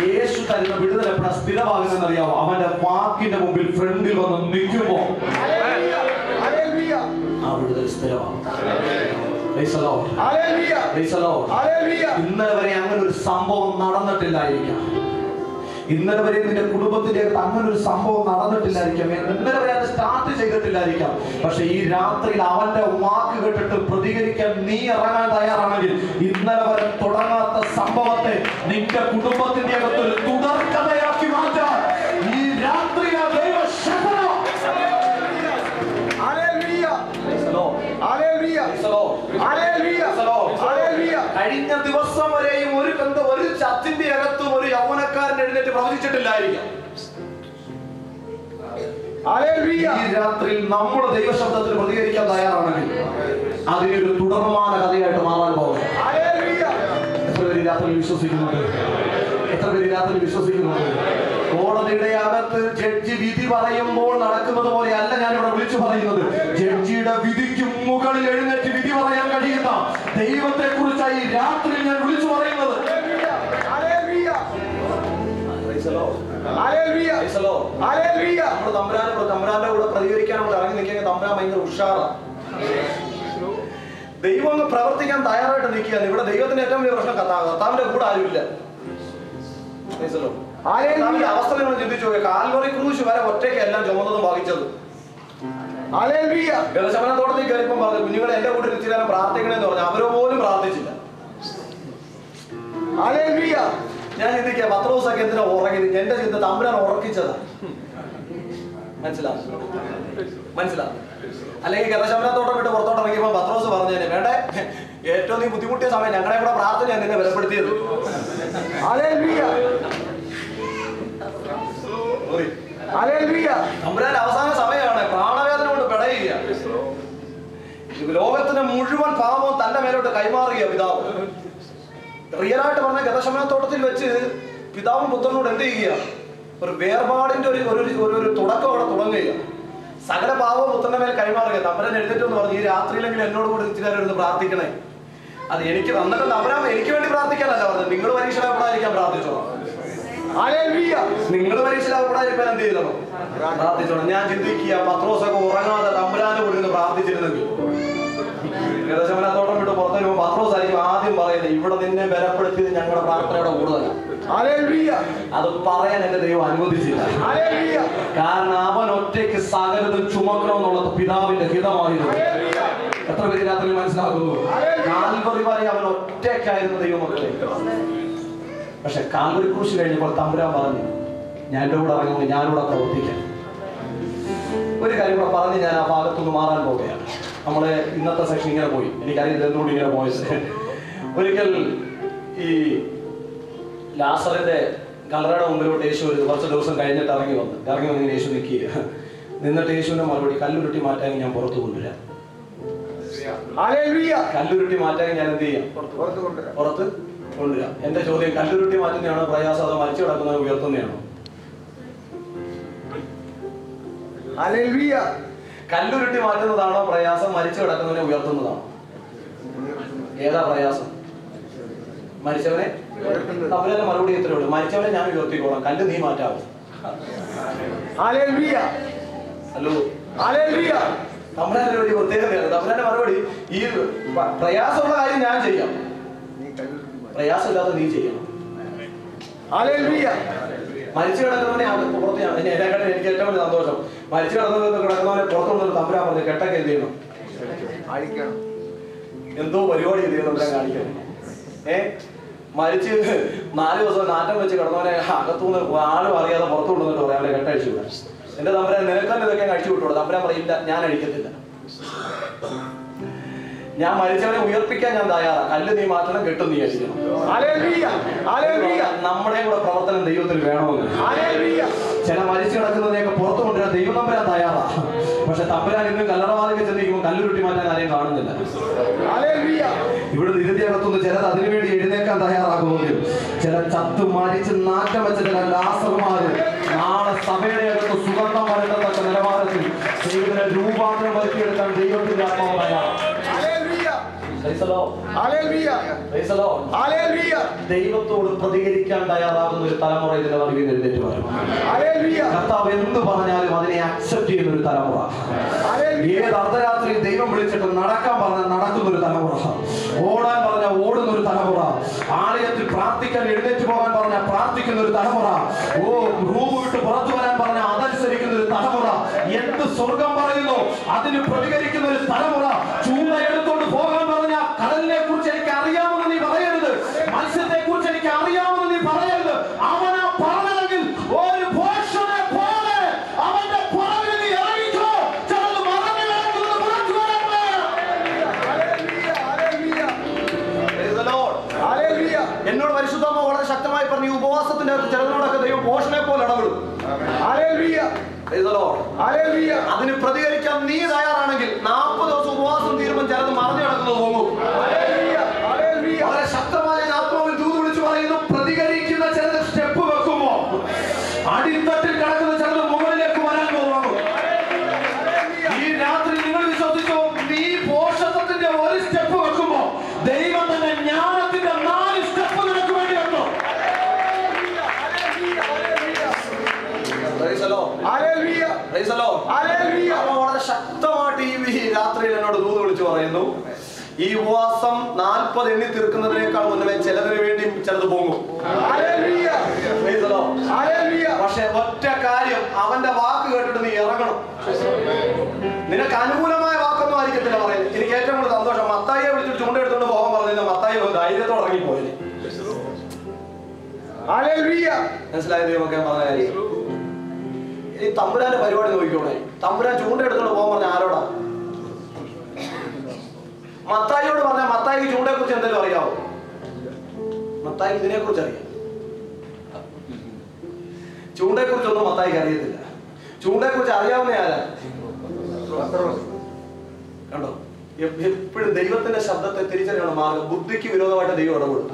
യേശു തരുന്ന വിടുതൽ എപ്പോഴാ സ്ഥിരമാകുന്നതെന്ന് അറിയാമോ? അവന്റെ വാക്കിന്റെ മുമ്പിൽ ഫ്രണ്ടിൽ വന്ന് നിൽക്കുമ്പോ ആ വിടുതൽ സ്ഥിരമാകും. ഇന്നലെ വരെ അങ്ങനെ ഒരു സംഭവം നടന്നിട്ടില്ലായിരിക്കാം. ഇന്നലെ വരെ നിന്റെ കുടുംബത്തിന്റെ അങ്ങനെ ഒരു സംഭവം നടന്നിട്ടില്ലായിരിക്കാം. ഇന്നലെ വരെ അത് സ്റ്റാർട്ട് ചെയ്തിട്ടില്ലായിരിക്കാം. പക്ഷെ ഈ രാത്രിയിൽ അവന്റെ വാക്ക് കേട്ടിട്ട് പ്രതികരിക്കാൻ നീ ഇറങ്ങാൻ തയ്യാറാണെങ്കിൽ ഇന്നലെ വരെ തുടങ്ങാത്ത സംഭവത്തെ നിന്റെ കുടുംബത്തിന്റെ അകത്തൊരു തുടർക്കഥയാക്കി മാറ്റാൻ ഈ രാത്രി കഴിഞ്ഞ ദിവസം വരെയും ഒരു ചത്തിന്റെ അകത്തും ഒരു യൗവനക്കാരൻ എഴുന്നേറ്റ് പ്രവചിച്ചിട്ടില്ലായിരിക്കാം. ഈ രാത്രിയിൽ നമ്മുടെ ദൈവശബ്ദത്തിൽ പ്രതികരിക്കാൻ തയ്യാറാണെങ്കിൽ അതിനൊരു തുടർമാന കഥയായിട്ട് മാറാൻ പോകും. എത്ര പേര് രാത്രിയിൽ വിശ്വസിക്കുന്നുണ്ട്? എത്ര പേര് രാത്രിയിൽ വിശ്വസിക്കുന്നുണ്ട്? കോടതിയുടെ അകത്ത് ജഡ്ജി വിധി പറയുമ്പോൾ നടക്കുന്നത് പോലെ അല്ല ഞാനിവിടെ വിളിച്ചു പറയുന്നത്. ജഡ്ജിയുടെ വിധിക്കും മുകളിൽ എഴുന്നേറ്റ് വിധി പറയാൻ കഴിയുന്ന ദൈവത്തെ കുറിച്ചായി രാത്രിയിൽ ഞാൻ വിളിച്ചു പറയുന്നത്. തമ്പുരാന്റെ കൂടെ പ്രതികരിക്കാൻ ഇറങ്ങി നിൽക്കുക. തമ്പുരാൻ ഭയങ്കര ഉഷാറാണ്. ദൈവം ഒന്ന് പ്രവർത്തിക്കാൻ തയ്യാറായിട്ട് നിൽക്കുകയാണ്. ഇവിടെ ദൈവത്തിന്റെ ഏറ്റവും വലിയ പ്രശ്നം കർത്താവിന്റെ കൂടെ ആരുമില്ല. അവസ്ഥ നിങ്ങൾ ചിന്തിച്ചു നോക്കുക. കാൽവറി ക്രൂശ് വരെ ഒറ്റയ്ക്ക് എല്ലാം ചുമന്നതും വഹിച്ചതും. ഗതശമനത്തോടത്തിൽ കയറിപ്പം പറഞ്ഞു, കുഞ്ഞുങ്ങളെ എന്റെ കൂടെ ഇച്ചിരി നേരം പ്രാർത്ഥിക്കണേന്ന് പറഞ്ഞു. അവരോ പോലും പ്രാർത്ഥിച്ചില്ല. ഞാൻ ചിന്തിക്കുക പത്രോസൊക്കെ എന്തിനാ ഉറങ്ങി? എന്റെ ചിന്ത തമ്പുരാൻ ഉറക്കിച്ചതാ. മനസ്സിലാ അല്ലെങ്കിൽ ഗതശമനത്തോട്ടം വിട്ട് പുറത്തോട്ട് ഇറങ്ങിയപ്പോ പത്രോസ് പറഞ്ഞേനെ വേണ്ടേ, ഏറ്റവും നീ ബുദ്ധിമുട്ടിയ സമയം ഞങ്ങളെ കൂടെ പ്രാർത്ഥന ഞാൻ നിന്നെ ബലപ്പെടുത്തിയത്. തമ്പുരാൻ അവസാന സമയമാണ്. പ്രാണവേദന കൊണ്ട് പെടയുക. ലോകത്തിന് മുഴുവൻ പാപവും തന്റെ മേലോട്ട് കൈമാറുക പിതാവ്. റിയലായിട്ട് പറഞ്ഞ ഗതശമനത്തോട്ടത്തിൽ വെച്ച് പിതാവും പുത്രനോട് എന്ത് ചെയ്യുക? ഒരു വേർപാടിന്റെ ഒരു തുടക്കം അവിടെ തുടങ്ങുക. സകല പാവവും പുത്രന്റെ മേൽ കൈമാറുക. തമ്പുരാൻ എഴുന്നേറ്റെന്ന് പറഞ്ഞു, ഈ രാത്രിയിലെങ്കിലും എന്നോട് കൂടി ഇച്ചിരി നേരം ഇരുന്ന് പ്രാർത്ഥിക്കണേ. അത് എനിക്ക് എന്നിട്ട് തമ്പുരാൻ എനിക്ക് വേണ്ടി പ്രാർത്ഥിക്കാനല്ല പറഞ്ഞത്. നിങ്ങൾ പരീക്ഷയിലാപ്പെടാതിരിക്കാൻ പ്രാർത്ഥിച്ചോളാം. നിങ്ങൾ പരീക്ഷയിലാപ്പെടാതിരിക്കാൻ എന്ത് ചെയ്തോ? പ്രാർത്ഥിച്ചോളാം. ഞാൻ ചിന്തിക്കുക പത്രോസൊക്കെ ഉറങ്ങാതെ തമ്പുരാന്റെ കൂടി നിന്ന് പ്രാർത്ഥിച്ചിരുന്നെങ്കിൽ ഗതശമനത്തോട്ടം വിട്ട് പുറത്തു വരുമ്പോൾ പത്രോസ് ആയിരിക്കും ആദ്യം പറയുന്നത്, ഇവിടെ നിന്നെ ബലപ്പെടുത്തിയത് ഞങ്ങളുടെ പ്രാർത്ഥനയുടെ കൂടുതലാണ്. അത് പറയാൻ എന്റെ ദൈവം അനുവദിച്ചില്ല. കാരണം അവൻ ഒറ്റയ്ക്ക് സകലതും ചുമക്കണമെന്നുള്ളത് പിതാവിന്റെ ഹിതമായിരുന്നു. എത്ര പേര് രാത്രി മനസ്സിലാക്കുന്നു? കാൽവറി വരെ അവൻ ഒറ്റയ്ക്കായിരുന്നു ദൈവമക്കളെ. പക്ഷെ കാൽവറി ക്രൂശ് കഴിഞ്ഞപ്പോൾ തമ്പുരാൻ പറഞ്ഞു, ഞാൻ എന്റെ കൂടെ ഇറങ്ങുമ്പോൾ ഞാനിവിടെ പ്രവർത്തിക്കാം. ഒരു കാര്യം കൂടെ പറഞ്ഞ് ഞാൻ ആ ഭാഗത്തുനിന്ന് മാറാൻ പോവുകയാണ്. നമ്മള് ഇന്നത്തെ സെക്ഷൻ ഇങ്ങനെ പോയി. എനിക്കറിയില്ല എന്തുകൊണ്ട് ഇങ്ങനെ പോയത്. ഒരിക്കൽ ഈ ലാസറിന്റെ കല്ലറയുടെ മുമ്പിലോട്ട് യേശു ഒരു കുറച്ച് ദിവസം കഴിഞ്ഞിട്ട് ഇറങ്ങി വന്ന് യേശു നിൽക്കുക. നിന്നിട്ട് യേശുവിന്റെ മറുപടി, കല്ലുരുട്ടി മാറ്റാൻ ഞാൻ പുറത്തു കൊണ്ടുവരാം. കല്ലുരുട്ടി മാറ്റാൻ ഞാൻ എന്ത് ചെയ്യാം? പുറത്ത് കൊണ്ടുവരാം. എന്റെ ചോദ്യം, കല്ലുരുട്ടി മാറ്റുന്നതാണോ പ്രയാസം, അതോ മരിച്ചു കിടക്കുന്നത് ഉയർത്തുന്നതാണോ? കല്ലുരുട്ടി മാറ്റുന്നതാണോ പ്രയാസം, മരിച്ചു കിടക്കുന്നവനെ ഉയർത്തുന്നതാണോ? ഏതാ പ്രയാസം? മരിച്ചവനെ. തമ്പുരാന്റെ മറുപടി എത്രയേ ഉള്ളൂ, മരിച്ചവനെ ഞാൻ ഉയർത്തിക്കോളാം, കല്ല് നീ മാറ്റാവോ? ഹലോ, തമ്പുരാന്റെ ഒരു പ്രത്യേകതയാണ്. തമ്പുരാന്റെ മറുപടി, ഈ പ്രയാസമുള്ള കാര്യം ഞാൻ ചെയ്യാം, പ്രയാസമില്ലാതെ നീ ചെയ്യണം. മരിച്ചു കിടക്കുന്നവനെ പുറത്ത്, എന്നെക്കാട്ടും എനിക്ക് ഏറ്റവും വലിയ സന്തോഷം, മരിച്ചു കിടക്കുന്നവനെ പുറത്തുകൊണ്ടൊരു തമ്പുരാൻ പറഞ്ഞു, കെട്ടൊക്കെ എന്ത് ചെയ്യണം? എന്തോ പരിപാടി ദൈവം കാണിക്കണം. മരിച്ച് 4 ദിവസം നാറ്റം വെച്ച് കിടന്നവനെ അകത്തുനിന്ന് ആളും അറിയാതെ പുറത്തു കൊണ്ടുവന്നിട്ട് പറയാം അവനെ കെട്ടഴിച്ചു വിടാം. എന്റെ തമ്പുരാൻ നിനക്കാൻ ഇതൊക്കെ കഴിച്ചു വിട്ടോളൂ. തമ്പുരാൻ പറയില്ല, ഞാൻ അഴിക്കത്തില്ല. ഞാൻ മരിച്ചവനെ ഉയർപ്പിക്കാൻ ഞാൻ തയ്യാറാ. കല്ല് നീ മാറ്റണം, കെട്ടും നീ അഴിക്കണം. നമ്മുടെ കൂടെ പ്രവർത്തനം ദൈവത്തിൽ വേണമെന്ന്. ചില മരിച്ചു കിടക്കുന്നതിനെയൊക്കെ പുറത്തു കൊണ്ടുവരാൻ ദൈവം തമ്പുരാൻ തയ്യാറാ. പക്ഷെ തമ്പുരാൻ ഇന്നും കല്ലറവാതിൽ ചെന്നിരിക്കുമ്പോൾ കല്ലുരുട്ടി മാറ്റാൻ ആരെയും കാണുന്നില്ല. ഇവിടെ നിരുതിയകത്തുനിന്ന് ചിലത് അതിനുവേണ്ടി എഴുന്നേക്കാൻ തയ്യാറാകുമെങ്കിൽ ചില ചത്തു മരിച്ച് നാറ്റം വെച്ച ചില ലാസർമാര് നാളെ സഭയുടെ അകത്ത് സുഗന്ധം വരേണ്ടതൊക്കെ നിലവാരത്തിൽ ദൈവത്തിനെ രൂപാന്തരം വരുത്തിയെടുക്കാൻ ദൈവത്തിന്റെ ആത്മാവ് തയ്യാറാണ്. ദൈവത്തോട് പ്രതികരിക്കാൻ തയ്യാറാകുന്ന ഒരു തലമുറ ഇതിന്റെ വർഗീയ എഴുന്നേറ്റ് വരും. കർത്താവ് എന്ത് പറഞ്ഞാലും അതിനെ അക്സെപ്റ്റ് ചെയ്യുന്ന ഒരു തലമുറ. ഏത് അർദ്ധരാത്രി ദൈവം വിളിച്ചിട്ട് നടക്കാൻ പറഞ്ഞാൽ നടക്കുന്ന ഒരു തലമുറ, ഓടാൻ പറഞ്ഞാൽ ഓടുന്ന ഒരു തലമുറ, ആലയത്തിൽ പ്രാർത്ഥിക്കാൻ എഴുന്നേറ്റ് പോകാൻ പറഞ്ഞാൽ പ്രാർത്ഥിക്കുന്ന ഒരു തലമുറ, റൂം വിട്ട് പുറത്തു വരാൻ പറഞ്ഞാൽ അതനുസരിക്കുന്ന ഒരു തലമുറ, എന്ത് സ്വർഗം പറയുന്നു അതിന് പ്രതികരിക്കുന്ന ഒരു തലമുറ. ചൂണ്ട എടുത്തോണ്ട് പോകാൻ പറഞ്ഞാൽ കടലിനെ കുറിച്ച് എനിക്ക് അറിയാമെന്ന് നീ പറയരുത്, മത്സ്യത്തെ കുറിച്ച് എനിക്ക് അറിയാമെന്ന് നീ പറയരുത്. അവനാ പറഞ്ഞതെങ്കിൽ ഒരു പോഷനെ പോലെ അവന്റെ പുറകിൽ നീ ഇറങ്ങിക്കോ. ചിലത് മറന്നു കിടക്കുന്നത് പുറത്തു വരട്ടെ. എന്നോട് പരിശുദ്ധമ്മ വളരെ ശക്തമായി പറഞ്ഞു, ഉപവാസത്തിന്റെ അകത്ത് ചിലതിനോടൊക്കെ ദൈവം പോഷനെ പോലെ ഇടപെടും. അതിന് പ്രതികരിക്കാൻ നീ തയ്യാറാണെങ്കിൽ 40 ദിവസം ഉപവാസം തീരുമ്പോൾ ചിലത് മറഞ്ഞു കിടക്കുന്നത് തോന്നും. വളരെ ശക്തമായ ആത്മാവിൽ ദൂത് വിളിച്ചു പറയുന്നു, പ്രതികരിക്കുന്ന ചിലത് സ്റ്റെപ്പ് വെക്കുമ്പോ അടിത്തട്ടിൽ കിടക്കുന്ന ചിലത് മുകളിലേക്ക് വരാൻ പോകുന്നു. ഈ രാത്രി നിങ്ങൾ വിശ്വസിച്ചോ, നീ പോഷകത്തിന്റെ ഒരു സ്റ്റെപ്പ് വെക്കുമ്പോ ദൈവം തന്നെ ജ്ഞാനത്തിന്റെ 4 സ്റ്റെപ്പ് നിനക്ക് വേണ്ടി വെക്കും. വളരെ ശക്തമായിട്ട് ഈ രാത്രിയിൽ എന്നോട് ദൂത് വിളിച്ചു പറയുന്നു, ഈ ഉപവാസം 40 എണ്ണി തീർക്കുന്നതിനേക്കാൾ മുന്നേ ചിലതിന് വേണ്ടി ചിലത് പോകും. പക്ഷെ ഒറ്റ കാര്യം, അവന്റെ വാക്ക് കേട്ടിട്ട് നീ ഇറങ്ങണം. നിനക്ക് അനുകൂലമായ വാക്കൊന്നും ആയിരിക്കത്തില്ല പറയുന്നത്. എനിക്ക് ഏറ്റവും കൂടുതൽ സന്തോഷം, മത്തായിയെ വിളിച്ചിട്ട് ചൂണ്ടെടുത്തോണ്ട് പോകാൻ പറഞ്ഞ മത്തായി ധൈര്യത്തോടെ ഇറങ്ങിപ്പോയി. മനസ്സിലായ ദൈവമൊക്കെ പറഞ്ഞ കാര്യം. ഈ തമ്പുരാന്റെ പരിപാടി നോക്കിക്കോണേ. തമ്പുരാൻ ചൂണ്ടെടുത്തോണ്ട് പോകാൻ പറഞ്ഞ ആരോടാ? മത്തായിയോട് പറഞ്ഞ മത്തായിക്ക് ചൂണ്ടയെ കുറിച്ച് എന്തെങ്കിലും അറിയാവോ? മത്തായിക്ക് ഇതിനെ കുറിച്ച് അറിയാം. ചൂണ്ടയെ കുറിച്ചൊന്നും മത്തായിക്ക് അറിയത്തില്ല. ചൂണ്ടയെ കുറിച്ച് അറിയാവുന്ന ആരാ? കണ്ടോ, എപ്പോഴും ദൈവത്തിന്റെ ശബ്ദത്തെ തിരിച്ചറിയണം മാർഗം. ബുദ്ധിക്ക് വിരോധമായിട്ട് ദൈവം ഇടപെടും.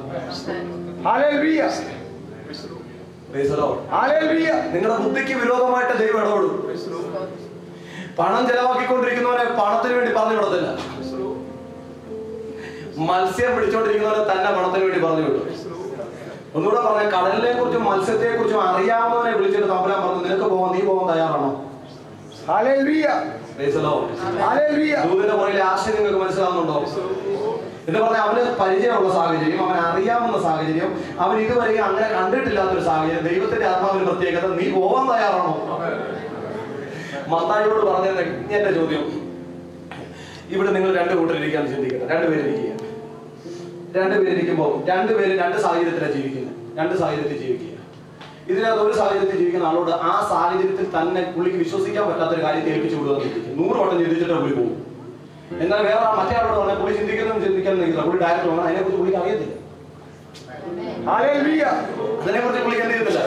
നിങ്ങളുടെ ബുദ്ധിക്ക് വിരോധമായിട്ട് ദൈവം ഇടപെടും. പണം ചെലവാക്കിക്കൊണ്ടിരിക്കുന്നവനെ പണത്തിന് വേണ്ടി പറഞ്ഞു വിടത്തില്ല. മത്സ്യം പിടിച്ചോണ്ടിരിക്കുന്നവനെ തന്നെ പണത്തിന് വേണ്ടി പറഞ്ഞു വിട്ടു. ഒന്നുകൂടെ പറഞ്ഞ, കടലിനെ കുറിച്ചും മത്സ്യത്തെ കുറിച്ചും അറിയാവുന്നവനെ വിളിച്ചിട്ട് തമ്പുരാൻ പറഞ്ഞു, നിനക്ക് പോകാൻ, നീ പോകാൻ തയ്യാറാണോ? ദൂതിന്റെ പുറകിലെ ആശയം നിങ്ങൾക്ക് മനസ്സിലാവുന്നുണ്ടോ എന്ന് പറഞ്ഞാൽ, അവന് പരിചയമുള്ള സാഹചര്യം, അവൻ അറിയാവുന്ന സാഹചര്യം, അവൻ ഇതുവരെ അങ്ങനെ കണ്ടിട്ടില്ലാത്തൊരു സാഹചര്യം, ദൈവത്തിന്റെ ആത്മാവിന്റെ പ്രത്യേകത, നീ പോകാൻ തയ്യാറാണോ? മത്തായിയോട് പറഞ്ഞ എന്റെ ചോദ്യം, ഇവിടെ നിങ്ങൾ 2 കൂട്ടരിക്കാൻ ചിന്തിക്കണം. 2 പേരിരിക്കുക. 2 പേരിരിക്കുമ്പോൾ 2 പേര് 2 സാഹചര്യത്തിലാണ് ജീവിക്കുന്നത്. 2 സാഹചര്യത്തിൽ ജീവിക്കുക. ഇതിനകത്ത് ഒരു സാഹചര്യത്തിൽ ജീവിക്കുന്ന ആളോട് ആ സാഹചര്യത്തിൽ തന്നെ പുള്ളിക്ക് വിശ്വസിക്കാൻ പറ്റാത്തൊരു കാര്യത്തെ ഏൽപ്പിച്ചു വിടുക. 100 വട്ടം ചിന്തിച്ചിട്ട് പുള്ളി പോകും. എന്നാൽ വേറെ മറ്റേ ആളോട് പറഞ്ഞാൽ പുള്ളി ചിന്തിക്കുന്നില്ല, പുള്ളി ഡയറക്റ്റ് പോകണം. അതിനെക്കുറിച്ച് പുള്ളിക്ക് അറിയത്തില്ല. അതിനെക്കുറിച്ച് പുള്ളിക്ക് എന്ത് ചെയ്യത്തില്ല,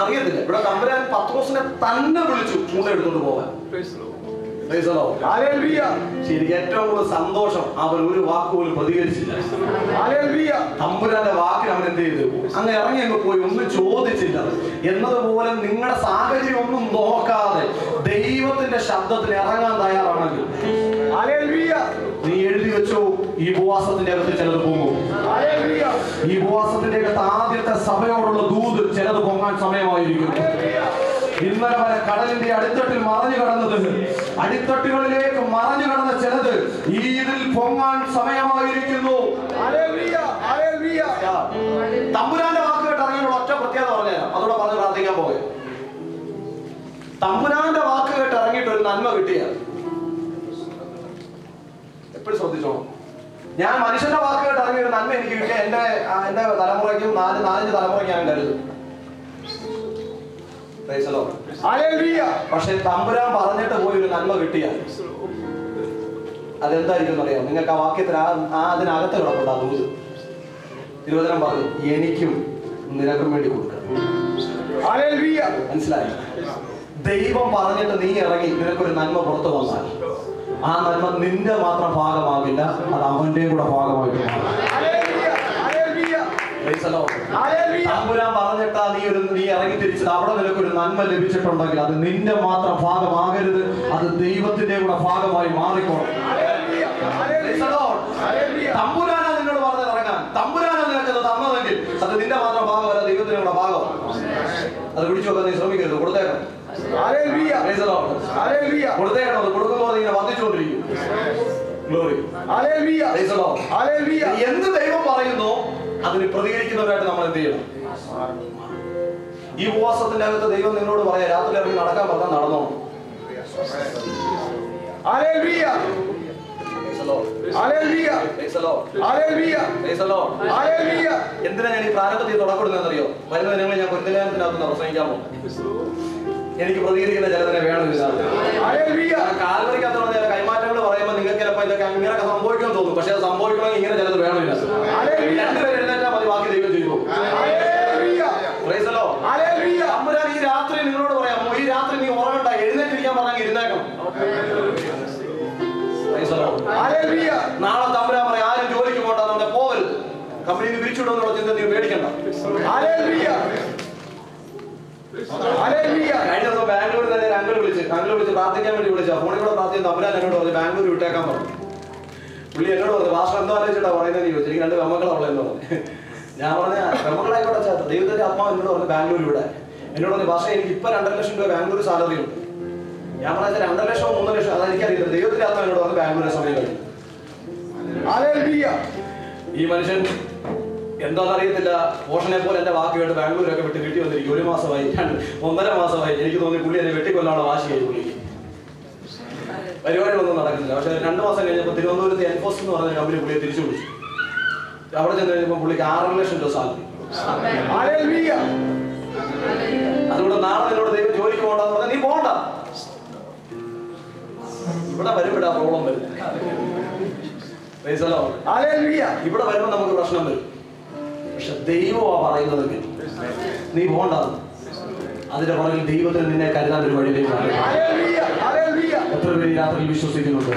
അറിയത്തില്ല. ഇവിടെ തമ്പുരാൻ പത്രോസിനെ തന്നെ വിളിച്ചു ചൂണ്ട എടുത്തോണ്ട് പോകാൻ. ശരിക്കും ഏറ്റവും കൂടുതൽ സന്തോഷം, അവൻ ഒരു വാക്ക് പോലും പ്രതികരിച്ചില്ല. തമ്പുരാന്റെ വാക്കിന് അവൻ എന്ത് ചെയ്തു, അങ്ങ് ഇറങ്ങി അങ്ങ് പോയി, ഒന്നും ചോദിച്ചില്ല. എന്നതുപോലെ നിങ്ങളുടെ സാഹചര്യം ഒന്നും നോക്കാതെ ദൈവത്തിന്റെ ശബ്ദത്തിന് ഇറങ്ങാൻ തയ്യാറാണെങ്കിൽ നീ എഴുതി വെച്ചോ, ഈ ഉപവാസത്തിന്റെ അകത്ത് ചിലത് പോകും. ഈ ഉപവാസത്തിന്റെ അകത്ത് ആദ്യത്തെ സഭയോടുള്ള ദൂത് ചിലത് പൊങ്ങാൻ സമയമായിരിക്കും. ഇന്നലെ വരെ കടലിന്റെ അടിത്തട്ടിൽ മറഞ്ഞു കിടന്നത്, അടിത്തട്ടുകളിലേക്ക് മറഞ്ഞു കിടന്ന ചിലത് ഇതിൽ പൊങ്ങാൻ സമയമായിരിക്കുന്നു. തമ്പുരാന്റെ വാക്ക് കേട്ട് ഇറങ്ങിയുള്ള ഒറ്റ പ്രത്യേകത പറഞ്ഞുതരാം, അതോടെ പറഞ്ഞ് പ്രാർത്ഥിക്കാൻ പോകെ. തമ്പുരാന്റെ വാക്ക് കേട്ട് ഇറങ്ങിയിട്ട് ഒരു നന്മ കിട്ടിയ ഞാൻ മനുഷ്യന്റെ വാക്കുകൾ ഇറങ്ങി ഒരു നന്മ എനിക്ക് കിട്ടിയ എന്റെ തലമുറയ്ക്കും നാലഞ്ച് തലമുറയ്ക്ക് ഞാൻ കരുതും. പക്ഷെ തമ്പുരാൻ പറഞ്ഞിട്ട് പോയി ഒരു നന്മ കിട്ടിയാൽ അതെന്തായിരിക്കും അറിയാം? നിങ്ങൾക്ക് ആ വാക്യത്തിന് അതിനകത്ത് കിടപ്പുണ്ട്. അത് തിരുവചനം പറഞ്ഞു, എനിക്കും നിനക്കും വേണ്ടി കൊടുക്കണം. മനസ്സിലായി? ദൈവം പറഞ്ഞിട്ട് നീ ഇറങ്ങി നിനക്കൊരു നന്മ പുറത്തു വന്നാൽ ആ നന്മ നിന്റെ മാത്രം ഭാഗമാകില്ല, അത് അവന്റെയും കൂടെ ഭാഗമായിട്ട് മാറും. തമ്പുരാൻ പറഞ്ഞിട്ടാ നീ ഇറങ്ങി തിരിച്ചത്, അവിടെ നിനക്കൊരു നന്മ ലഭിച്ചിട്ടുണ്ടെങ്കിൽ അത് നിന്റെ മാത്രം ഭാഗമാകരുത്, അത് ദൈവത്തിന്റെ കൂടെ ഭാഗമായി മാറിക്കോളും. തമ്പുരാനാ നിന്നോട് പറഞ്ഞത് ഇറങ്ങാൻ, തമ്പുരാനാ നിനക്കത് തന്നതെങ്കിൽ അത് നിന്റെ മാത്രം ഭാഗമല്ല, ദൈവത്തിന്റെ കൂടെ ഭാഗമാണ്. അത് പിടിച്ചു വെക്കാൻ നീ ശ്രമിക്കരുത്. കൊടുത്തേക്കണം. കൊടുത്തേക്കണം. അത് കൊടുക്കുമ്പോൾ ഇങ്ങനെ വർദ്ധിച്ചുകൊണ്ടിരിക്കും. എന്ത് ദൈവം പറയുന്നു അതിന് പ്രതികരിക്കുന്നവരായിട്ട് നമ്മൾ എന്ത് ചെയ്യണം? ഈ ഉപവാസത്തിന്റെ അകത്ത് ദൈവം നിങ്ങളോട് പറയാം, രാത്രി ഇറങ്ങി നടക്കാൻ പറഞ്ഞാൽ നടന്നോ. എന്തിനാ ഞാൻ ഈ പ്രാരംഭത്തിൽ തുടക്കപ്പെടുന്നതെന്നറിയോ? വരുന്ന നിങ്ങൾ ഞാൻ കൊരിന്ത്യലേഖനത്തിനകത്ത് പ്രസംഗിക്കാൻ പോകും. എനിക്ക് പ്രതികരിക്കുന്ന ചിലതിനെ വേണമില്ല. കാൽവരിക്കകത്ത് കൈമാറ്റങ്ങൾ പറയുമ്പോൾ നിങ്ങൾക്ക് ചിലപ്പോൾ ഇതൊക്കെ ഇങ്ങനെയൊക്കെ സംഭവിക്കുമെന്ന് തോന്നും. പക്ഷെ അത് സംഭവിക്കണമെങ്കിൽ ഇങ്ങനെ ചിലത് വേണമില്ല. രണ്ടുപേരും എഴുന്നേറ്റാൽ മതി, ബാക്കി ദൈവം ചെയ്തു. തമ്പുരാൻ ഈ രാത്രി നിങ്ങളോട് പറയാമോ, ഈ രാത്രി നീ ഉറങ്ങണ്ട, എഴുന്നേറ്റിരിക്കാൻ പറഞ്ഞാൽ ഇരുന്നേക്കണം. നാളെ തമ്പുരാൻ പറയാം, ആരും ജോലിക്ക് പോകണ്ട, നമ്മുടെ പോകരുത്, കമ്പനിയിൽ പിരിച്ചുവിടുമെന്നുള്ള ചിന്ത നീ പേടിക്കണ്ട. കഴിഞ്ഞ ദിവസം ബാംഗ്ലൂരിൽ തന്നെ അങ്കിൾ വിളിച്ച് പ്രാർത്ഥിക്കാൻ വേണ്ടി വിളിച്ചാ. ഫോണിൽ കൂടെ പ്രാർത്ഥിച്ചു. തമ്പുരാൻ എന്നോട് പറഞ്ഞു ബാംഗ്ലൂർ വിട്ടേക്കാൻ പറഞ്ഞു. പുള്ളി എന്നോട് പറഞ്ഞു, ഭാഷ എന്തോ ആലോചിച്ചിട്ടാ പറയുന്നത് ചോദിച്ചു. എനിക്ക് 2 പെമ്മക്കളാവുള്ളതെന്ന് പറഞ്ഞു. ഞാൻ പറഞ്ഞ പെമ്മക്കളായിക്കോട്ടെ ചേട്ടാ, ദൈവത്തിന്റെ ആത്മാവ് എന്നോട് പറഞ്ഞു ബാംഗ്ലൂർ ഇവിടെ. എന്നോട് പറഞ്ഞു, ഭാഷ എനിക്ക് ഇപ്പൊ 2.5 ലക്ഷം രൂപ ബാംഗ്ലൂർ സാലറി ഉണ്ട്. ഞാൻ പറഞ്ഞ 2 ലക്ഷമോ 3 ലക്ഷം അതെനിക്കറിയില്ല. ദൈവത്തിന്റെ ആത്മാവ് എന്നോട് പറഞ്ഞു ബാംഗ്ലൂരിലെ സമയം കഴിഞ്ഞു. ഈ മനുഷ്യൻ എന്താണെന്നറിയത്തില്ല, പോഷനെ പോലെ എന്റെ വാക്ക് കേട്ട് ബാംഗ്ലൂരൊക്കെ വിട്ട് വീട്ടിൽ വന്നിരിക്കും. 1 മാസമായി, 1.5 മാസമായി. എനിക്ക് തോന്നി പുള്ളി എന്നെ വെട്ടിക്കൊല്ലാനുള്ള വാശിയായി പുള്ളിക്ക്. പരിപാടികളൊന്നും നടക്കുന്നില്ല. പക്ഷെ 2 മാസം കഴിഞ്ഞപ്പോൾ തിരുവനന്തപുരത്ത് എൻഫോഴ്സ് എന്ന് പറഞ്ഞ കമ്പനി പുള്ളിയെ തിരിച്ചു വിളിച്ചു. അവിടെ ചെന്ന് കഴിഞ്ഞപ്പോൾ പുള്ളിക്ക് 6 ലക്ഷം രൂപ സാലറി. അതുകൊണ്ട് നാളെ നിന്നോട് ദൈവം ജോലിക്ക് പോകണ്ടെന്ന് പറഞ്ഞാൽ നീ പോകണ്ട. ഇവിടെ വരുമ്പോഴാ പ്രോബ്ലം വരും. ഇവിടെ വരുമ്പോൾ നമുക്ക് പ്രശ്നം വരും. പക്ഷെ ദൈവമാ പറയുന്നതെങ്കിൽ നീ പോകണ്ട. അതിന്റെ പുറകിൽ ദൈവത്തിന് നിന്നെ കരുതാൻ ഒരു വഴിയിലേക്ക്. എത്ര പേര് രാത്രി വിശ്വസിക്കുന്നുണ്ട്?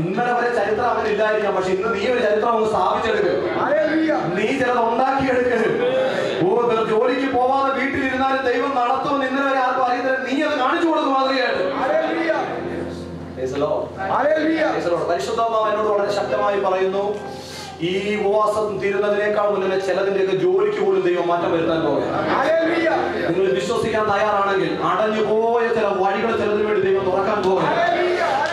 ഇന്നലെ വരെ ചരിത്രം അങ്ങനെ ഇല്ലായിരിക്കാം, പക്ഷെ ഇന്ന് നീ ഒരു ചരിത്രം ഒന്ന് സ്ഥാപിച്ചെടുക്ക്. നീ ചിലത് ഉണ്ടാക്കിയെടുക്ക്. ജോലിക്ക് പോവാതെ വീട്ടിലിരുന്നാലും ദൈവം നടത്തുമെന്ന് ഇന്നലെ വരെ ആർക്കും അറിയുന്നില്ല. നീ അത് കാണിച്ചു കൊടുക്കും മാതൃകയായിട്ട്. പരിശുദ്ധാത്മാവ് എന്നോട് വളരെ ശക്തമായി പറയുന്നു, ഈ ഉപവാസം തീരുന്നതിനേക്കാൾ മുന്നേ ചിലതിന്റെയൊക്കെ ജോലിക്ക് പോലും ദൈവം മാറ്റം വരുത്താൻ പോകുകയാണ്. നിങ്ങൾ വിശ്വസിക്കാൻ തയ്യാറാണെങ്കിൽ അടഞ്ഞുപോയ ചില വഴികൾ ചിലതിനു വേണ്ടി ദൈവം തുറക്കാൻ പോകുകയാണ്.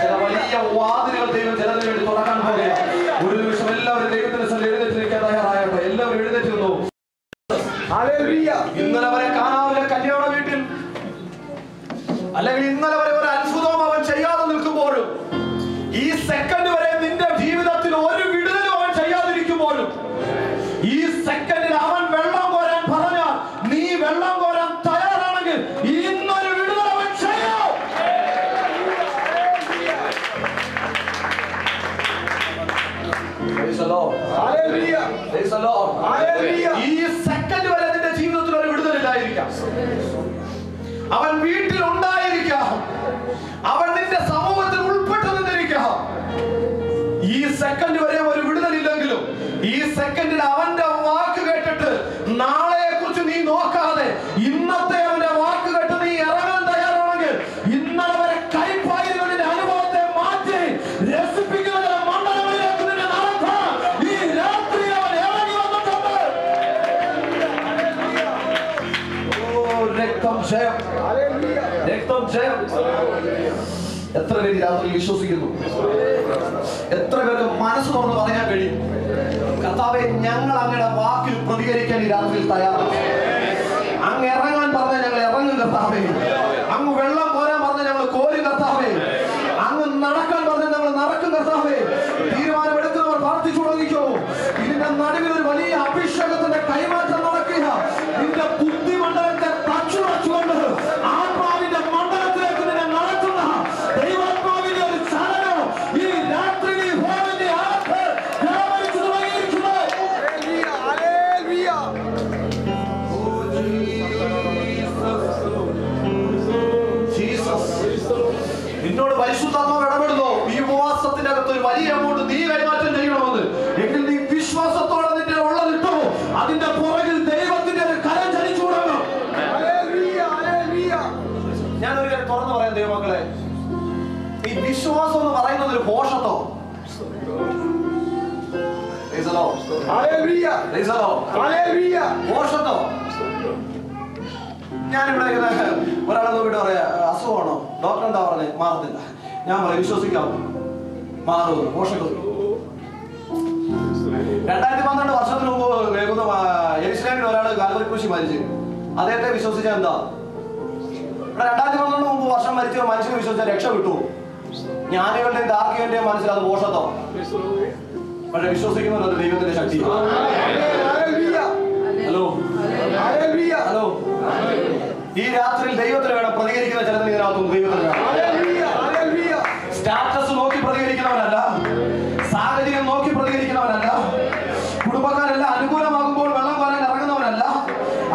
ചില വലിയ വാതിലുകൾ ദൈവം ചിലതിനു വേണ്ടി തുറക്കാൻ പോകുകയാണ്. ഒരു നിമിഷം എല്ലാവരും ദൈവത്തിന്റെ സ്ഥലം എഴുന്നേറ്റിരിക്കാൻ തയ്യാറാകട്ടെ. എല്ലാവരും എഴുന്നേറ്റിരുന്നു. ഇന്നലെ വരെ കാനാവിലെ കല്യാണ വീട്ടിൽ അല്ലെങ്കിൽ ഇന്നലെ വരെ ഒരു അത്ഭുതവും അവൻ ചെയ്യാതെ നിൽക്കുമ്പോഴും, ഈ സെക്കൻഡ് വരെ നിന്റെ ജീവിതത്തിൽ ഒരു വിടുതലും അവൻ ചെയ്യാതിരിക്കുമ്പോഴും, ഈ സെക്കൻഡിൽ അവൻ വെള്ളം കോരാൻ പറഞ്ഞാൽ നീ വെള്ളം കോരാൻ തയ്യാറാണെങ്കിൽ ഇന്നൊരു വിടുതൽ അവൻ ചെയ്യും. ഈ സെക്കൻഡ് വരെ നിന്റെ ജീവിതത്തിൽ ഒരു വിടുതലില്ലായിരിക്കാം. അവൻ വീട്ടിൽ ഉണ്ടായിരിക്കാം, അവൻ നിന്റെ സമൂഹത്തിൽ ഉൾപ്പെട്ടു നിന്നിരിക്കാം. ഈ സെക്കൻഡ് വരെ ഒരു വിടുതലില്ലെങ്കിലും ഈ സെക്കൻഡിൽ അവന്റെ വാക്ക് കേട്ടിട്ട് നാളെയെ കുറിച്ച് നീ നോക്കാതെ ഇന്നത്തെ അവന്റെ വാക്ക് കേട്ട് നീ ഇറങ്ങാൻ തയ്യാറാണെങ്കിൽ ഇന്നലെ വരെ കൈപ്പായിരുന്നതിന്റെ അനുഭവത്തെ മാറ്റി രസിപ്പിക്കുന്ന മണ്ഡലങ്ങളിലേക്ക് നിന്നെ നടത്താൻ ഈ രാത്രി അവൻ ഇറങ്ങി വന്നിട്ടുണ്ട്. രക്തം ജയം, രക്തം ജയം. എത്ര പേര് രാത്രി വിശ്വസിക്കുന്നു? എത്ര പേർക്ക് മനസ്സ് തുറന്ന് പറയാൻ കഴിയും, കർത്താവേ ഞങ്ങൾ അങ്ങയുടെ വാക്കിൽ പ്രതികരിക്കാൻ ഈ രാത്രിയിൽ തയ്യാറാണ്. അങ്ങ് ഇറങ്ങാൻ പറഞ്ഞാൽ ഞങ്ങൾ ഇറങ്ങും കർത്താവേ. അങ്ങ് വെള്ളം കോരാൻ പറഞ്ഞാൽ ഞങ്ങൾ കോരും കർത്താവേ. അങ്ങ് നടക്കാൻ പറഞ്ഞാൽ ഞങ്ങൾ നടക്കും കർത്താവേ. തീരുമാനമെടുക്കുന്നവർ പറയുന്നത് ഒരു പോഷത്തോ. പോഷത്തോ. ഞാനിവിടെ ഒരാളെ നോക്കിയിട്ട് പറയാ അസുഖമാണോ, ഡോക്ടർ എന്താ പറഞ്ഞത്, മാറത്തില്ല. ഞാൻ പറയാം വിശ്വസിക്കാമോ, മാറുന്നു. പോഷകം 2012 വർഷത്തിന് മുമ്പ് യെരുശലേമിൽ ഒരാൾ കാൽവരി ക്രൂശിൽ മരിച്ചു. അദ്ദേഹത്തെ വിശ്വസിച്ചാൽ എന്താ? 2012 മുമ്പ് വർഷം മരിച്ച മനുഷ്യനെ വിശ്വസിച്ചാൽ രക്ഷ കിട്ടു. ജ്ഞാനികളുടെയും താർക്കികന്റെയും മനസ്സിൽ അത് പോഷത്തോ. പക്ഷെ വിശ്വസിക്കുന്നത് ദൈവത്തിന്റെ ശക്തി. ഹലോ ഹലോ, ഈ രാത്രിയിൽ ദൈവത്തിന് വേണം പ്രതികരിക്കുന്ന ചിലതിന് ഇതിനകത്തും ദൈവത്തിന് വേണം. സ്റ്റാറ്റസ് നോക്കി പ്രതികരിക്കുന്നവനല്ല, സാഹചര്യം നോക്കി പ്രതികരിക്കുന്നവനല്ല, കുടുംബക്കാരെല്ലാം അനുകൂലമാകുമ്പോൾ വെള്ളം കോരാൻ ഇറങ്ങുന്നവനല്ല,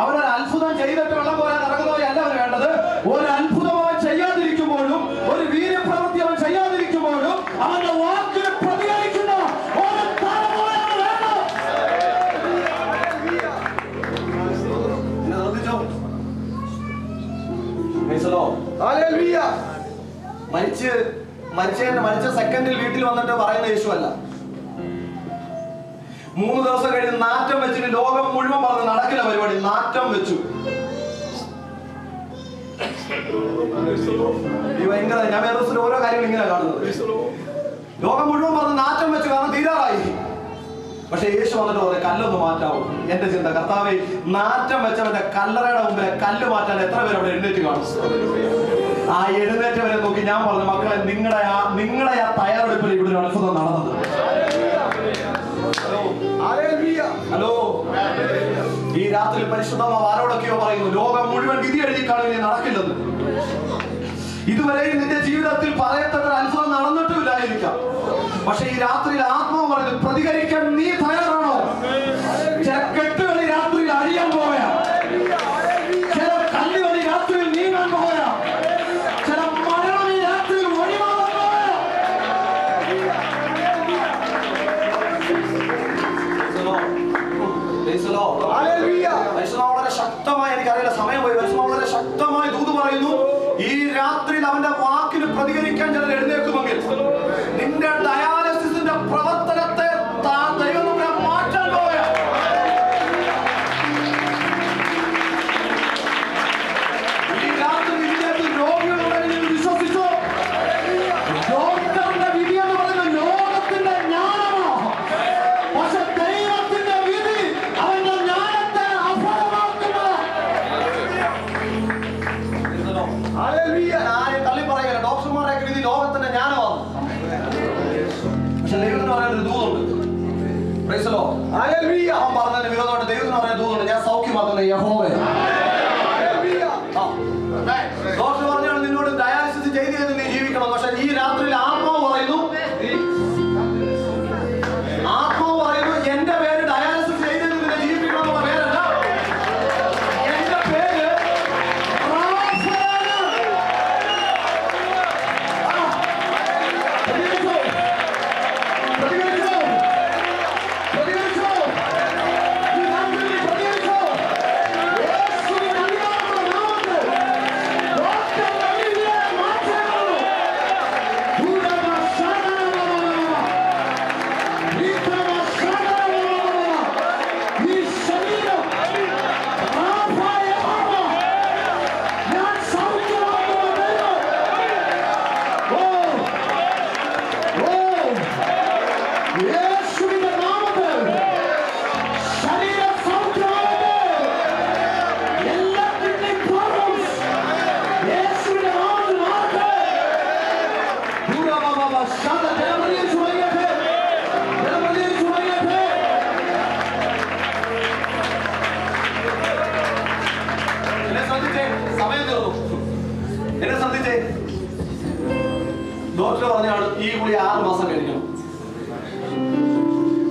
അവനൊരു അത്ഭുതം ചെയ്തിട്ട് വെള്ളം കോരാൻ ഇറങ്ങുന്നവരല്ല അവന് വേണ്ടത്. ഒരു അത്ഭുതം അവൻ ചെയ്യാതിരിക്കുമ്പോഴും ഒരു വീര്യപ്രവൃത്തി അവൻ ചെയ്യാതിരിക്കുമ്പോഴും അവന്റെ വാക്കിന് പ്രതികരിക്കുന്ന ഒരു തലമുറയാണ് വേണ്ടത്. മരിച്ച സെക്കൻഡിൽ വീട്ടിൽ വന്നിട്ട് പറയുന്ന യേശുവല്ല. 3 ദിവസം കഴിഞ്ഞ് നാറ്റം വെച്ചിട്ട് ലോകം മുഴുവൻ പറഞ്ഞ് നടക്കില്ല പരിപാടി. നാറ്റം വെച്ചു. ഈ ഭയങ്കര, ഞാൻ വേറെ ദിവസം ഓരോ കാര്യങ്ങൾ ഇങ്ങനെ കാണുന്നത്. ലോകം മുഴുവൻ പറഞ്ഞ് നാറ്റം വെച്ചു, കാരണം തീരാറായി. പക്ഷെ യേശു വന്നിട്ട് പറഞ്ഞു കല്ലൊന്ന് മാറ്റാവും. എന്റെ ചിന്ത, കർത്താവേ, നാറ്റം വെച്ചവന്റെ കല്ലറയുടെ മുമ്പിൽ കല്ല് മാറ്റാൻ എത്ര പേര് അവിടെ എഴുന്നേറ്റ് കാണും? ആ എഴുന്നേറ്റവരെ നോക്കി ഞാൻ പറഞ്ഞു, മക്കളെ, നിങ്ങളുടെ ആ തയ്യാറെടുപ്പിൽ ഇവിടെ ഒരു അത്ഭുതം നടന്നത്. ഹലോ, ഈ രാത്രി പരിശുദ്ധമാവ് ആരോടൊക്കെയോ പറയുന്നു, ലോകം മുഴുവൻ വിധി എഴുതി കാണുക നടക്കില്ലെന്ന്. ഇതുവരെയും നിന്റെ ജീവിതത്തിൽ പറയത്തക്ക അത്ഭുതം നടന്നിട്ടുമില്ലായിരിക്കാം. പക്ഷെ ഈ രാത്രിയിൽ ആത്മാവ് പറയുന്നു, പ്രതികരിക്കാൻ നീ തയ്യാറാണോ? ചില കെട്ടുകളി രാത്രിയിൽ അഴിയാൻ പോയാ, ചില കല്ലുകളി രാത്രിയിൽ നീങ്ങാൻ പോയാ, ചില മരണം ഈ രാത്രിയിൽ ഒഴിവാക്കാൻ പോയാ. വളരെ ശക്തമായി, എനിക്കറിയില്ല സമയം പോയി, വളരെ ശക്തമായി ദൂത് പറയുന്നു. ഈ രാത്രിയിൽ അവന്റെ വാക്കിന് പ്രതികരിക്കാൻ ചിലർ എഴുന്നേക്കുമെങ്കിൽ നിന്റെ ഡയാലിസിന്റെ പ്രവർത്തനത്തെ ദൈവം നമ്മളെ മാറ്റാൻ പോവുക. ഈ രാത്രി ഇതിനകത്ത് രോഗികളുടെ വിശ്വസിച്ചോ? ഡോക്ടറിന്റെ വിധി എന്ന് പറയുന്ന ലോകത്തിന്റെ ജ്ഞാനമോ? പക്ഷെ ദൈവത്തിന്റെ വിധി അവന്റെ ജ്ഞാനത്തെ അഫലമാക്കുന്നത്. ആരെയും തള്ളി പറയുകയല്ല, ഡോക്ടർമാരെയൊക്കെ വിധി ലോകത്തിന്റെ ജ്ഞാനമാണ്. പക്ഷെ ദൈവത്തിന് പറയാനൊരു ദൂതുണ്ട്. അവൻ പറഞ്ഞതിന് വിരോധമായിട്ട് ദൈവത്തിന് പറയാൻ ദൂതുണ്ട്. ഞാൻ സൗഖ്യമാക്കുന്ന യഹോവേ. ഡോക്ടർ പറഞ്ഞാണ് നിന്നോട് ഡയാലിസിസ് ചെയ്ത് നീ ജീവിക്കണം. പക്ഷെ ഈ രാത്രിയിൽ ആത്മാവ് പറയുന്നു, എന്റെ പേര് ഡയാലിസിസ് ചെയ്ത് നിന്നെ ജീവിക്കണം എന്നുള്ള പേരല്ല, എന്റെ പേര് ഡോക്ടർ പറഞ്ഞാണ് ഈ ഗുളി 6 മാസം കഴിക്കണം.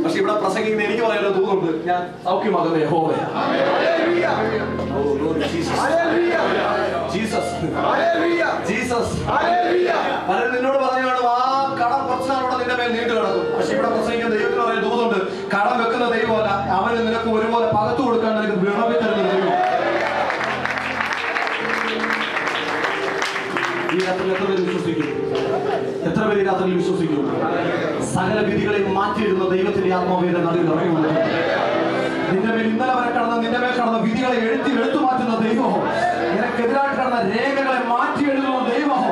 പക്ഷെ ഇവിടെ പ്രസംഗിക്കുന്ന എനിക്ക് പറയാനുള്ള ദൂതുണ്ട്, ഞാൻ സൗഖ്യമാകുന്ന യഹോവേ. പലരും നിന്നോട് പറഞ്ഞാണ് ആ കടം കുറച്ച് നാളോടെ നിന്റെ മേൽ നീണ്ടു കിടക്കും. പക്ഷെ ഇവിടെ പ്രസംഗിക്കുന്ന ദൈവത്തിന് പറയുന്ന ദൂതുണ്ട്, കടം വെക്കുന്ന ദൈവമല്ല, അവന് നിനക്ക് ഒരുപോലെ പകർത്തു കൊടുക്കാൻ നിനക്ക് വിളവി തരുന്ന ദൈവം. ഈ രാത്രി എത്ര പേര് വിശ്വസിക്കും? എത്ര പേര് രാത്രിയിൽ വിശ്വസിക്കുന്നു. സകല വിധികളെ മാറ്റിയിടുന്ന ദൈവത്തിന്റെ ആത്മാവിന്റെ നടുവിൽ ഇറങ്ങി വന്നു. നിന്റെ മേൽ ഇന്നലെ വരെ നിന്റെ മേൽ കടന്ന വിധികളെ എടുത്തു മാറ്റുന്ന ദൈവമോ, നിനക്കെതിരായിട്ട് കടന്ന രേഖകളെ മാറ്റി എഴുതുന്ന ദൈവമോ,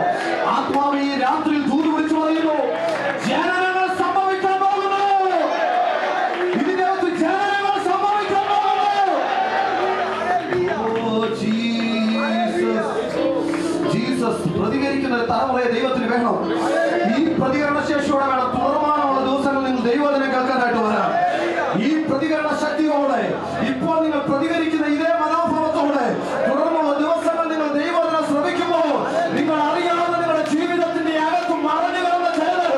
ആത്മാവ് ഈ രാത്രിയിൽ ദൂത് വിളിച്ചു പറയുന്നു, ജനനങ്ങൾ സംഭവിക്കാൻ പോകുന്നു. ഇതിന്റെ അകത്ത് ജനനങ്ങൾ സംഭവിക്കാൻ പോകുന്നു. ജീസസ് പ്രതികരിക്കുന്ന ഒരു തലമുറയെ ദൈവത്തിന് വേണം. ഈ പ്രതികരണ ശേഷിയോടെ വേണം തുടർമാനമുള്ള ദിവസങ്ങൾ നിങ്ങൾ ദൈവത്തിനെ കേൾക്കാനായിട്ട് വരാം. ഈ പ്രതികരണ ശക്തിയോടെ ഇപ്പോൾ നിങ്ങൾ പ്രതികരിക്കുന്ന ഇതേ മനോഭാവത്തോടെ തുടർന്നുള്ള ദിവസങ്ങൾ നിങ്ങൾ ദൈവത്തിനെ ശ്രമിക്കുമ്പോൾ നിങ്ങൾ അറിയാവുന്ന നിങ്ങളുടെ ജീവിതത്തിന്റെ അകത്ത് മറഞ്ഞു കിടന്ന ചിലത്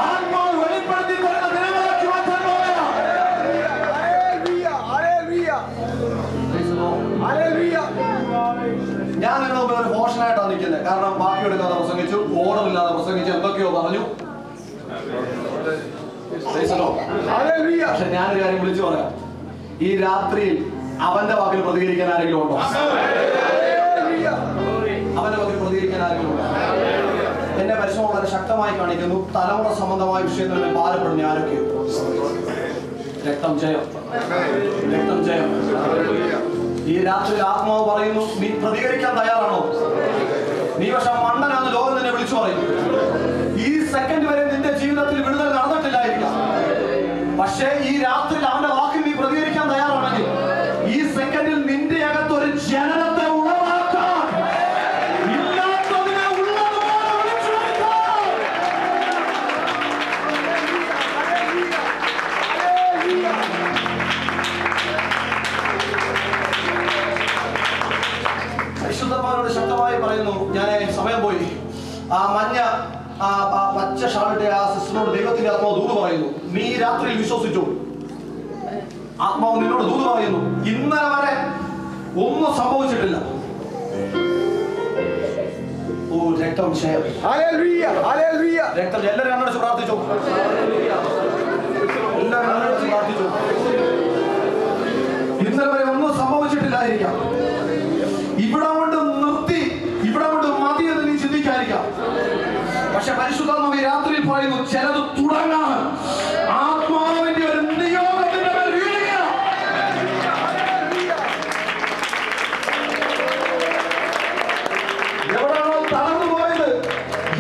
ആത്മാവ് വെളിപ്പെടുത്തി തരുന്ന നിലവിലാക്കി മാറ്റാൻ പോവുകയാണ്. ഞാൻ നിങ്ങളുടെ മുമ്പിൽ ഒരു പോഷനായിട്ടാണ് നിൽക്കുന്നത്. കാരണം ബാക്കി എടുക്കാതെ പ്രസംഗിച്ചു, ഓർഡറില്ലാതെ പ്രസംഗിച്ചു, എന്തൊക്കെയോ പറഞ്ഞു. പക്ഷെ ഞാനൊരു കാര്യം വിളിച്ചു പറയാം, ഈ രാത്രിയിൽ അവന്റെ വാക്കിൽ പ്രതികരിക്കാൻ ആരെങ്കിലും ഉണ്ടോ? അവന്റെ വാക്കിൽ പ്രതികരിക്കാൻ ആരെങ്കിലും ഉണ്ടോ? എന്നെ പരിശ്രമം വളരെ ശക്തമായി കാണിക്കുന്നു. തലമുറ സംബന്ധമായ വിഷയത്തിൽ ഭാരപ്പെടുന്ന ആരൊക്കെയോ രക്തം ജയം, രക്തം ജയം. ഈ രാത്രിയിൽ ആത്മാവ് പറയുന്നു, നീ പ്രതികരിക്കാൻ തയ്യാറാണോ? നീ പക്ഷെ മണ്ടനാന്ന് ലോകം നിന്നെ വിളിച്ചു പറയും. ഈ സെക്കൻഡ് വരെ നിന്റെ ജീവിതത്തിൽ വിടുതൽ നടന്നിട്ടില്ലായിരിക്കാം. പക്ഷേ ഈ രാത്രിയിൽ അവന്റെ വാക്കിൽ നീ പ്രതികരിക്കാൻ തയ്യാറാണെങ്കിൽ ഈ സെക്കൻഡിൽ നിന്റെ അകത്ത് ഒരു ജനനത്തെ ഉളവാക്കാൻ, ഇല്ലാത്തതിനെ ഉള്ളതുപോലെ വിളിച്ചു വരുത്താൻ. പരിശുദ്ധന്മാരോട് ശക്തമായി പറയുന്നു, ഞാൻ സമയം പോയി. ആ മഞ്ഞ പച്ച ഷാളിട്ട ആ സിസ്റ്ററിനോട് ദൈവത്തിന്റെ ആത്മാവ് ദൂത് പറയുന്നു, നീ രാത്രിയിൽ വിശ്വസിച്ചു. ആത്മാവ് നിന്നോട് ദൂത് പറയുന്നു, ഇന്നലെ വരെ ഒന്നും സംഭവിച്ചിട്ടില്ല. ഓ രക്തം ക്ഷയം, രക്തം. എല്ലാവരും കണ്ണടച്ച് പ്രാർത്ഥിച്ചു, എല്ലാവരും കണ്ണടച്ച് പ്രാർത്ഥിച്ചു. ഇന്നലെ വരെ ഒന്നും സംഭവിച്ചിട്ടില്ലായിരിക്കാം. ഇവിടെ കൊണ്ട് നിർത്തി, ഇവിടെ കൊണ്ട് മതി എന്ന് നീ ചിന്തിക്കാതിരിക്കാം. പക്ഷെ പരിശുദ്ധാത്മാവ് ഈ രാത്രിയിൽ പറയുന്നു, ചിലത് തുടങ്ങാൻ ആത്മാവിന്റെ ഒരു നിയോഗത്തിന്റെ മേൽ വീഴുക. എവിടാണോ തളർന്നു പോയത്,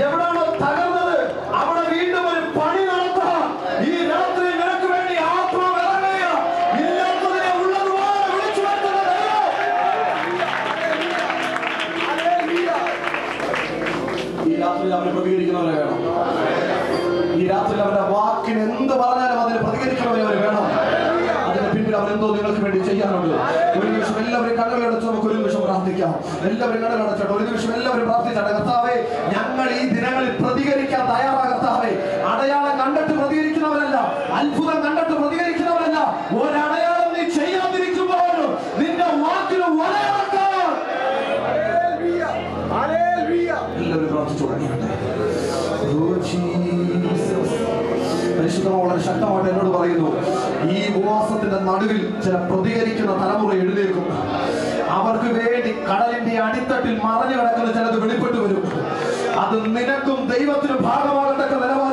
എവിടാണോ തകർന്നത്, അവിടെ വീണ്ടും ഒരു പണി നടത്താൻ ഈ രാത്രി നിനക്ക് വേണ്ടി ആത്മാവ് ഇറങ്ങുക. ഇല്ലാത്തതിനെ ഉള്ളതുപോലെ വിളിച്ചു വരുത്തുന്ന ഈ രാത്രിയിൽ അവരെ പ്രതികരിക്കുന്നവരെ വേണം. ഈ രാത്രിയിൽ അവരുടെ വാക്കിന് എന്ത് പറഞ്ഞാലും അതിന് പ്രതികരിക്കുന്നവരെ അവർ വേണം. അതിന് പിന്നിൽ അവരെന്തോ നിങ്ങൾക്ക് വേണ്ടി ചെയ്യാനുണ്ട്. ഒരു നിമിഷം എല്ലാവരും കണ്ണുകളടച്ച് നമുക്ക് ഒരു നിമിഷം പ്രാർത്ഥിക്കാം. എല്ലാവരും കണ്ണുകളടച്ചോട്ടെ. ഒരു നിമിഷം എല്ലാവരും പ്രാർത്ഥിച്ചോട്ടെ. കർത്താവേ, ഞങ്ങൾ ഈ ദിനങ്ങളിൽ പ്രതികരിക്കാൻ തയ്യാറാണ്. കർത്താവേ, അടയാളം കണ്ടിട്ട് പ്രതികരിക്കുന്നവരല്ല, അത്ഭുതം കണ്ടിട്ട് പ്രതികരിക്കുന്നവരല്ല. ഒരടയാളം നീ ചെയ്യാതിരിക്കുമ്പോഴും നിന്റെ വാക്കിന് വലയിറക്കാൻ എല്ലാവരും പ്രാർത്ഥിച്ചു തുടങ്ങിയാട്ടെ. പരിശുദ്ധമ വളരെ ശക്തമായിട്ട് എന്നോട് പറയുന്നു, ഈ ഉപവാസത്തിന്റെ നടുവിൽ ചില പ്രതികരിക്കുന്ന തലമുറ എഴുന്നേൽക്കും. അവർക്ക് വേണ്ടി കടലിന്റെ അടിത്തട്ടിൽ മറഞ്ഞു കിടക്കുന്ന ചിലത് വെളിപ്പെട്ടു വരും. അത് നിനക്കും ദൈവത്തിനും ഭാഗമാകത്തക്ക നിലവാരം